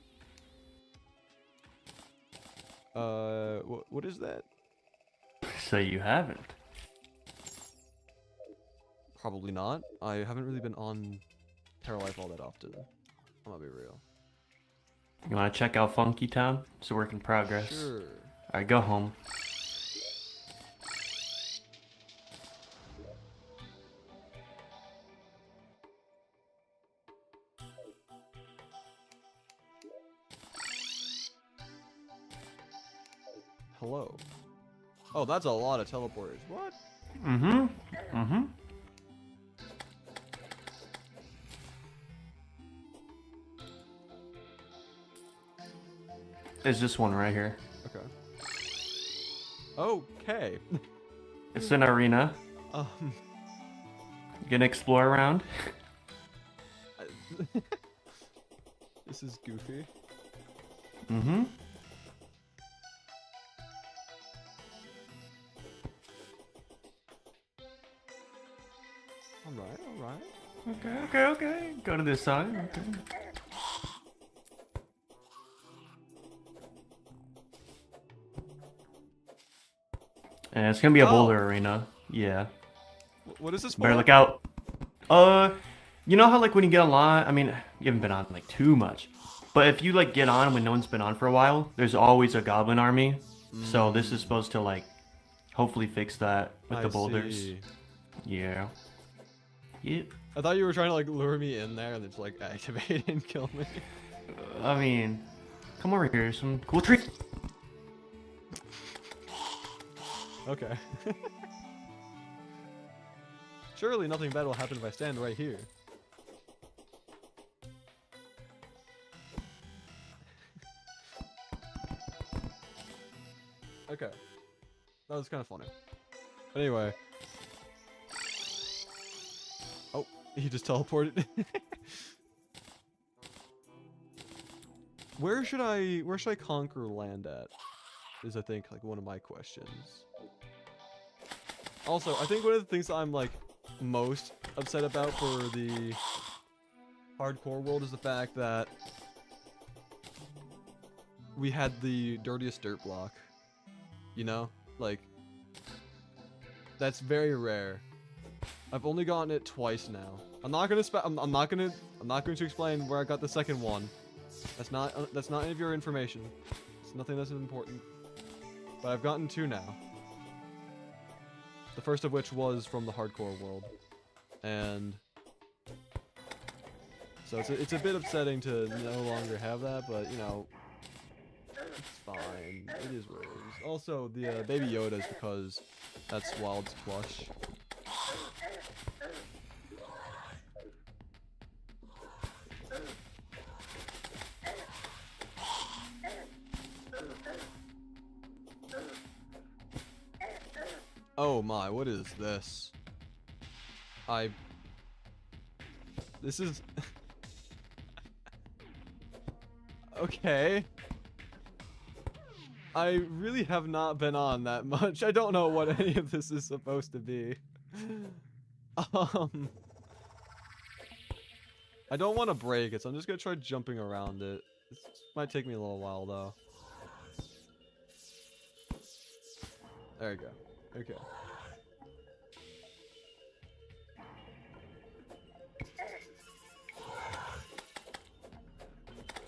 What is that? So you haven't. Probably not. I haven't really been on TerraLife all that often. I'm gonna be real. You want to check out Funky Town? It's a work in progress. Sure. Alright, go home. Hello. Oh, that's a lot of teleporters. What? Mm-hmm. Mm-hmm. There's this one right here. Okay. Okay. It's an arena. You gonna explore around? This is goofy. Mm-hmm. Alright. Okay. Go to this side. Okay. And it's gonna be a boulder arena. Yeah. What is this for? Better look out. You know how like when you get online, I mean, you haven't been on like too much, but if you like get on when no one's been on for a while, there's always a goblin army. So this is supposed to like hopefully fix that with the boulders. See. Yeah. Yep. I thought you were trying to like lure me in there and then just like activate and kill me. I mean, come over here, some cool tricks. Okay. Surely nothing bad will happen if I stand right here. Okay. That was kind of funny. But anyway. Oh, he just teleported. Where should I conquer land at? Is I think like one of my questions. Also, I think one of the things that I'm like most upset about for the hardcore world is the fact that we had the dirtiest dirt block. You know, like that's very rare. I've only gotten it twice now. I'm not going to explain where I got the second one. That's not any of your information. It's nothing that's important. But I've gotten 2 now. The first of which was from the hardcore world. And so it's a bit upsetting to no longer have that, but you know, it's fine. It is what it is. Also, the Baby Yoda is because that's Wild's plush. Oh my, what is this? This is... Okay. I really have not been on that much. I don't know what any of this is supposed to be. I don't want to break it, so I'm just gonna try jumping around it. This might take me a little while, though. There you go. Okay.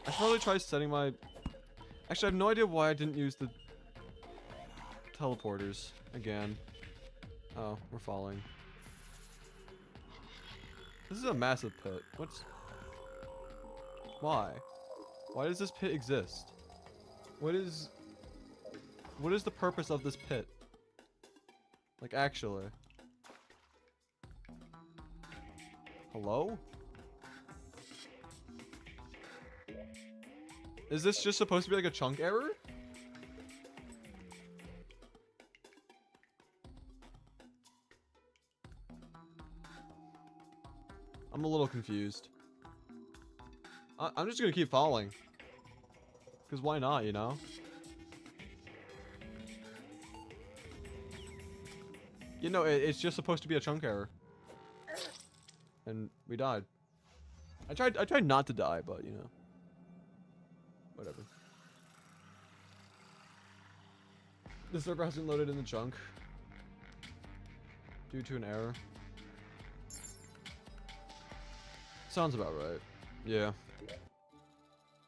I should probably try setting my... Actually, I have no idea why I didn't use the teleporters again. Oh, we're falling. This is a massive pit. Why? Why does this pit exist? What is the purpose of this pit? Like, actually. Hello? Is this just supposed to be like a chunk error? I'm a little confused. I'm just gonna keep falling. Because why not, you know? You know, it's just supposed to be a chunk error. And we died. I tried not to die, but you know. Whatever. The server hasn't loaded in the chunk. Due to an error. Sounds about right. Yeah.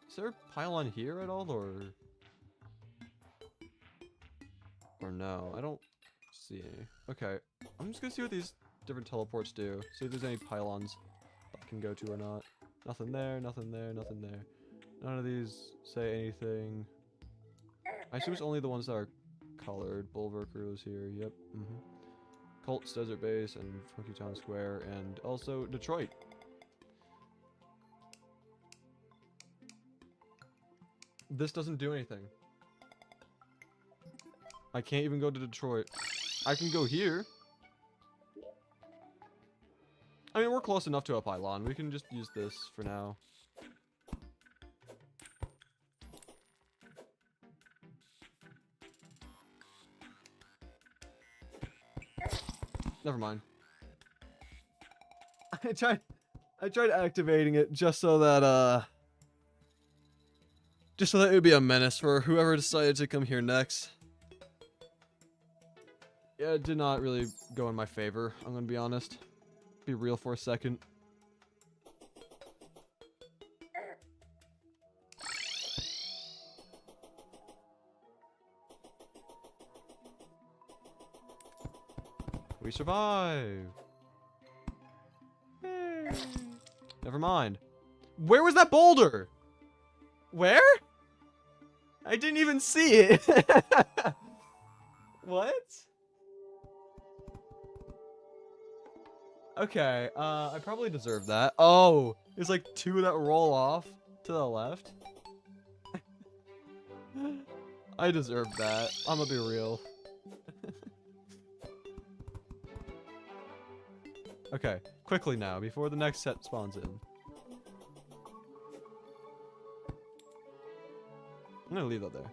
Is there a pylon here at all, or no? I don't see any. Okay. I'm just gonna see what these different teleports do. See if there's any pylons I can go to or not. Nothing there, nothing there, nothing there. None of these say anything. I assume it's only the ones that are colored. Bulwarker is here. Yep. Colt's Desert Base and Funky Town Square, and also Detroit. This doesn't do anything. I can't even go to Detroit. I can go here. I mean, we're close enough to a pylon. We can just use this for now. Never mind. I tried activating it just so that it would be a menace for whoever decided to come here next. Yeah, it did not really go in my favor, I'm gonna be honest. Be real for a second. We survive. Yay. Never mind. Where was that boulder? Where? I didn't even see it. What? Okay, I probably deserve that. Oh, there's like two that roll off to the left. I deserve that. I'm gonna be real. Okay, quickly now, before the next set spawns in. I'm gonna leave that there.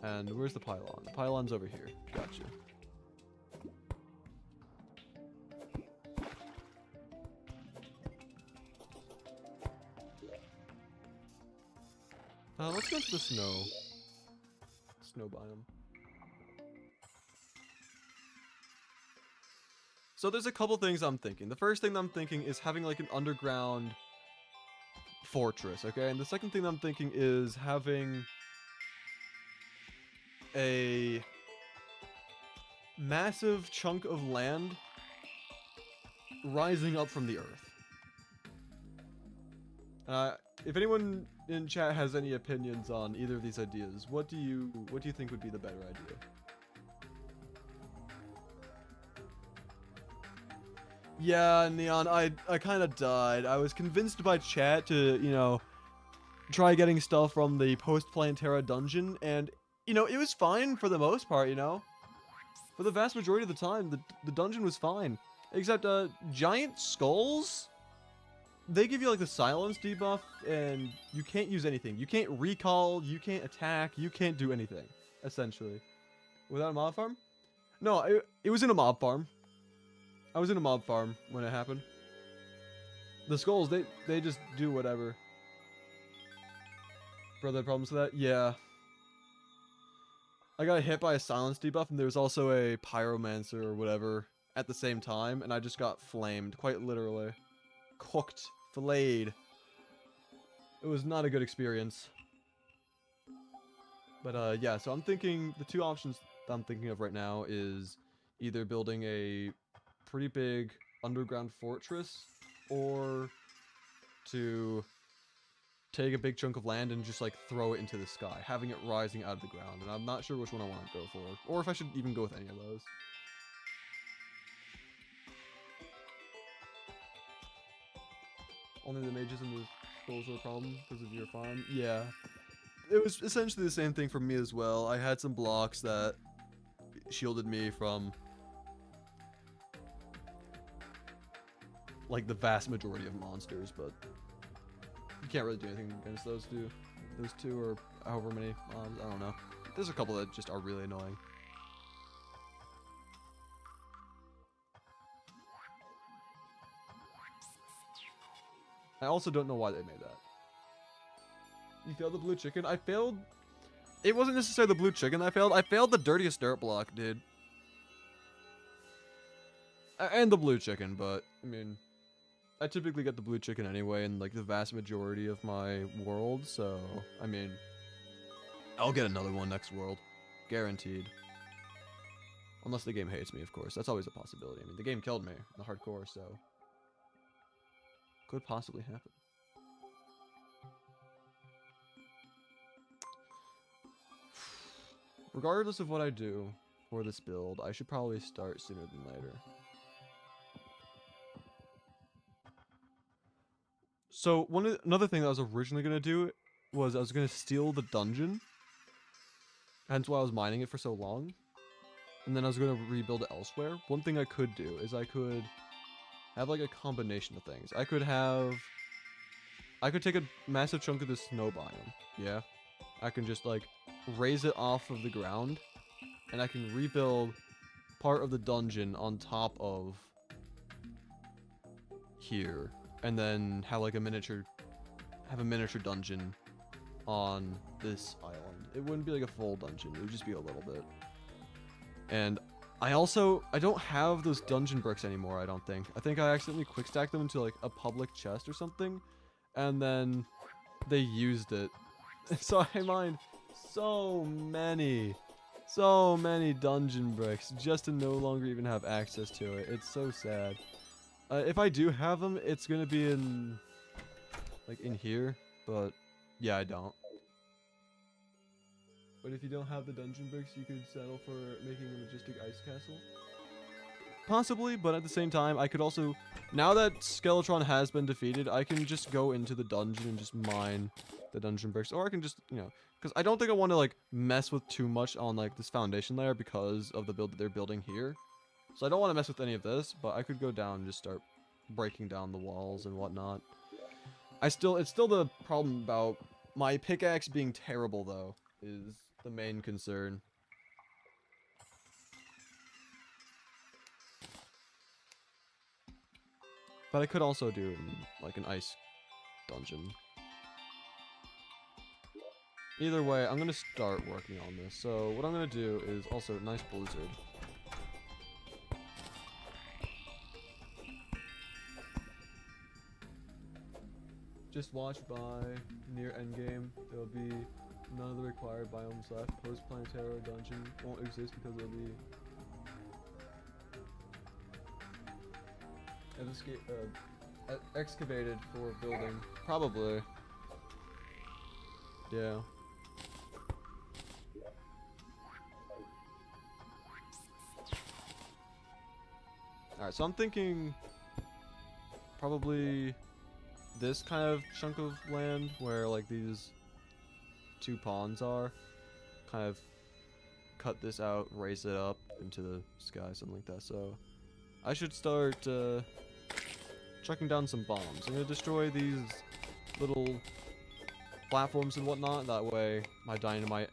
And where's the pylon? The pylon's over here. Gotcha. Let's go to the snow biome. So there's a couple things I'm thinking. The first thing I'm thinking is having like an underground fortress, okay? And the second thing I'm thinking is having a massive chunk of land rising up from the earth. If anyone in chat has any opinions on either of these ideas, what do you think would be the better idea? Yeah, Neon, I kind of died. I was convinced by chat to, you know, try getting stuff from the post-Plantera dungeon, and, you know, it was fine for the most part, you know? For the vast majority of the time, the dungeon was fine. Except, giant skulls? They give you, like, the silence debuff, and you can't use anything. You can't recall, you can't attack, you can't do anything, essentially. Without a mob farm? No, it was in a mob farm. I was in a mob farm when it happened. The skulls, they just do whatever. Brother, problems with that? Yeah. I got hit by a silence debuff, and there was also a pyromancer or whatever at the same time, and I just got flamed, quite literally. Cooked. Filleted. It was not a good experience. But, yeah, so I'm thinking, the two options that I'm thinking of right now is either building a pretty big underground fortress, or to take a big chunk of land and just like throw it into the sky, having it rising out of the ground. And I'm not sure which one I want to go for, or if I should even go with any of those. Only the mages and the skulls are a problem because of your farm. Yeah, it was essentially the same thing for me as well. I had some blocks that shielded me from like the vast majority of monsters, but you can't really do anything against those two or however many mobs. I don't know. There's a couple that just are really annoying. I also don't know why they made that. You failed the blue chicken? I failed... It wasn't necessarily the blue chicken I failed. I failed the dirtiest dirt block, dude. And the blue chicken, but, I mean... I typically get the blue chicken anyway in, like, the vast majority of my world, so, I mean... I'll get another one next world. Guaranteed. Unless the game hates me, of course. That's always a possibility. I mean, the game killed me in the hardcore, so... Could possibly happen. Regardless of what I do for this build, I should probably start sooner than later. So another thing that I was originally going to do was I was going to steal the dungeon. Hence why I was mining it for so long. And then I was going to rebuild it elsewhere. One thing I could do is I could have like a combination of things. I could take a massive chunk of the snow biome. Yeah. I can just like raise it off of the ground, and I can rebuild part of the dungeon on top of here, and then have like a miniature dungeon on this island. It wouldn't be like a full dungeon, it would just be a little bit. And I don't have those dungeon bricks anymore, I don't think. I think I accidentally quick stacked them into like a public chest or something, and then they used it. So I mined so many dungeon bricks just to no longer even have access to it. It's so sad. If I do have them, it's gonna be in like in here, but yeah, I don't. But if you don't have the dungeon bricks, you could settle for making a majestic ice castle. Possibly, but at the same time, I could also, now that Skeletron has been defeated, I can just go into the dungeon and just mine the dungeon bricks. Or I can just, you know, because I don't think I want to, like, mess with too much on, like, this foundation layer because of the build that they're building here. So I don't want to mess with any of this, but I could go down and just start breaking down the walls and whatnot. It's still the problem about my pickaxe being terrible, though, is the main concern. But I could also do like an ice dungeon. Either way, I'm gonna start working on this. So what I'm gonna do is also nice blizzard. Just watch by near endgame. There'll be none of the required biomes left. Post-Planetara dungeon won't exist because it'll be excavated for building. Probably. Yeah. Alright, so I'm thinking probably this kind of chunk of land where like these two ponds are. Kind of cut this out, raise it up into the sky, something like that. So I should start chucking down some bombs. I'm gonna destroy these little platforms and whatnot. That way my dynamite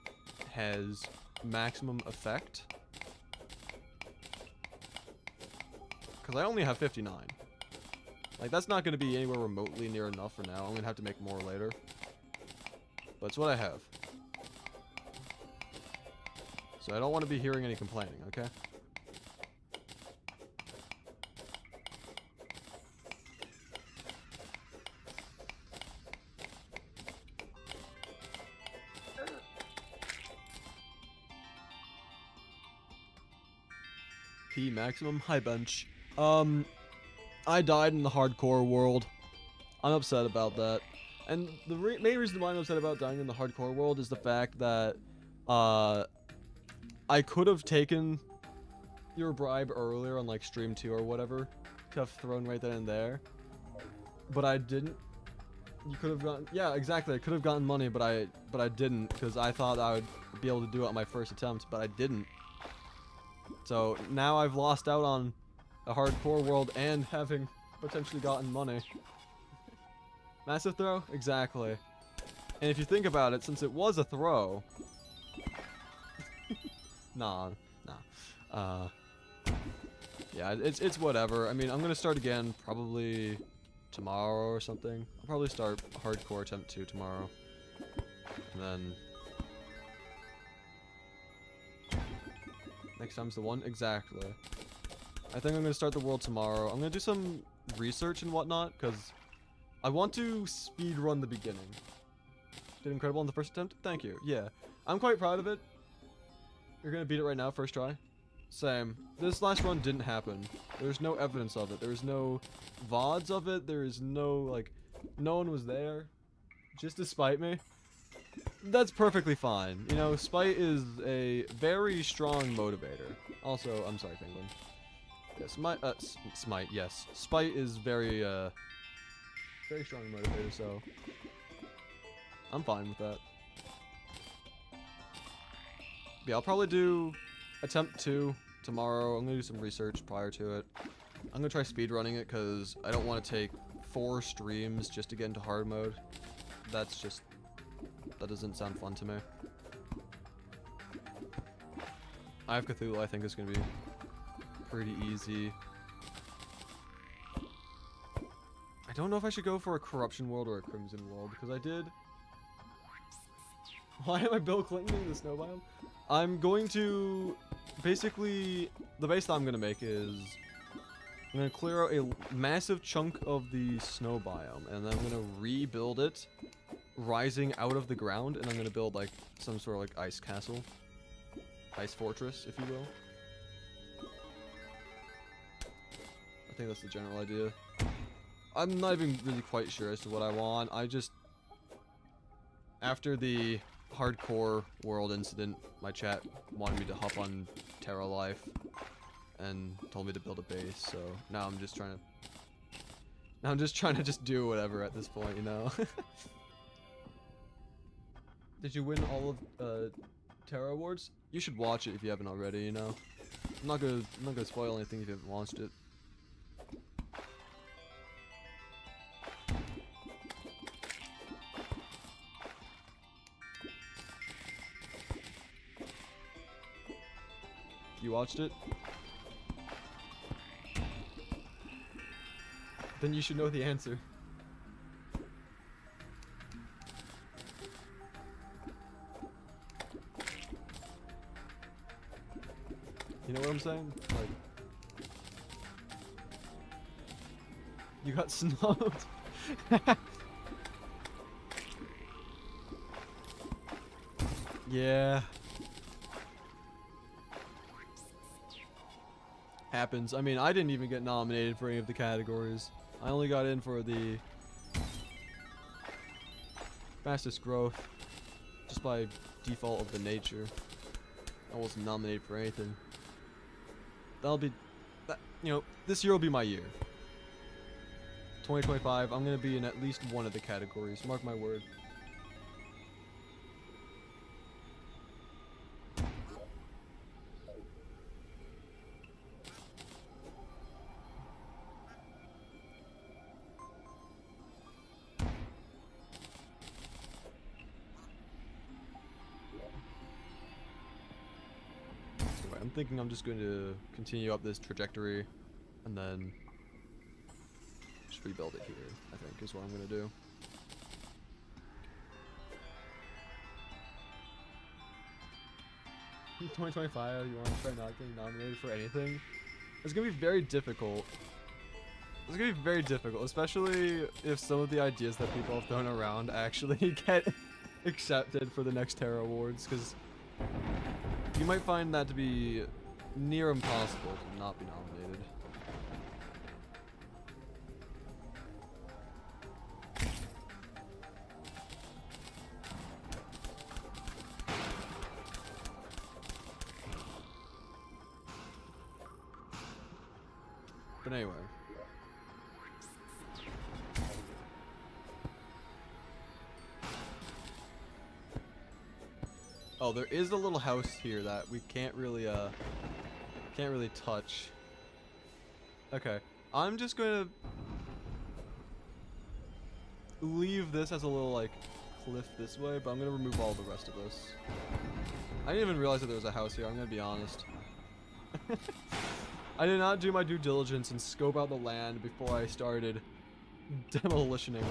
has maximum effect. Because I only have 59. Like, that's not going to be anywhere remotely near enough for now. I'm going to have to make more later. But it's what I have. So I don't want to be hearing any complaining, okay? P maximum. Hi, bench. I died in the hardcore world. I'm upset about that. And the main reason why I'm upset about dying in the hardcore world is the fact that, I could have taken your bribe earlier on, like, stream 2 or whatever. To have thrown right then and there. But I didn't. You could have gotten, yeah, exactly. I could have gotten money, but I didn't, because I thought I would be able to do it on my first attempt, but I didn't. So now I've lost out on a hardcore world and having potentially gotten money. Massive throw? Exactly. And if you think about it, since it was a throw... nah. Yeah, it's whatever. I mean, I'm gonna start again probably tomorrow or something. I'll probably start hardcore attempt 2 tomorrow. And then... next time's the one? Exactly. I think I'm going to start the world tomorrow. I'm going to do some research and whatnot, because I want to speedrun the beginning. Did incredible on the first attempt? Thank you. Yeah. I'm quite proud of it. You're going to beat it right now, first try? Same. This last run didn't happen. There's no evidence of it. There's no VODs of it. There is no, like, no one was there. Just to spite me. That's perfectly fine. You know, spite is a very strong motivator. Also, I'm sorry, Penguin. Yes, smite, yes. Spite is very strong motivator, so I'm fine with that. Yeah, I'll probably do attempt 2 tomorrow. I'm gonna do some research prior to it. I'm gonna try speedrunning it because I don't want to take 4 streams just to get into hard mode. That doesn't sound fun to me. I have Cthulhu, I think is gonna be pretty easy. I don't know if I should go for a corruption world or a crimson world, because I did... Why am I Bill Clintoning the snow biome? I'm going to... Basically, the base that I'm going to make is... I'm going to clear out a massive chunk of the snow biome, and then I'm going to rebuild it, rising out of the ground, and I'm going to build, like, some sort of, like, ice castle. Ice fortress, if you will. I think that's the general idea. I'm not even really quite sure as to what I want. I just... After the hardcore world incident, my chat wanted me to hop on TerraLife and told me to build a base, so now I'm just trying to... Now I'm just trying to just do whatever at this point, you know? Did you win all of Terra Awards? You should watch it if you haven't already, you know? I'm not gonna spoil anything if you haven't watched it. You watched it? Then you should know the answer. You know what I'm saying? Like... You got snubbed. Yeah. Happens. I mean, I didn't even get nominated for any of the categories. I only got in for the fastest growth, just by default of the nature. I wasn't nominated for anything. That'll be, you know, this year will be my year. 2025, I'm gonna be in at least one of the categories. Mark my word. I'm thinking I'm just going to continue up this trajectory and then just rebuild it here, I think is what I'm going to do. In 2025, you want to try not getting nominated for anything? It's going to be very difficult. It's going to be very difficult, especially if some of the ideas that people have thrown around actually get accepted for the next Terra Awards, because you might find that to be near impossible to not be nominated. But anyway. Oh, there is a little house here that we can't really touch. Okay, I'm just gonna leave this as a little like cliff this way, but I'm gonna remove all the rest of this. I didn't even realize that there was a house here, I'm gonna be honest. I did not do my due diligence and scope out the land before I started demolitioning.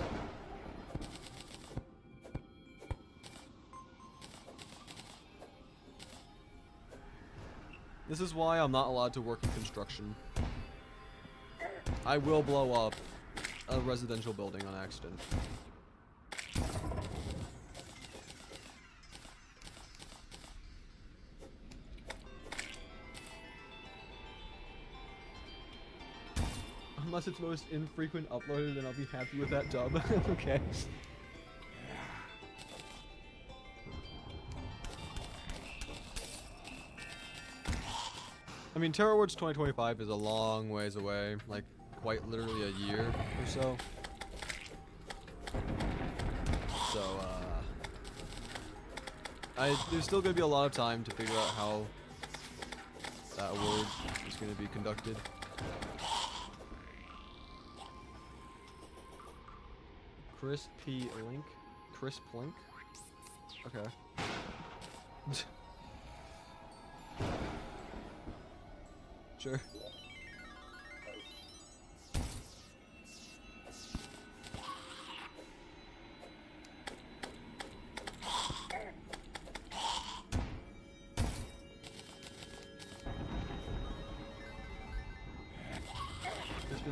This is why I'm not allowed to work in construction. I will blow up a residential building on accident. Unless it's most infrequent uploaded, then I'll be happy with that dub. Okay. I mean, Terra Awards 2025 is a long ways away, like quite literally a year or so. So, there's still gonna be a lot of time to figure out how that award is gonna be conducted. Crispylink? Crispylink? Okay. Sure.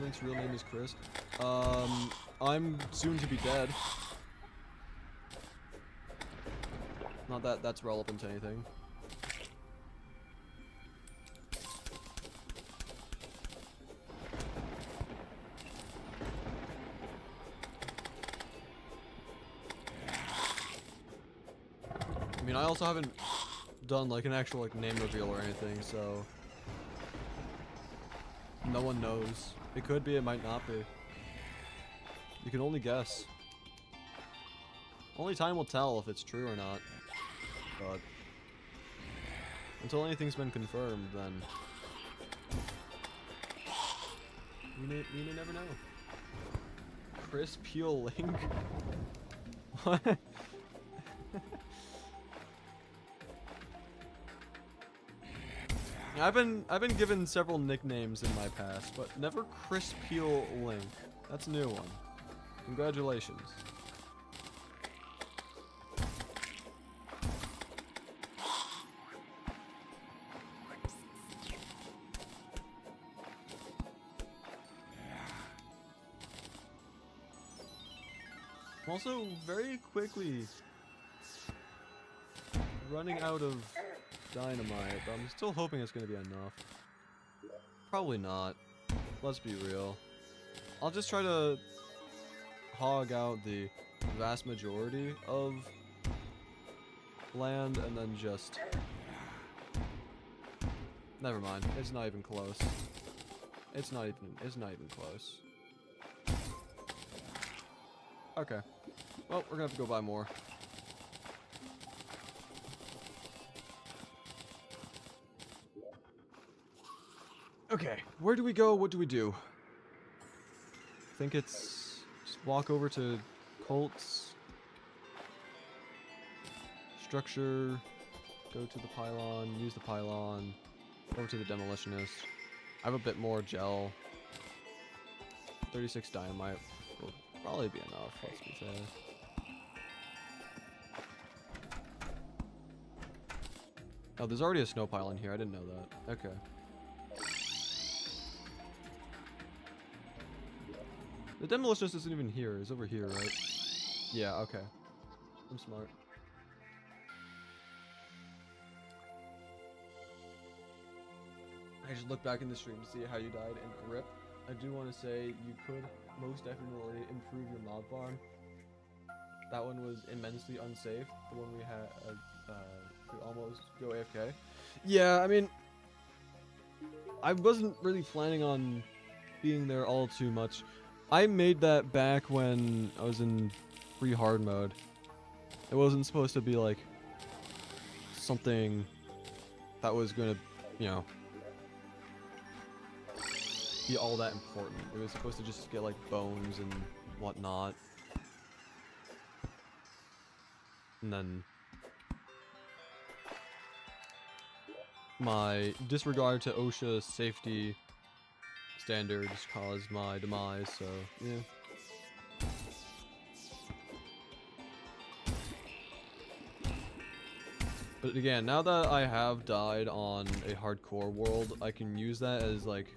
Crispylink's real name is Chris. I'm soon to be dead. Not that that's relevant to anything. I mean, I also haven't done like an actual like name reveal or anything, so no one knows. It could be, it might not be. You can only guess. Only time will tell if it's true or not. But until anything's been confirmed, then we may never know. Crispylink? What? I've been given several nicknames in my past, but never Crispylink. That's a new one. Congratulations. I'm also very quickly running out of dynamite, but I'm still hoping it's gonna be enough. Probably not. Let's be real. I'll just try to hog out the vast majority of land and then just... Never mind. It's not even close. It's not even close. Okay. Well, we're gonna have to go buy more. Okay, where do we go? What do we do? I think it's just walk over to Colt's structure, go to the pylon, use the pylon, over to the demolitionist. I have a bit more gel. 36 dynamite will probably be enough, let's be fair. Oh, there's already a snow pylon here, I didn't know that. Okay. The demolitionist isn't even here, it's over here, right? Yeah, okay. I'm smart. I just looked back in the stream to see how you died, and RIP. I do want to say you could most definitely improve your mob farm. That one was immensely unsafe, the one we had could almost go AFK. Yeah, I mean, I wasn't really planning on being there all too much. I made that back when I was in free hard mode. It wasn't supposed to be like something that was gonna, you know, be all that important. It was supposed to just get like bones and whatnot. And then my disregard to OSHA safety standards caused my demise, so yeah. But again, now that I have died on a hardcore world, I can use that as like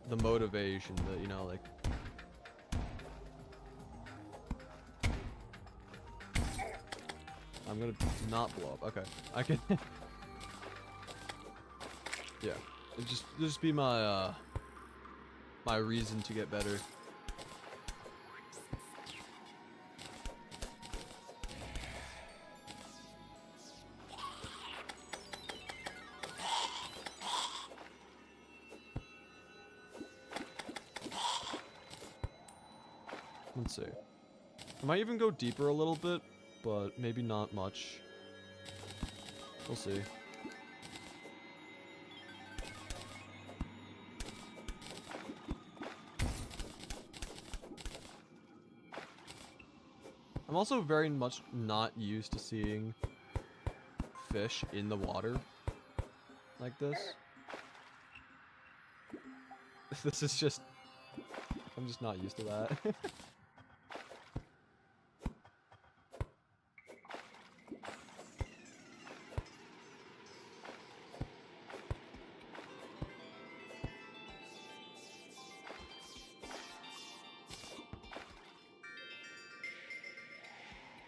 the motivation that, you know, like I'm gonna not blow up. Okay, I can. Yeah, it just be my my reason to get better. Let's see. I might even go deeper a little bit, but maybe not much. We'll see. I'm also very much not used to seeing fish in the water like this. This is just... I'm just not used to that.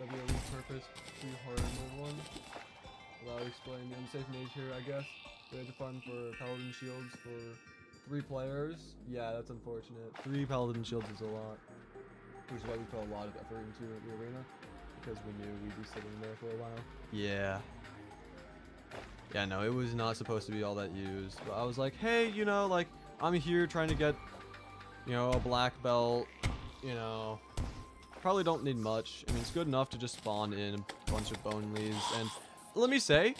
That'd be a repurposed pre-hard mode one. Without explaining the unsafe nature, I guess. We had to farm for Paladin Shields for 3 players. Yeah, that's unfortunate. 3 Paladin Shields is a lot. Which is why we put a lot of effort into the arena. Because we knew we'd be sitting there for a while. Yeah. Yeah, no, it was not supposed to be all that used. But I was like, hey, you know, like, I'm here trying to get, you know, a black belt. You know, probably don't need much. I mean, it's good enough to just spawn in a bunch of bone leaves. And let me say,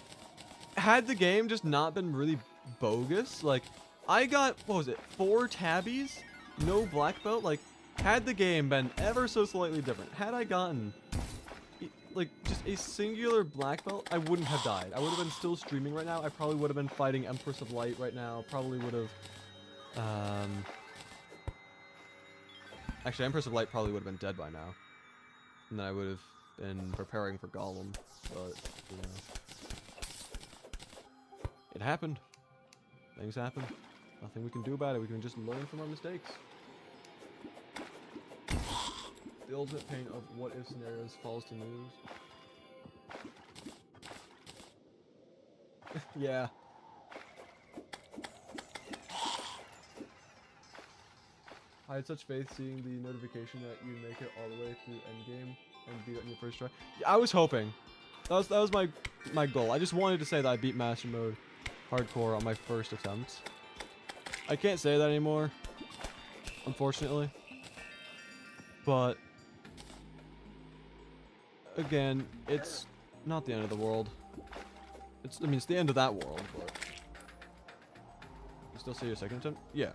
had the game just not been really bogus, like, I got, what was it, 4 tabbies? No black belt? Like, had the game been ever so slightly different, had I gotten, like, just a singular black belt, I wouldn't have died. I would have been still streaming right now. I probably would have been fighting Empress of Light right now. Probably would have, actually, Empress of Light probably would have been dead by now. And then I would have been preparing for Golem, but, you know. It happened. Things happen. Nothing we can do about it. We can just learn from our mistakes. The ultimate pain of what-if scenarios falls to news. Yeah. I had such faith seeing the notification that you make it all the way through endgame and beat it on your first try. Yeah, I was hoping. That was my goal. I just wanted to say that I beat Master Mode Hardcore on my first attempt. I can't say that anymore, unfortunately. But again, it's not the end of the world. I mean, it's the end of that world, but you still say your second attempt? Yeah.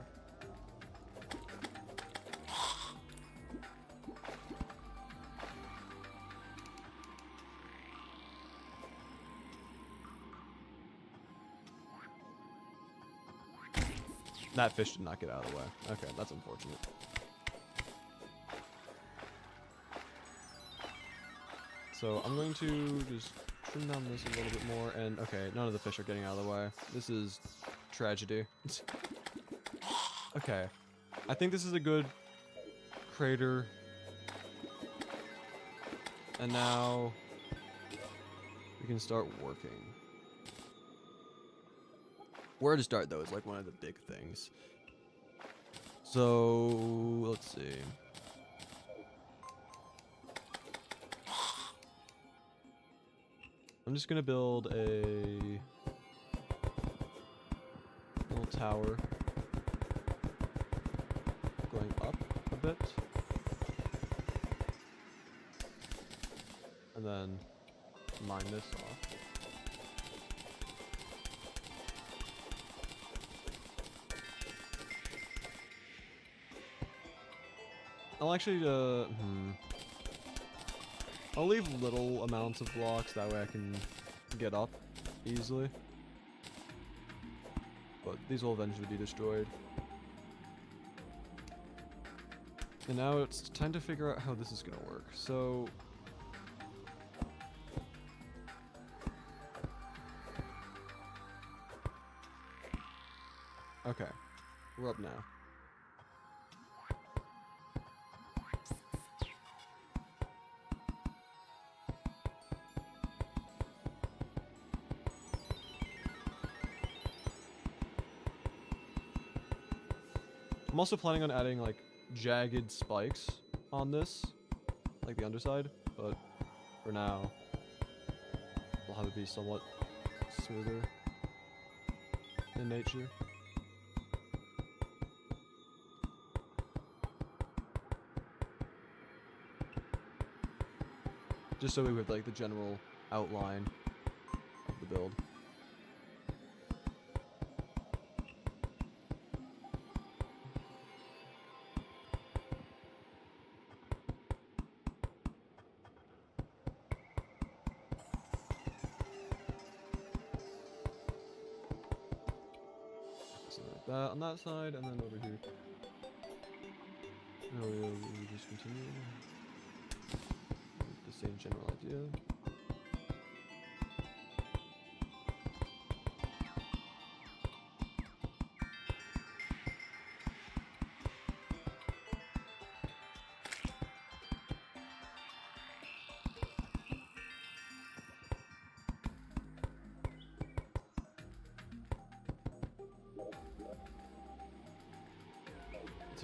That fish did not get out of the way. Okay, that's unfortunate. So I'm going to just trim down this a little bit more, and okay, none of the fish are getting out of the way. This is tragedy. Okay, I think this is a good crater. And now we can start working. Where to start, though, is like one of the big things. So, let's see. I'm just gonna build a little tower going up a bit. And then mine this off. I'll actually, I'll leave little amounts of blocks, that way I can get up easily. But these will eventually be destroyed. And now it's time to figure out how this is gonna work. So okay, we're up now. I'm also planning on adding like jagged spikes on this, like the underside, but for now we'll have it be somewhat smoother in nature. Just so we have like the general outline of the build. So like that on that side, and then over here. No, we'll just continue with the same general idea.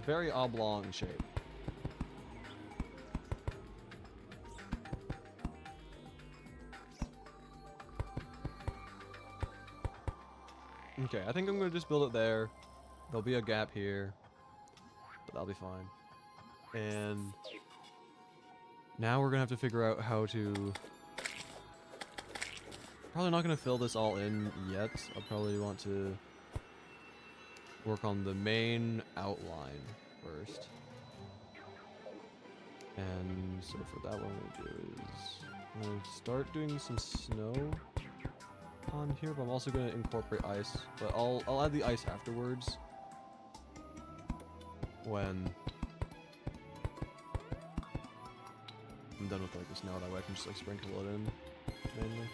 very oblong shape. Okay, I think I'm gonna just build it there. There'll be a gap here, but that'll be fine. And now we're gonna have to figure out how to... Probably not gonna fill this all in yet. I'll probably want to work on the main outline first. And so for that, what I'm gonna do is I'm gonna start doing some snow on here, but I'm also gonna incorporate ice. But I'll add the ice afterwards when I'm done with like the snow. That way I can just like sprinkle it in mainly.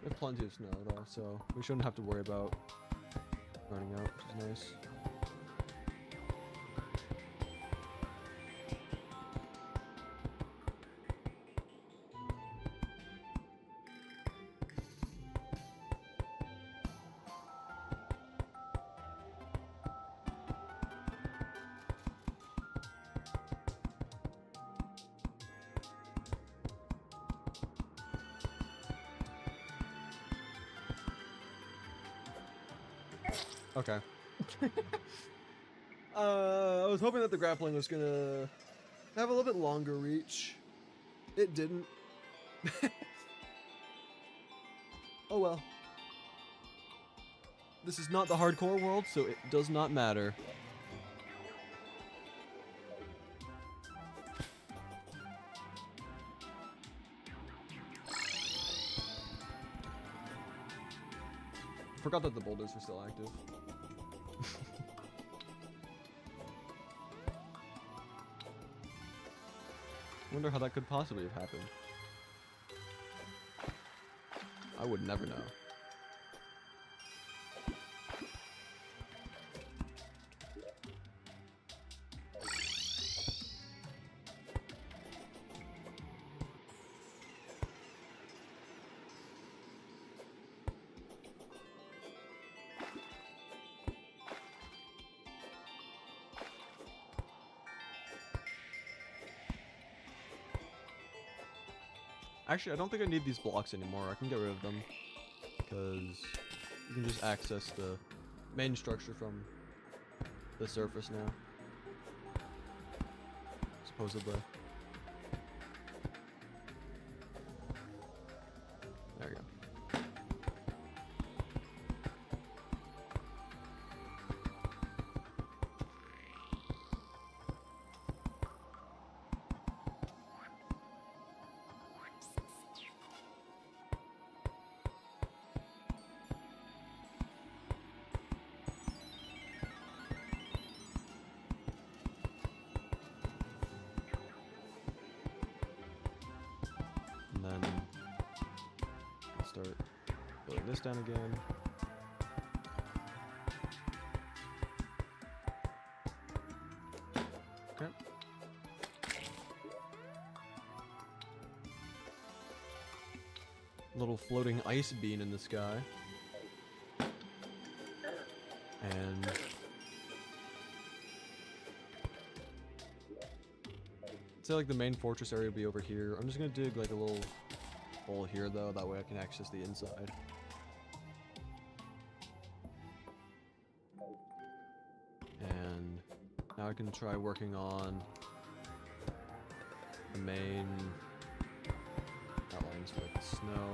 We have plenty of snow though, so we shouldn't have to worry about running out, which is nice. Okay. I was hoping that the grappling was gonna have a little bit longer reach. It didn't. Oh well. This is not the hardcore world, so it does not matter. Forgot that the boulders were still active. Wonder how that could possibly have happened. I would never know. Actually, I don't think I need these blocks anymore. I can get rid of them because you can just access the main structure from the surface now. Supposedly. There we go. And then start building this down again. Okay. Little floating ice bean in the sky. And say like the main fortress area will be over here. I'm just gonna dig like a little hole here though, that way I can access the inside. And now I can try working on the main outlines for like the snow.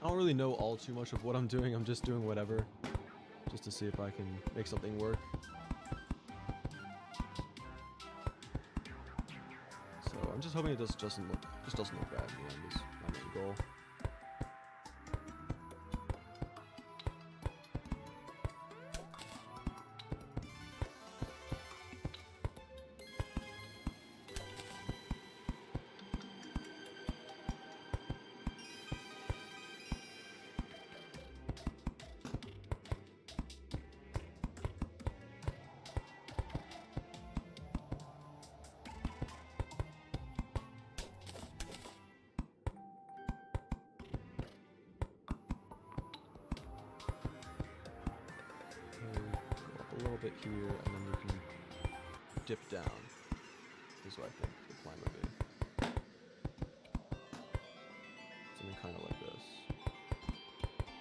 I don't really know all too much of what I'm doing. I'm just doing whatever, just to see if I can make something work. I'm just hoping it just doesn't look bad in the end. Is my main goal. A little bit here, and then we can dip down, is what I think the plan would be. Something kind of like this.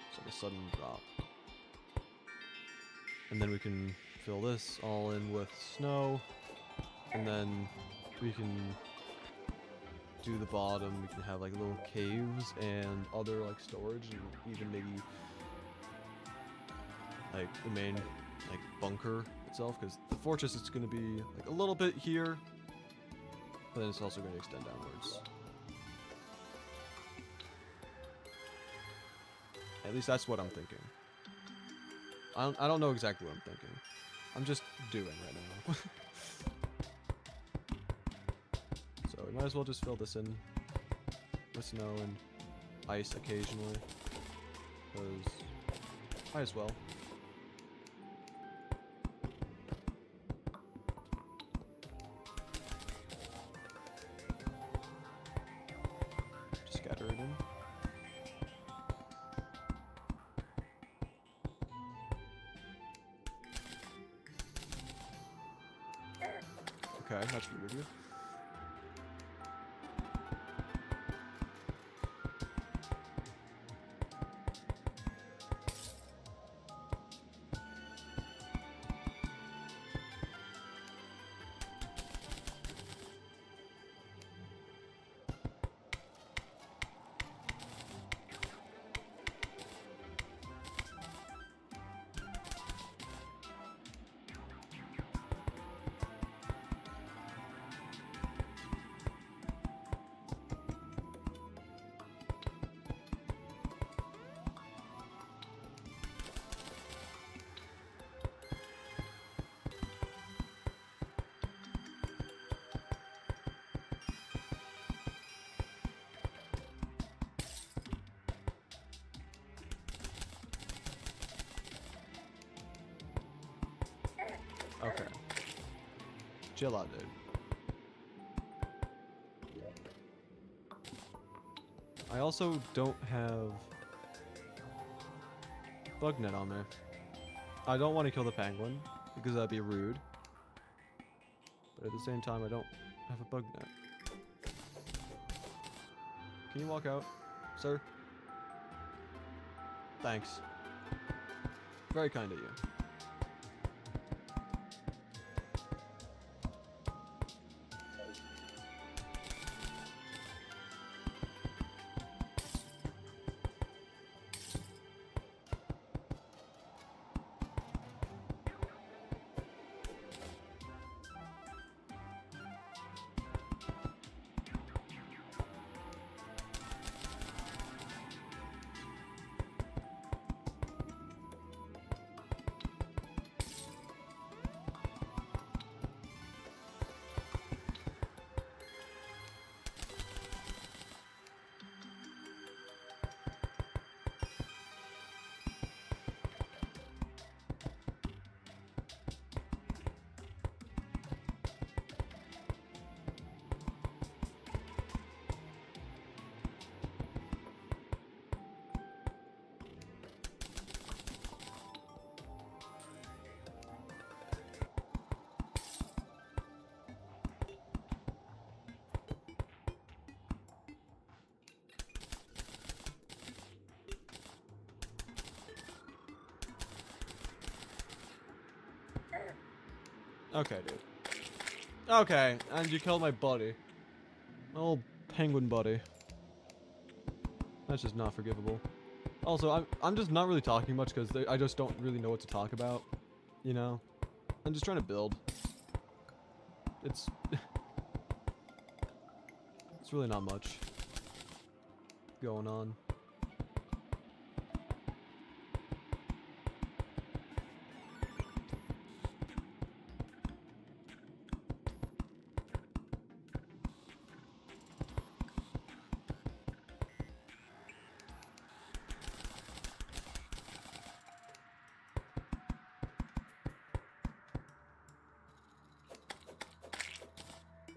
It's like a sudden drop. And then we can fill this all in with snow, and then we can do the bottom. We can have like little caves and other like storage, and even maybe like the main like bunker itself, because the fortress is going to be like a little bit here, but then it's also going to extend downwards. At least that's what I'm thinking. I don't know exactly what I'm thinking. I'm just doing right now. So we might as well just fill this in with snow and ice occasionally, because might as well. Just scatter it in. Okay, that's rude of you. Okay. Chill out, dude. I also don't have bug net on there. I don't want to kill the penguin because that'd be rude. But at the same time, I don't have a bug net. Can you walk out, sir? Thanks. Very kind of you. Okay, dude. Okay, and you killed my buddy. My old penguin buddy. That's just not forgivable. Also, I'm just not really talking much because I just don't really know what to talk about. You know? I'm just trying to build. It's... It's really not much going on.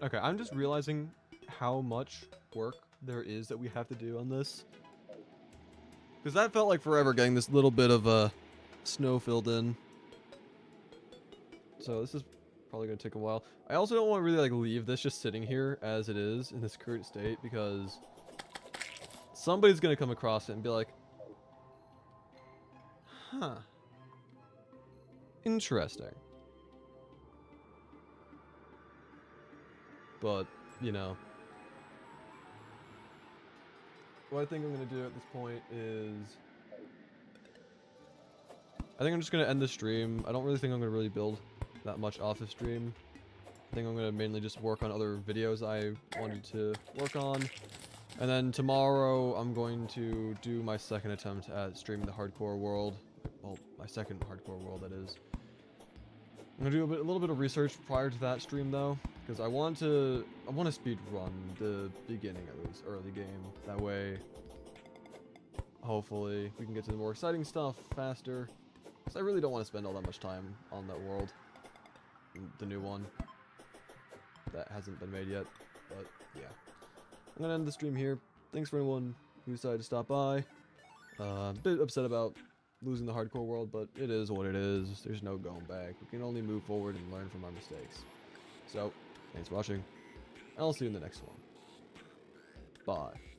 Okay, I'm just realizing how much work there is that we have to do on this. Because that felt like forever getting this little bit of snow filled in. So this is probably going to take a while. I also don't want to really like leave this just sitting here as it is in this current state because somebody's going to come across it and be like, huh. Interesting. But, you know. What I think I'm going to do at this point is... I think I'm just going to end the stream. I don't really think I'm going to really build that much off the stream. I think I'm going to mainly just work on other videos I wanted to work on. And then tomorrow, I'm going to do my second attempt at streaming the hardcore world. Well, my second hardcore world, that is. I'm gonna do a little bit of research prior to that stream though, because I want to speed run the beginning at least, early game. That way, hopefully, we can get to the more exciting stuff faster. Because I really don't want to spend all that much time on that world, the new one that hasn't been made yet. But yeah, I'm gonna end the stream here. Thanks for anyone who decided to stop by. A bit upset about losing the hardcore world, but it is what it is. There's no going back. We can only move forward and learn from our mistakes. So, thanks for watching, and I'll see you in the next one. Bye.